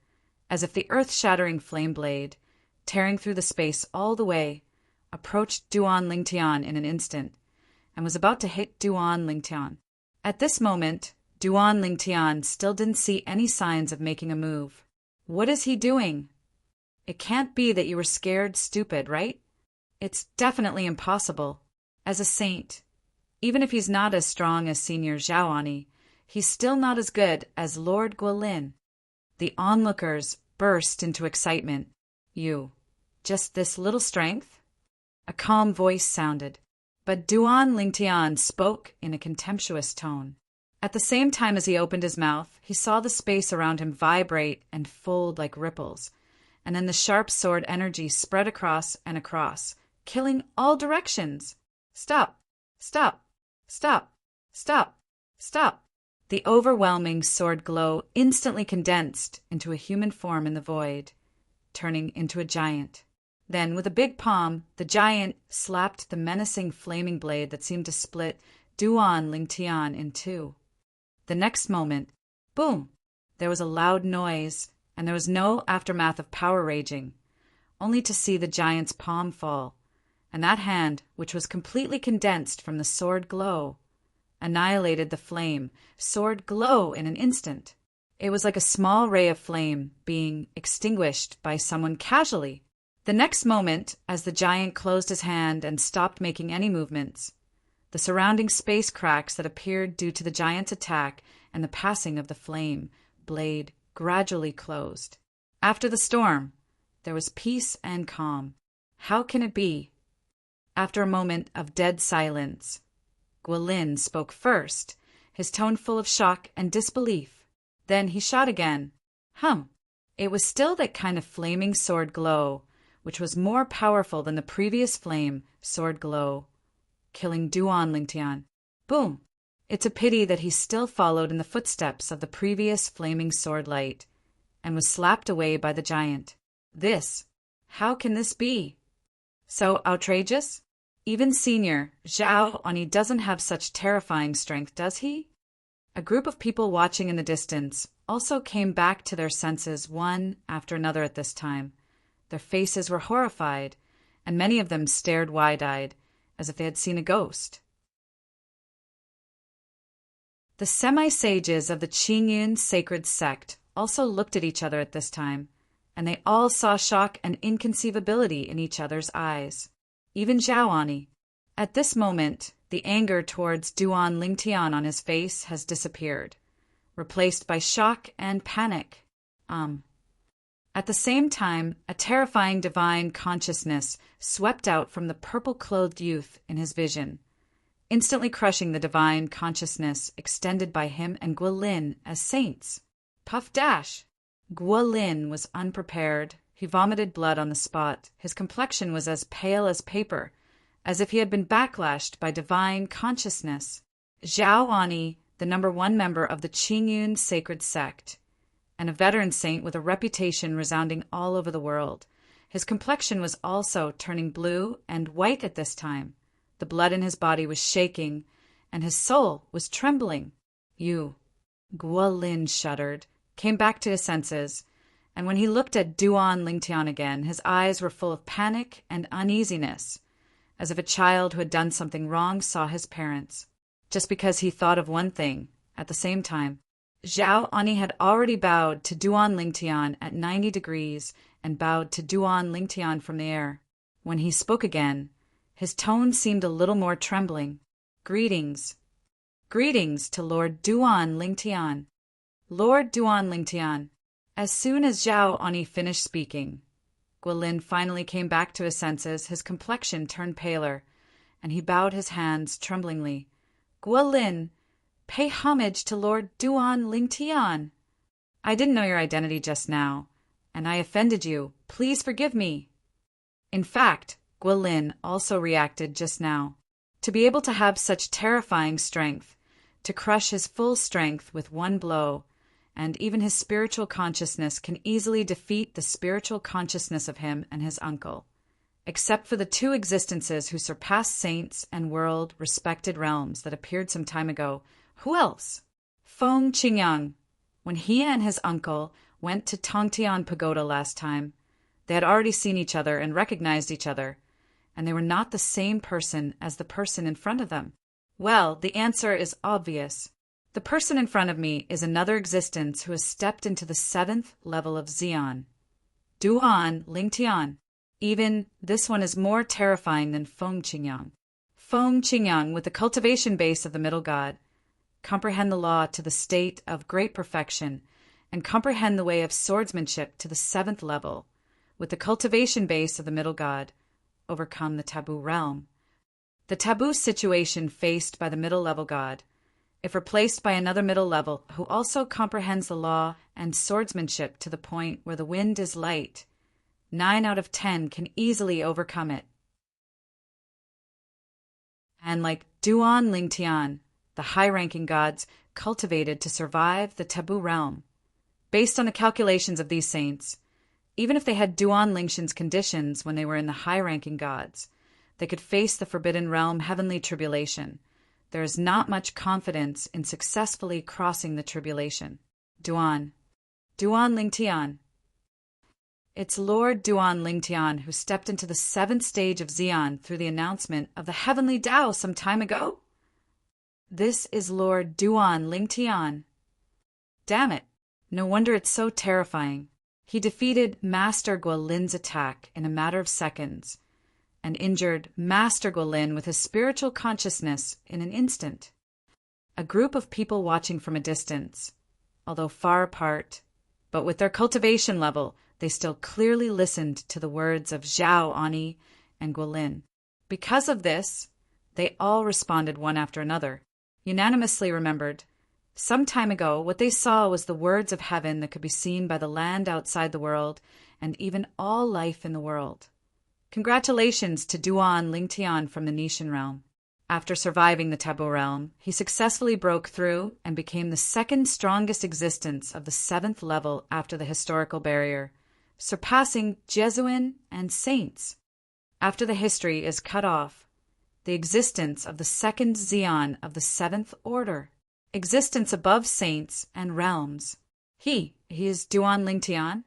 as if the earth-shattering flame blade, tearing through the space all the way, approached Duan Lingtian in an instant, and was about to hit Duan Lingtian. At this moment, Duan Lingtian still didn't see any signs of making a move. What is he doing? It can't be that you were scared stupid, right? It's definitely impossible. As a saint, even if he's not as strong as Senior Zhaoani, he's still not as good as Lord Guolin. The onlookers burst into excitement. You, just this little strength? A calm voice sounded, but Duan Lingtian spoke in a contemptuous tone. At the same time as he opened his mouth, he saw the space around him vibrate and fold like ripples, and then the sharp sword energy spread across and across, killing all directions. Stop! Stop! Stop! Stop! Stop! The overwhelming sword glow instantly condensed into a human form in the void, turning into a giant. Then, with a big palm, the giant slapped the menacing flaming blade that seemed to split Duan Lingtian in two. The next moment, boom! There was a loud noise, and there was no aftermath of power raging, only to see the giant's palm fall, and that hand, which was completely condensed from the sword glow, annihilated the flame, sword glow in an instant. It was like a small ray of flame being extinguished by someone casually. The next moment, as the giant closed his hand and stopped making any movements, the surrounding space cracks that appeared due to the giant's attack and the passing of the flame blade gradually closed. After the storm, there was peace and calm. How can it be? After a moment of dead silence, Guolin spoke first, his tone full of shock and disbelief. Then he shot again. It was still that kind of flaming sword glow, which was more powerful than the previous flame sword glow, killing Duan Lingtian. Boom! It's a pity that he still followed in the footsteps of the previous flaming sword light, and was slapped away by the giant. How can this be? So outrageous? Even Senior Zhaoani doesn't have such terrifying strength, does he? A group of people watching in the distance also came back to their senses one after another at this time. Their faces were horrified, and many of them stared wide-eyed, as if they had seen a ghost. The semi-sages of the Qingyun sacred sect also looked at each other at this time, and they all saw shock and inconceivability in each other's eyes. Even Zhaoani. At this moment, the anger towards Duan Lingtian on his face has disappeared, replaced by shock and panic. At the same time, a terrifying divine consciousness swept out from the purple-clothed youth in his vision, instantly crushing the divine consciousness extended by him and Guolin as saints. Puff dash! Guolin was unprepared. He vomited blood on the spot. His complexion was as pale as paper, as if he had been backlashed by divine consciousness. Zhaoani, the number 1 member of the Qingyun sacred sect, and a veteran saint with a reputation resounding all over the world. His complexion was also turning blue and white at this time. The blood in his body was shaking, and his soul was trembling. Guolin shuddered, came back to his senses, and when he looked at Duan Lingtian again, his eyes were full of panic and uneasiness, as if a child who had done something wrong saw his parents, just because he thought of one thing at the same time. Zhao Ani had already bowed to Duan Lingtian at 90 degrees and bowed to Duan Lingtian from the air. When he spoke again, his tone seemed a little more trembling. Greetings. Greetings to Lord Duan Lingtian. Lord Duan Lingtian. As soon as Zhao Ani finished speaking, Guilin finally came back to his senses. His complexion turned paler, and he bowed his hands tremblingly. Guilin, pay homage to Lord Duan Lingtian. I didn't know your identity just now, and I offended you. Please forgive me. In fact, Guilin also reacted just now. To be able to have such terrifying strength, to crush his full strength with one blow, and even his spiritual consciousness can easily defeat the spiritual consciousness of him and his uncle. Except for the two existences who surpassed saints and world-respected realms that appeared some time ago, who else? Feng Qingyang. When he and his uncle went to Tongtian Pagoda last time, they had already seen each other and recognized each other, and they were not the same person as the person in front of them. Well, the answer is obvious. The person in front of me is another existence who has stepped into the 7th level of Xian. Duan Lingtian. Even this one is more terrifying than Feng Qingyang. Feng Qingyang, with the cultivation base of the middle god, comprehend the law to the state of great perfection, and comprehend the way of swordsmanship to the 7th level, with the cultivation base of the middle god, overcome the taboo realm. The taboo situation faced by the middle level god, if replaced by another middle level who also comprehends the law and swordsmanship to the point where the wind is light, 9 out of 10 can easily overcome it. And like Duan Lingtian, the high-ranking gods cultivated to survive the taboo realm. Based on the calculations of these saints, even if they had Duan Lingtian's conditions when they were in the high-ranking gods, they could face the forbidden realm heavenly tribulation. There is not much confidence in successfully crossing the tribulation. Duan Lingtian. It's Lord Duan Lingtian who stepped into the 7th stage of Xian through the announcement of the heavenly Tao some time ago? This is Lord Duan Lingtian. Damn it, no wonder it's so terrifying. He defeated Master Guilin's attack in a matter of seconds, and injured Master Guilin with his spiritual consciousness in an instant. A group of people watching from a distance, although far apart, but with their cultivation level, they still clearly listened to the words of Zhao Ani and Guilin. Because of this, they all responded one after another, unanimously remembered. Some time ago, what they saw was the words of heaven that could be seen by the land outside the world and even all life in the world. Congratulations to Duan Lingtian from the Nishan realm. After surviving the taboo realm, he successfully broke through and became the 2nd strongest existence of the 7th level after the historical barrier, surpassing Jesuin and saints. After the history is cut off, the existence of the 2nd Xian of the 7th order, existence above saints and realms. He is Duan Lingtian.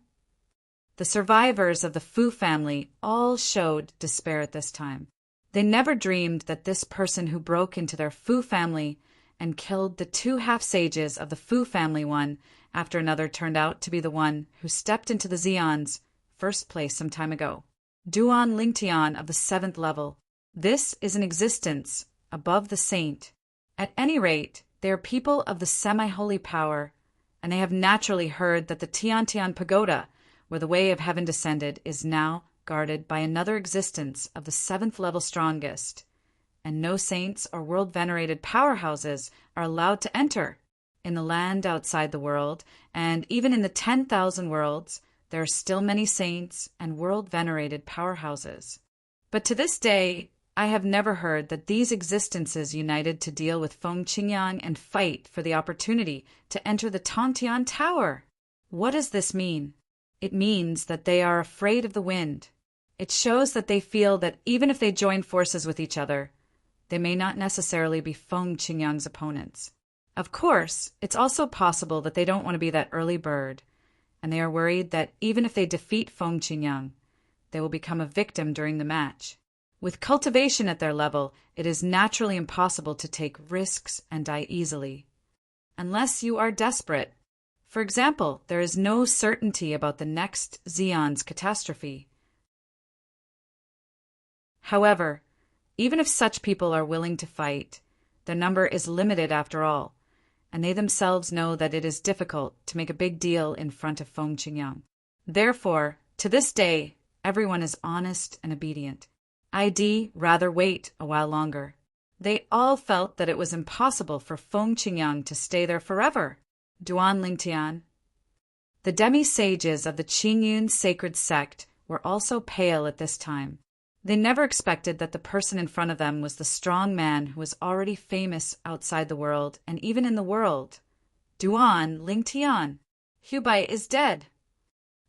The survivors of the Fu family all showed despair at this time. They never dreamed that this person who broke into their Fu family and killed the 2 half-sages of the Fu family one after another turned out to be the one who stepped into the Xian's first place some time ago. Duan Lingtian of the 7th level. This is an existence above the saint. At any rate, they are people of the semi-holy power, and they have naturally heard that the Tiantian Pagoda, where the way of heaven descended, is now guarded by another existence of the 7th level strongest, and no saints or world-venerated powerhouses are allowed to enter. In the land outside the world, and even in the 10,000 worlds, there are still many saints and world-venerated powerhouses. But to this day, I have never heard that these existences united to deal with Feng Qingyang and fight for the opportunity to enter the Tongtian Tower. What does this mean? It means that they are afraid of the wind. It shows that they feel that even if they join forces with each other, they may not necessarily be Feng Qingyang's opponents. Of course, it's also possible that they don't want to be that early bird, and they are worried that even if they defeat Feng Qingyang, they will become a victim during the match. With cultivation at their level, it is naturally impossible to take risks and die easily. Unless you are desperate. For example, there is no certainty about the next Xeon's catastrophe. However, even if such people are willing to fight, their number is limited after all, and they themselves know that it is difficult to make a big deal in front of Feng Qingyang. Therefore, to this day, everyone is honest and obedient. I'd rather wait a while longer. They all felt that it was impossible for Feng Qingyang to stay there forever. Duan Lingtian. The demi-sages of the Qingyun sacred sect were also pale at this time. They never expected that the person in front of them was the strong man who was already famous outside the world and even in the world. Duan Lingtian. Hubei is dead.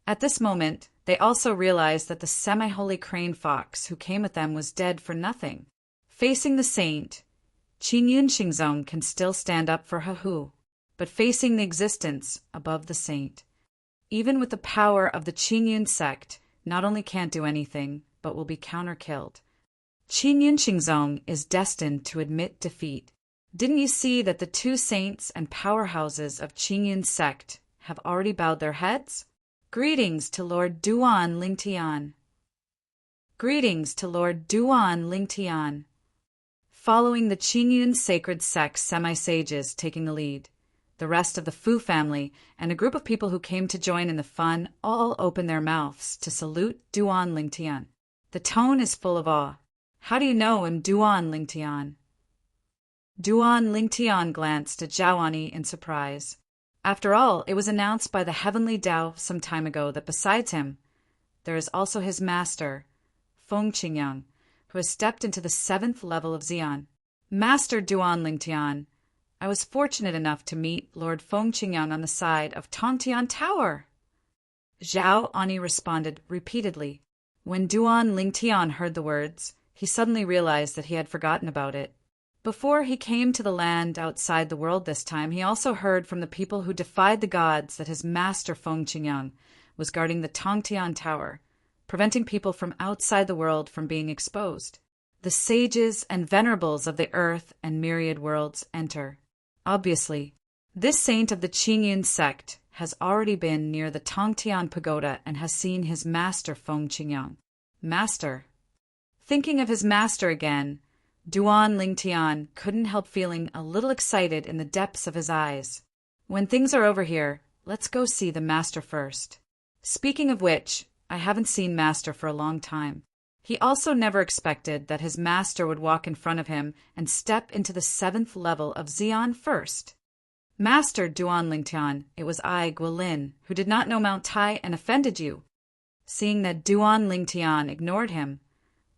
At this moment, they also realized that the semi-holy crane fox who came with them was dead for nothing. Facing the saint, Qingyun Xingzong can still stand up for Hu, but facing the existence above the saint, even with the power of the Qingyun sect, not only can't do anything, but will be counter-killed. Qingyun Xingzong is destined to admit defeat. Didn't you see that the two saints and powerhouses of Qingyun sect have already bowed their heads? Greetings to Lord Duan Lingtian. Greetings to Lord Duan Lingtian. Following the Qingyun sacred sect's semi-sages taking the lead, the rest of the Fu family and a group of people who came to join in the fun all opened their mouths to salute Duan Lingtian. The tone is full of awe. How do you know him, Duan Lingtian? Duan Lingtian glanced at Zhaoani in surprise. After all, it was announced by the heavenly Tao some time ago that besides him, there is also his master, Feng Qingyang, who has stepped into the 7th level of Xian. Master Duan Lingtian, I was fortunate enough to meet Lord Feng Qingyang on the side of Tongtian Tower. Zhao Ani responded repeatedly. When Duan Lingtian heard the words, he suddenly realized that he had forgotten about it. Before he came to the land outside the world this time, he also heard from the people who defied the gods that his master Feng Qingyang was guarding the Tongtian Tower, preventing people from outside the world from being exposed. The sages and venerables of the earth and myriad worlds enter. Obviously, this saint of the Qingyun sect has already been near the Tongtian Pagoda and has seen his master Feng Qingyang. Master. Thinking of his master again, Duan Lingtian couldn't help feeling a little excited in the depths of his eyes. When things are over here, let's go see the master first. Speaking of which, I haven't seen master for a long time. He also never expected that his master would walk in front of him and step into the 7th level of Xian first. Master Duan Lingtian, it was I, Guilin, who did not know Mount Tai and offended you. Seeing that Duan Lingtian ignored him,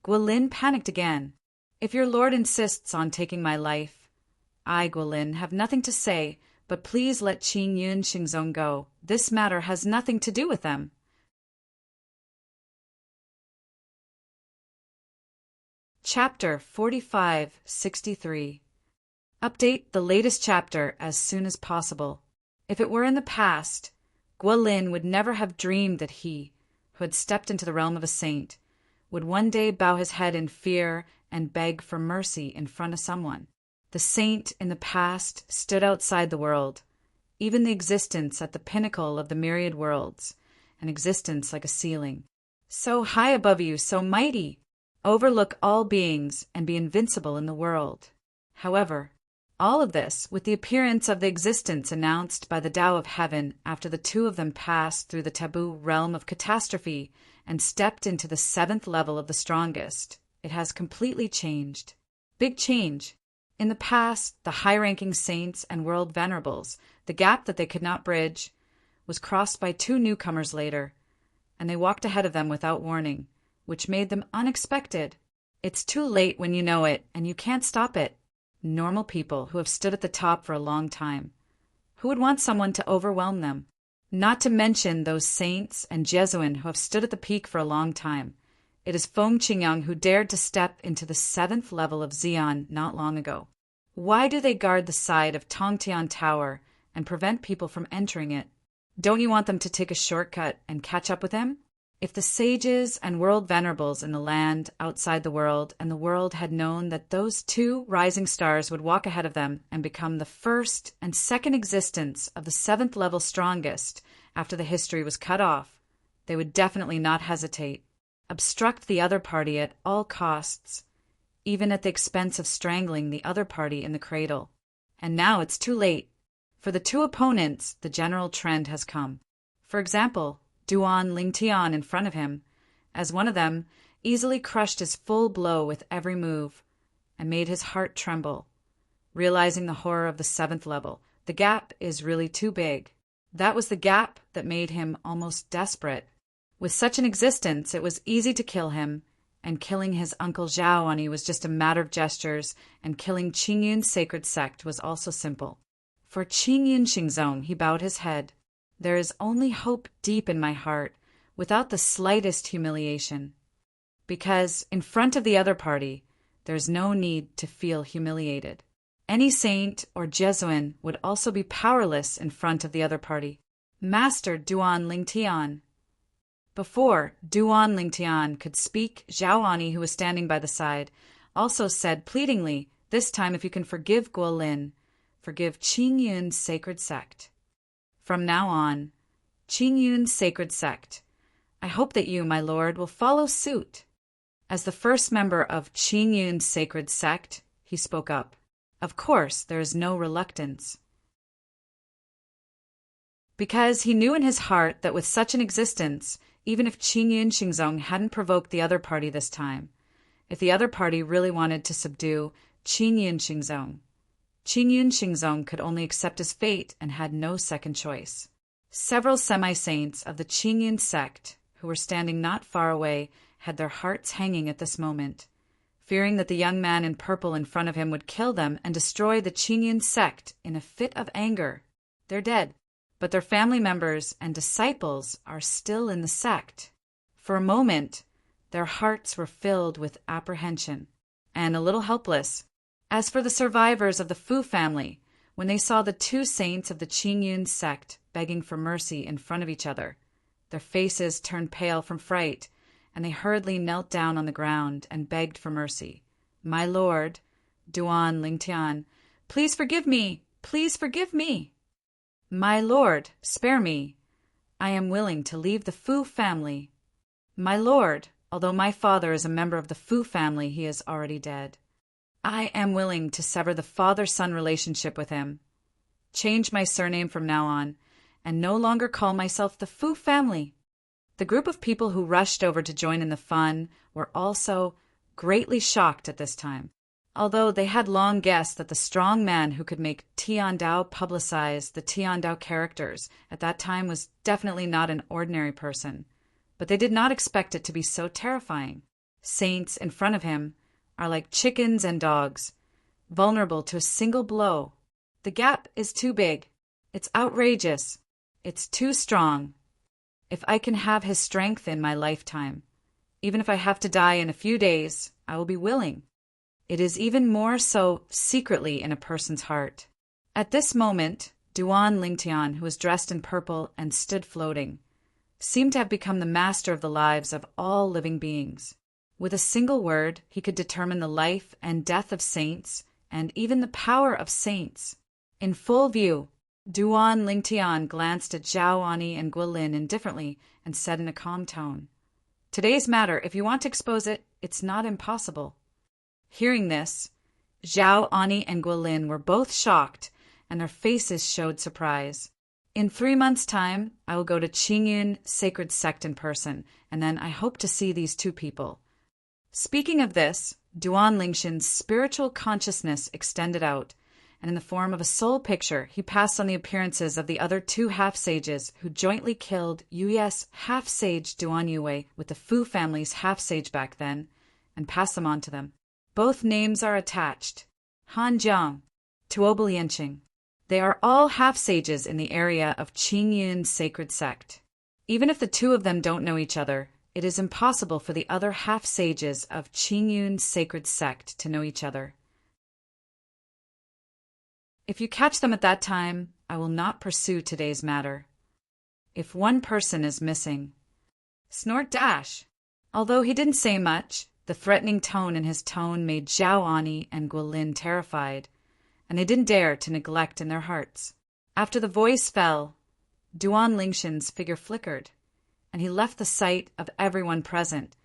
Guilin panicked again. If your lord insists on taking my life, I, Guilin, have nothing to say, but please let Qingyun Xingzong go. This matter has nothing to do with them. Chapter 4563. Update the latest chapter as soon as possible. If it were in the past, Guilin would never have dreamed that he, who had stepped into the realm of a saint, would one day bow his head in fear and beg for mercy in front of someone. The saint in the past stood outside the world, even the existence at the pinnacle of the myriad worlds, an existence like a ceiling. So high above you, so mighty, overlook all beings and be invincible in the world. However, all of this with the appearance of the existence announced by the Tao of Heaven after the two of them passed through the taboo realm of catastrophe and stepped into the 7th level of the strongest. It has completely changed. Big change. In the past, the high-ranking saints and world venerables, the gap that they could not bridge, was crossed by two newcomers later, and they walked ahead of them without warning, which made them unexpected. It's too late when you know it, and you can't stop it. Normal people who have stood at the top for a long time. Who would want someone to overwhelm them? Not to mention those saints and Jesuin who have stood at the peak for a long time. It is Feng Qingyang who dared to step into the 7th level of Xian not long ago. Why do they guard the side of Tongtian Tower and prevent people from entering it? Don't you want them to take a shortcut and catch up with him? If the sages and world venerables in the land outside the world and the world had known that those two rising stars would walk ahead of them and become the first and second existence of the seventh level strongest after the history was cut off, they would definitely not hesitate, obstruct the other party at all costs, even at the expense of strangling the other party in the cradle. And now it's too late. For the two opponents, the general trend has come. For example, Duan Lingtian in front of him, as one of them easily crushed his full blow with every move and made his heart tremble, realizing the horror of the seventh level. The gap is really too big. That was the gap that made him almost desperate. With such an existence, it was easy to kill him, and killing his uncle Zhaoani was just a matter of gestures, and killing Qingyun's sacred sect was also simple. For Qingyun Xingzong, he bowed his head. There is only hope deep in my heart, without the slightest humiliation. Because, in front of the other party, there's no need to feel humiliated. Any saint or Jesuin would also be powerless in front of the other party. Master Duan Lingtian. Before Duan Lingtian could speak, Zhaoani, who was standing by the side, also said pleadingly, "This time if you can forgive Guolin, forgive Qingyun's sacred sect. From now on, Qingyun's sacred sect. I hope that you, my lord, will follow suit." As the first member of Qingyun's sacred sect, he spoke up. Of course, there is no reluctance. Because he knew in his heart that with such an existence, even if Qingyun Xingzong hadn't provoked the other party this time, if the other party really wanted to subdue Qingyun Xingzong could only accept his fate and had no second choice. Several semi-saints of the Qingyun sect, who were standing not far away, had their hearts hanging at this moment, fearing that the young man in purple in front of him would kill them and destroy the Qingyun sect in a fit of anger. They're dead, but their family members and disciples are still in the sect. For a moment, their hearts were filled with apprehension and a little helpless. As for the survivors of the Fu family, when they saw the two saints of the Qingyun sect begging for mercy in front of each other, their faces turned pale from fright, and they hurriedly knelt down on the ground and begged for mercy. "My lord, Duan Lingtian, please forgive me! Please forgive me! My lord, spare me! I am willing to leave the Fu family. My lord, although my father is a member of the Fu family, he is already dead. I am willing to sever the father-son relationship with him, change my surname from now on, and no longer call myself the Fu family." The group of people who rushed over to join in the fun were also greatly shocked at this time, although they had long guessed that the strong man who could make Tiandao publicize the Tiandao characters at that time was definitely not an ordinary person. But they did not expect it to be so terrifying. Saints in front of him are like chickens and dogs, vulnerable to a single blow. The gap is too big. It's outrageous. It's too strong. If I can have his strength in my lifetime, even if I have to die in a few days, I will be willing. It is even more so secretly in a person's heart. At this moment, Duan Lingtian, who was dressed in purple and stood floating, seemed to have become the master of the lives of all living beings. With a single word, he could determine the life and death of saints, and even the power of saints. In full view, Duan Lingtian glanced at Zhaoani and Guolin indifferently and said in a calm tone, "Today's matter, if you want to expose it, it's not impossible." Hearing this, Zhaoani and Guolin were both shocked, and their faces showed surprise. "In 3 months' time, I will go to Qingyun Sacred Sect in person, and then I hope to see these two people." Speaking of this, Duan Lingshin's spiritual consciousness extended out, and in the form of a soul picture, he passed on the appearances of the other two half-sages who jointly killed Yuye's half-sage Duan Yue with the Fu family's half-sage back then, and passed them on to them. Both names are attached, Han Jiang, Tuobo Lianqing. They are all half-sages in the area of Qingyun's sacred sect. Even if the two of them don't know each other, it is impossible for the other half-sages of Qingyun's sacred sect to know each other. If you catch them at that time, I will not pursue today's matter. If one person is missing, Snort dash. Although he didn't say much, the threatening tone in his tone made Zhao Ani and Guilin terrified, and they didn't dare to neglect in their hearts. After the voice fell, Duan Lingshan's figure flickered, and he left the sight of everyone present,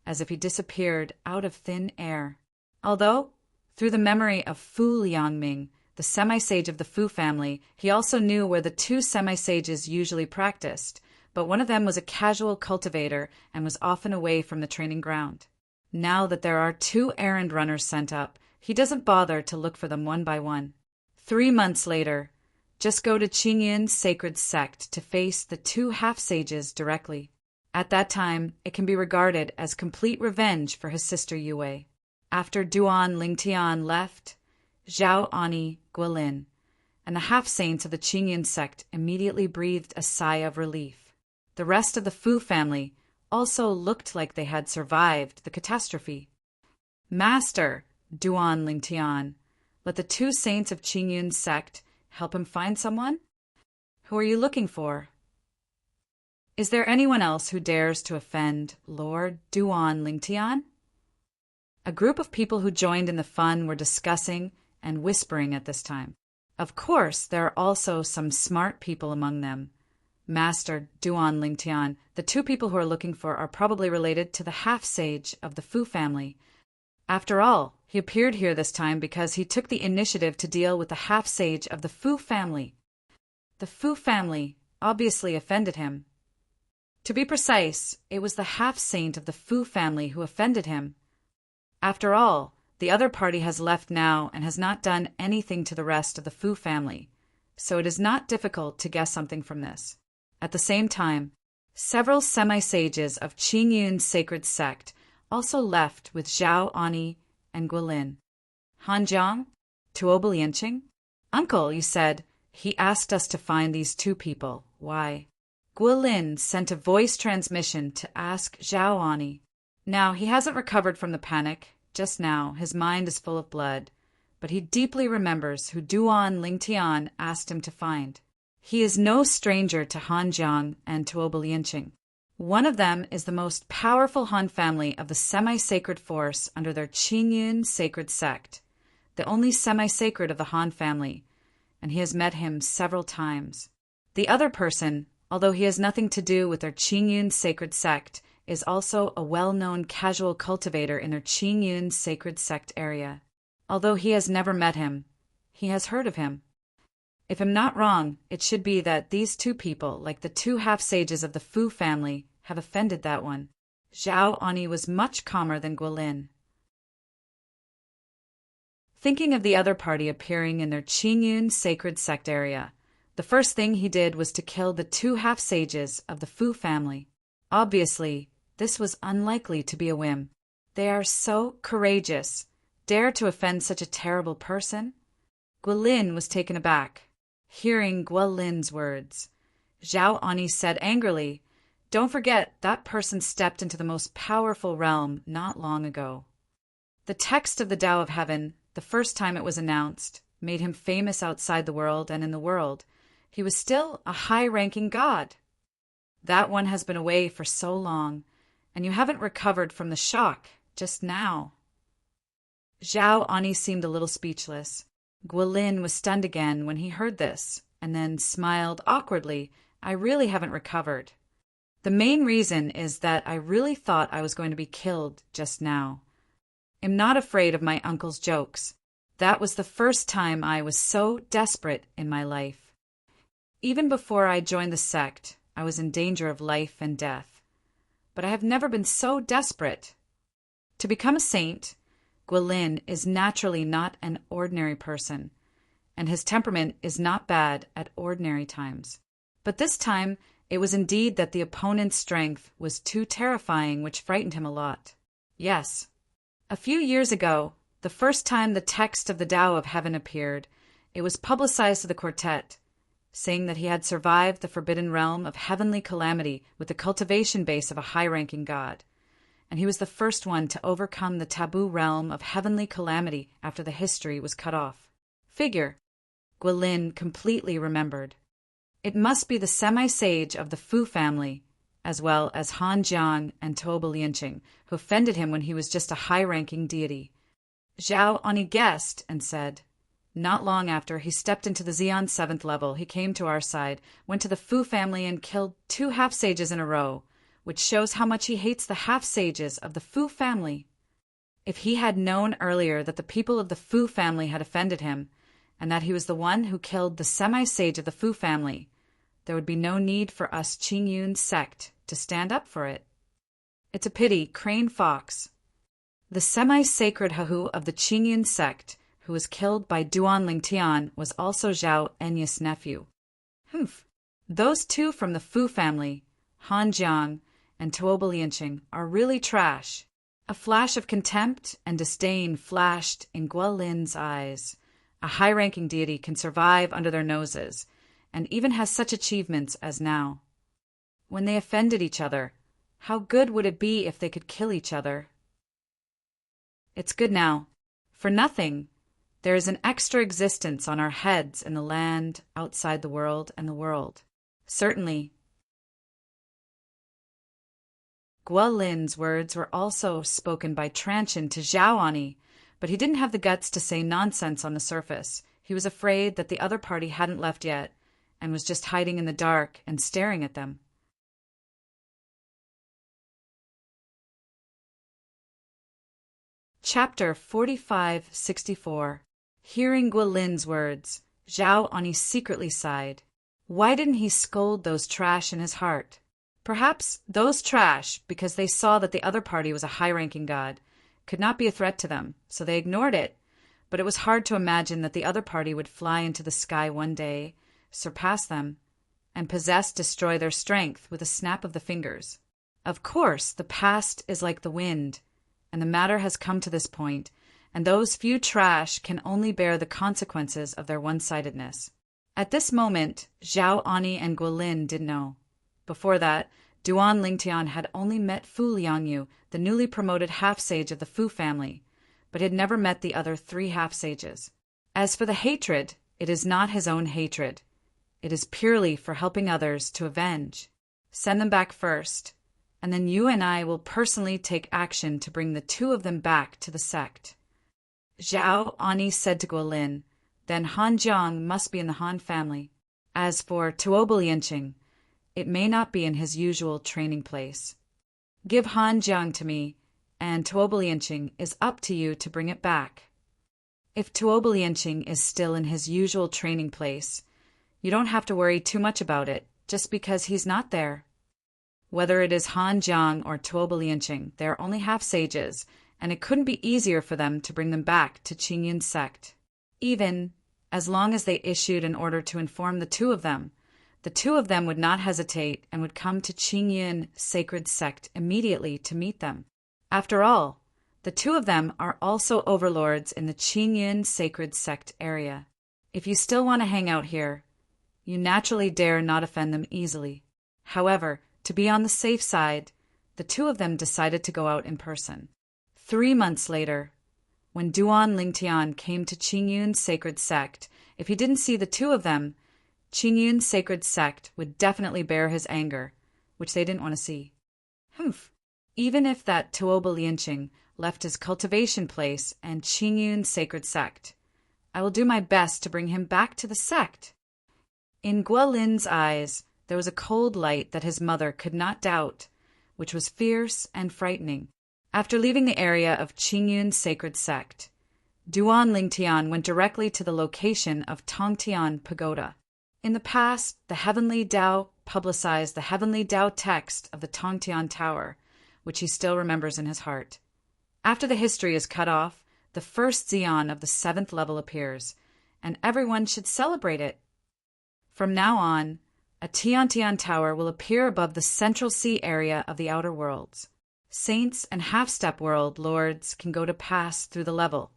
as if he disappeared out of thin air. Although, through the memory of Fu Liangming, the semi-sage of the Fu family, he also knew where the two semi-sages usually practiced, but one of them was a casual cultivator and was often away from the training ground. Now that there are 2 errand runners sent up, he doesn't bother to look for them one by one. 3 months later, just go to Qingyun's sacred sect to face the 2 half-sages directly. At that time, it can be regarded as complete revenge for his sister Yue. After Duan Lingtian left, Zhao Ani, Guilin, and the half-saints of the Qingyun sect immediately breathed a sigh of relief. The rest of the Fu family also looked like they had survived the catastrophe. Master, Duan Lingtian, let the 2 saints of Qingyun's sect help him find someone? Who are you looking for? Is there anyone else who dares to offend Lord Duan Lingtian? A group of people who joined in the fun were discussing and whispering at this time. Of course, there are also some smart people among them. Master Duan Lingtian, the 2 people who are looking for are probably related to the half-sage of the Fu family. After all, he appeared here this time because he took the initiative to deal with the half-sage of the Fu family. The Fu family obviously offended him. To be precise, it was the half-saint of the Fu family who offended him. After all, the other party has left now and has not done anything to the rest of the Fu family, so it is not difficult to guess something from this. At the same time, several semi-sages of Qingyun's sacred sect also left with Zhao Ani and Guilin. Hanjiang, Tuobo Lianqing? Uncle, you said, he asked us to find these 2 people. Why? Guilin sent a voice transmission to ask Zhao Ani. Now, he hasn't recovered from the panic. Just now, his mind is full of blood, but he deeply remembers who Duan Lingtian asked him to find. He is no stranger to Hanjiang and Tuobo Lianqing. One of them is the most powerful Han family of the semi-sacred force under their Qingyun sacred sect, the only semi-sacred of the Han family, and he has met him several times. The other person, although he has nothing to do with their Qingyun sacred sect, is also a well-known casual cultivator in their Qingyun sacred sect area. Although he has never met him, he has heard of him. If I'm not wrong, it should be that these 2 people, like the 2 half-sages of the Fu family, have offended that one. Zhao Ani was much calmer than Guilin. Thinking of the other party appearing in their Qingyun sacred sect area, the first thing he did was to kill the 2 half-sages of the Fu family. Obviously, this was unlikely to be a whim. They are so courageous. Dare to offend such a terrible person? Guilin was taken aback. Hearing Guilin's words, Zhao Ani said angrily, "Don't forget, that person stepped into the most powerful realm not long ago." The text of the Tao of Heaven, the first time it was announced, made him famous outside the world and in the world. He was still a high-ranking god. That one has been away for so long, and you haven't recovered from the shock just now. Zhao Ani seemed a little speechless. Guilin was stunned again when he heard this, and then smiled awkwardly. "I really haven't recovered. The main reason is that I really thought I was going to be killed just now. I'm not afraid of my uncle's jokes. That was the first time I was so desperate in my life. Even before I joined the sect, I was in danger of life and death. But I have never been so desperate. To become a saint, Guilin is naturally not an ordinary person, and his temperament is not bad at ordinary times. But this time, it was indeed that the opponent's strength was too terrifying, which frightened him a lot. Yes, a few years ago, the first time the text of the Tao of Heaven appeared, it was publicized to the quartet, saying that he had survived the forbidden realm of heavenly calamity with the cultivation base of a high-ranking god. And he was the first one to overcome the taboo realm of heavenly calamity after the history was cut off. Figure, Guilin completely remembered. It must be the semi-sage of the Fu family, as well as Han Jiang and Tuoba Lianqing, who offended him when he was just a high-ranking deity. Zhao Ani guessed and said, "Not long after he stepped into the Xeon 7th level, he came to our side, went to the Fu family and killed 2 half-sages in a row, which shows how much he hates the half-sages of the Fu family." If he had known earlier that the people of the Fu family had offended him, and that he was the one who killed the semi-sage of the Fu family, there would be no need for us Qingyun sect to stand up for it. It's a pity Crane Fox, the semi-sacred Hahu of the Qingyun sect, who was killed by Duan Lingtian, was also Zhao Enya's nephew. Humph. Those 2 from the Fu family, Han Jiang and Tuoba Lianqing, are really trash. A flash of contempt and disdain flashed in Guolin's eyes. A high-ranking deity can survive under their noses, and even has such achievements as now. When they offended each other, how good would it be if they could kill each other? It's good now. For nothing, there is an extra existence on our heads in the land, outside the world, and the world. Certainly. Guolin's words were also spoken by Transhan to Zhao Ani, but he didn't have the guts to say nonsense on the surface. He was afraid that the other party hadn't left yet, and was just hiding in the dark and staring at them. Chapter 4564. Hearing Guolin's words, Zhao Ani secretly sighed. Why didn't he scold those trash in his heart? Perhaps those trash, because they saw that the other party was a high-ranking god, could not be a threat to them, so they ignored it. But it was hard to imagine that the other party would fly into the sky one day, surpass them, and destroy their strength with a snap of the fingers. Of course, the past is like the wind, and the matter has come to this point, and those few trash can only bear the consequences of their one-sidedness. At this moment, Zhao Ani and Guolin didn't know. Before that, Duan Lingtian had only met Fu Liangyu, the newly promoted half-sage of the Fu family, but had never met the other 3 half-sages. As for the hatred, it is not his own hatred. It is purely for helping others to avenge. Send them back first, and then you and I will personally take action to bring the 2 of them back to the sect. Zhao Ani said to Guolin, then Han Jiang must be in the Han family. As for Tuoba Lianqing, it may not be in his usual training place. Give Han Jiang to me, and Tuoba Lianqing is up to you to bring it back. If Tuoba Lianqing is still in his usual training place, you don't have to worry too much about it, just because he's not there. Whether it is Han Jiang or Tuoba Lianqing, they are only half-sages, and it couldn't be easier for them to bring them back to Qingyun sect. Even as long as they issued an order to inform the 2 of them, the 2 of them would not hesitate and would come to Qingyun sacred sect immediately to meet them. After all, the 2 of them are also overlords in the Qingyun sacred sect area. If you still want to hang out here, you naturally dare not offend them easily. However, to be on the safe side, the 2 of them decided to go out in person. 3 months later, when Duan Lingtian came to Qingyun sacred sect, if he didn't see the 2 of them, Qingyun sacred sect would definitely bear his anger, which they didn't want to see. Humph. Even if that Tuoba Lianqing left his cultivation place and Qingyun sacred sect, I will do my best to bring him back to the sect. In Guolin's eyes, there was a cold light that his mother could not doubt, which was fierce and frightening. After leaving the area of Qingyun sacred sect, Duan Lingtian went directly to the location of Tongtian Pagoda. In the past, the Heavenly Tao publicized the Heavenly Tao text of the Tongtian Tower, which he still remembers in his heart. After the history is cut off, the first Xeon of the 7th level appears, and everyone should celebrate it. From now on, a Tiantian Tower will appear above the Central Sea area of the Outer Worlds. Saints and half-step world lords can go to pass through the level.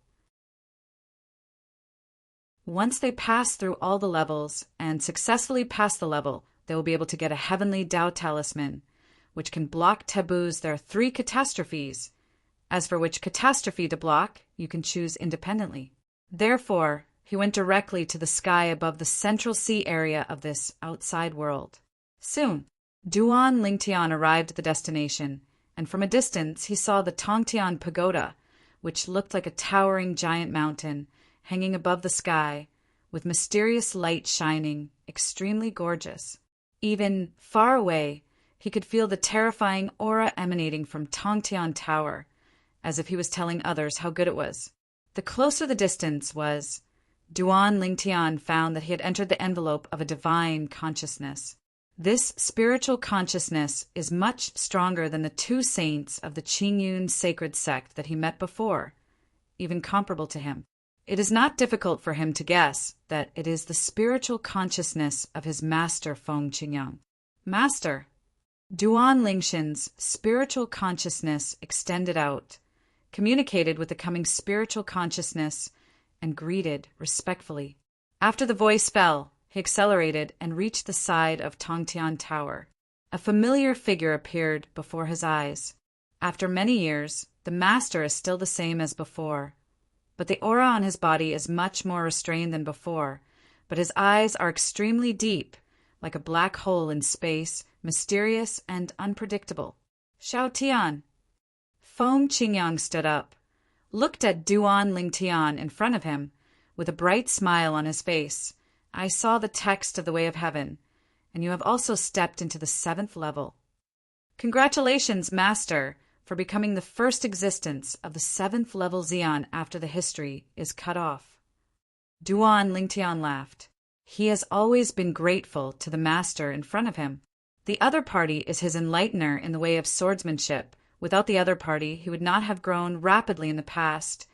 Once they pass through all the levels and successfully pass the level, they will be able to get a Heavenly Tao Talisman, which can block taboos. There are 3 catastrophes, as for which catastrophe to block, you can choose independently. Therefore, he went directly to the sky above the Central Sea area of this outside world. Soon, Duan Lingtian arrived at the destination, and from a distance he saw the Tongtian Pagoda, which looked like a towering giant mountain, hanging above the sky, with mysterious light shining, extremely gorgeous. Even far away, he could feel the terrifying aura emanating from Tongtian Tower, as if he was telling others how good it was. The closer the distance was, Duan Lingtian found that he had entered the envelope of a divine consciousness. This spiritual consciousness is much stronger than the two saints of the Qingyun sacred sect that he met before, even comparable to him. It is not difficult for him to guess that it is the spiritual consciousness of his master Feng Qingyang. Master! Duan Lingshan's spiritual consciousness extended out, communicated with the coming spiritual consciousness, and greeted respectfully. After the voice fell, he accelerated and reached the side of Tongtian Tower. A familiar figure appeared before his eyes. After many years, the master is still the same as before, but the aura on his body is much more restrained than before, but his eyes are extremely deep, like a black hole in space, mysterious and unpredictable. Xiao Tian! Feng Qingyang stood up, looked at Duan Lingtian in front of him, with a bright smile on his face. I saw the text of the Way of Heaven, and you have also stepped into the 7th level. Congratulations, Master, for becoming the first existence of the 7th level Xian after the history is cut off. Duan Lingtian laughed. He has always been grateful to the Master in front of him. The other party is his enlightener in the way of swordsmanship. Without the other party, he would not have grown rapidly in the past,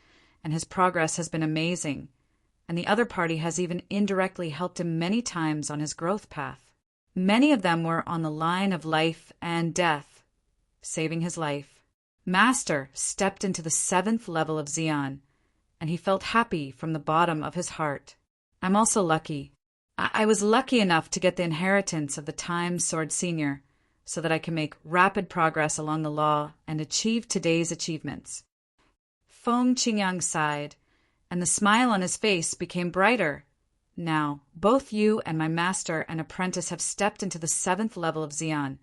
and his progress has been amazing. And the other party has even indirectly helped him many times on his growth path. Many of them were on the line of life and death, saving his life. Master stepped into the 7th level of Xian, and he felt happy from the bottom of his heart. I'm also lucky. I was lucky enough to get the inheritance of the Time Sword Senior, so that I can make rapid progress along the law and achieve today's achievements. Feng Qingyang sighed, and the smile on his face became brighter. Now, both you and my master and apprentice have stepped into the 7th level of Xian,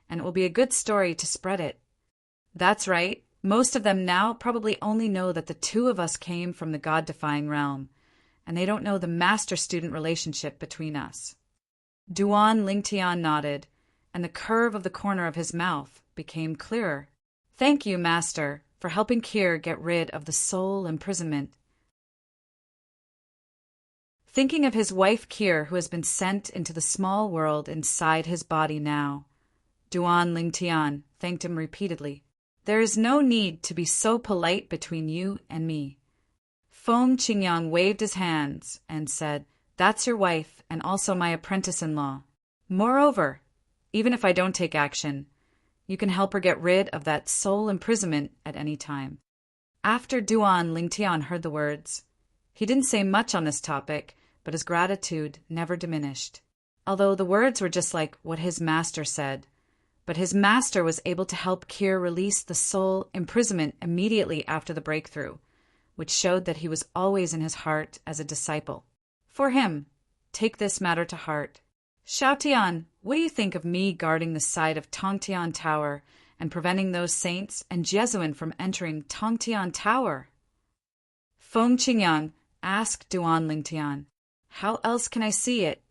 and it will be a good story to spread it. That's right. Most of them now probably only know that the two of us came from the God-defying realm, and they don't know the master-student relationship between us. Duan Lingtian nodded, and the curve of the corner of his mouth became clearer. Thank you, Master, for helping Kier get rid of the soul imprisonment. Thinking of his wife Kier, who has been sent into the small world inside his body now, Duan Lingtian thanked him repeatedly. There is no need to be so polite between you and me. Feng Qingyang waved his hands and said, That's your wife and also my apprentice-in-law. Moreover, even if I don't take action, you can help her get rid of that soul imprisonment at any time. After Duan Lingtian heard the words, he didn't say much on this topic, but his gratitude never diminished. Although the words were just like what his master said, but his master was able to help Kier release the soul imprisonment immediately after the breakthrough, which showed that he was always in his heart as a disciple. For him, take this matter to heart. Xiao Tian, what do you think of me guarding the side of Tongtian Tower and preventing those saints and Jesuin from entering Tongtian Tower? Feng Qingyang asked Duan Lingtian, How else can I see it?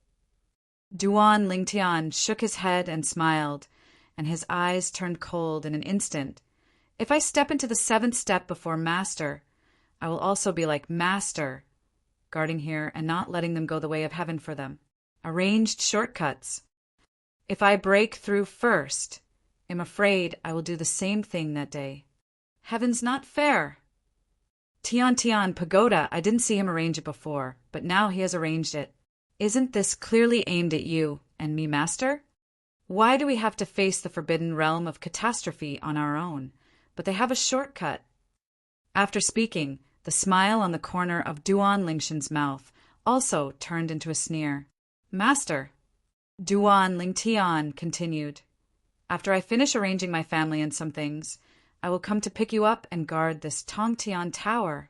Duan Lingtian shook his head and smiled, and his eyes turned cold in an instant. If I step into the 7th step before Master, I will also be like Master, guarding here and not letting them go the way of heaven for them. Arranged shortcuts. If I break through first, I'm afraid I will do the same thing that day. Heaven's not fair. Tian Pagoda, I didn't see him arrange it before, but now he has arranged it. Isn't this clearly aimed at you and me, Master? Why do we have to face the forbidden realm of catastrophe on our own? But they have a shortcut. After speaking, the smile on the corner of Duan Lingshan's mouth also turned into a sneer. Master, Duan Lingtian continued, after I finish arranging my family and some things, I will come to pick you up and guard this Tongtian Tower.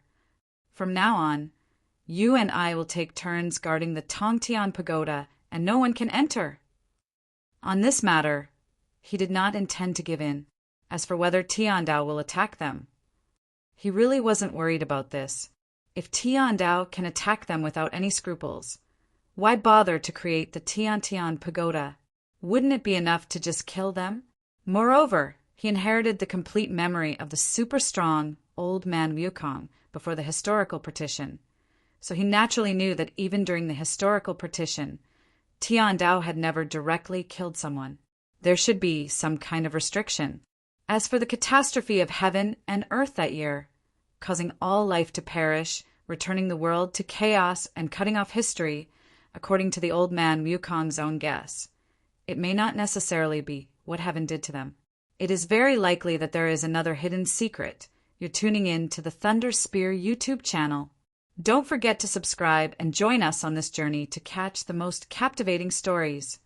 From now on, you and I will take turns guarding the Tongtian Pagoda, and no one can enter. On this matter, He did not intend to give in. As for whether Tiandao will attack them, he really wasn't worried about this. If Tiandao can attack them without any scruples, why bother to create the Tiantian pagoda? Wouldn't it be enough to just kill them? Moreover, he inherited the complete memory of the super-strong old man Wukong before the historical partition, so he naturally knew that even during the historical partition, Tiandao had never directly killed someone. There should be some kind of restriction. As for the catastrophe of heaven and earth that year, causing all life to perish, returning the world to chaos and cutting off history, according to the old man Wukong's own guess, it may not necessarily be what heaven did to them. It is very likely that there is another hidden secret. You're tuning in to the Thunder Spear YouTube channel. Don't forget to subscribe and join us on this journey to catch the most captivating stories.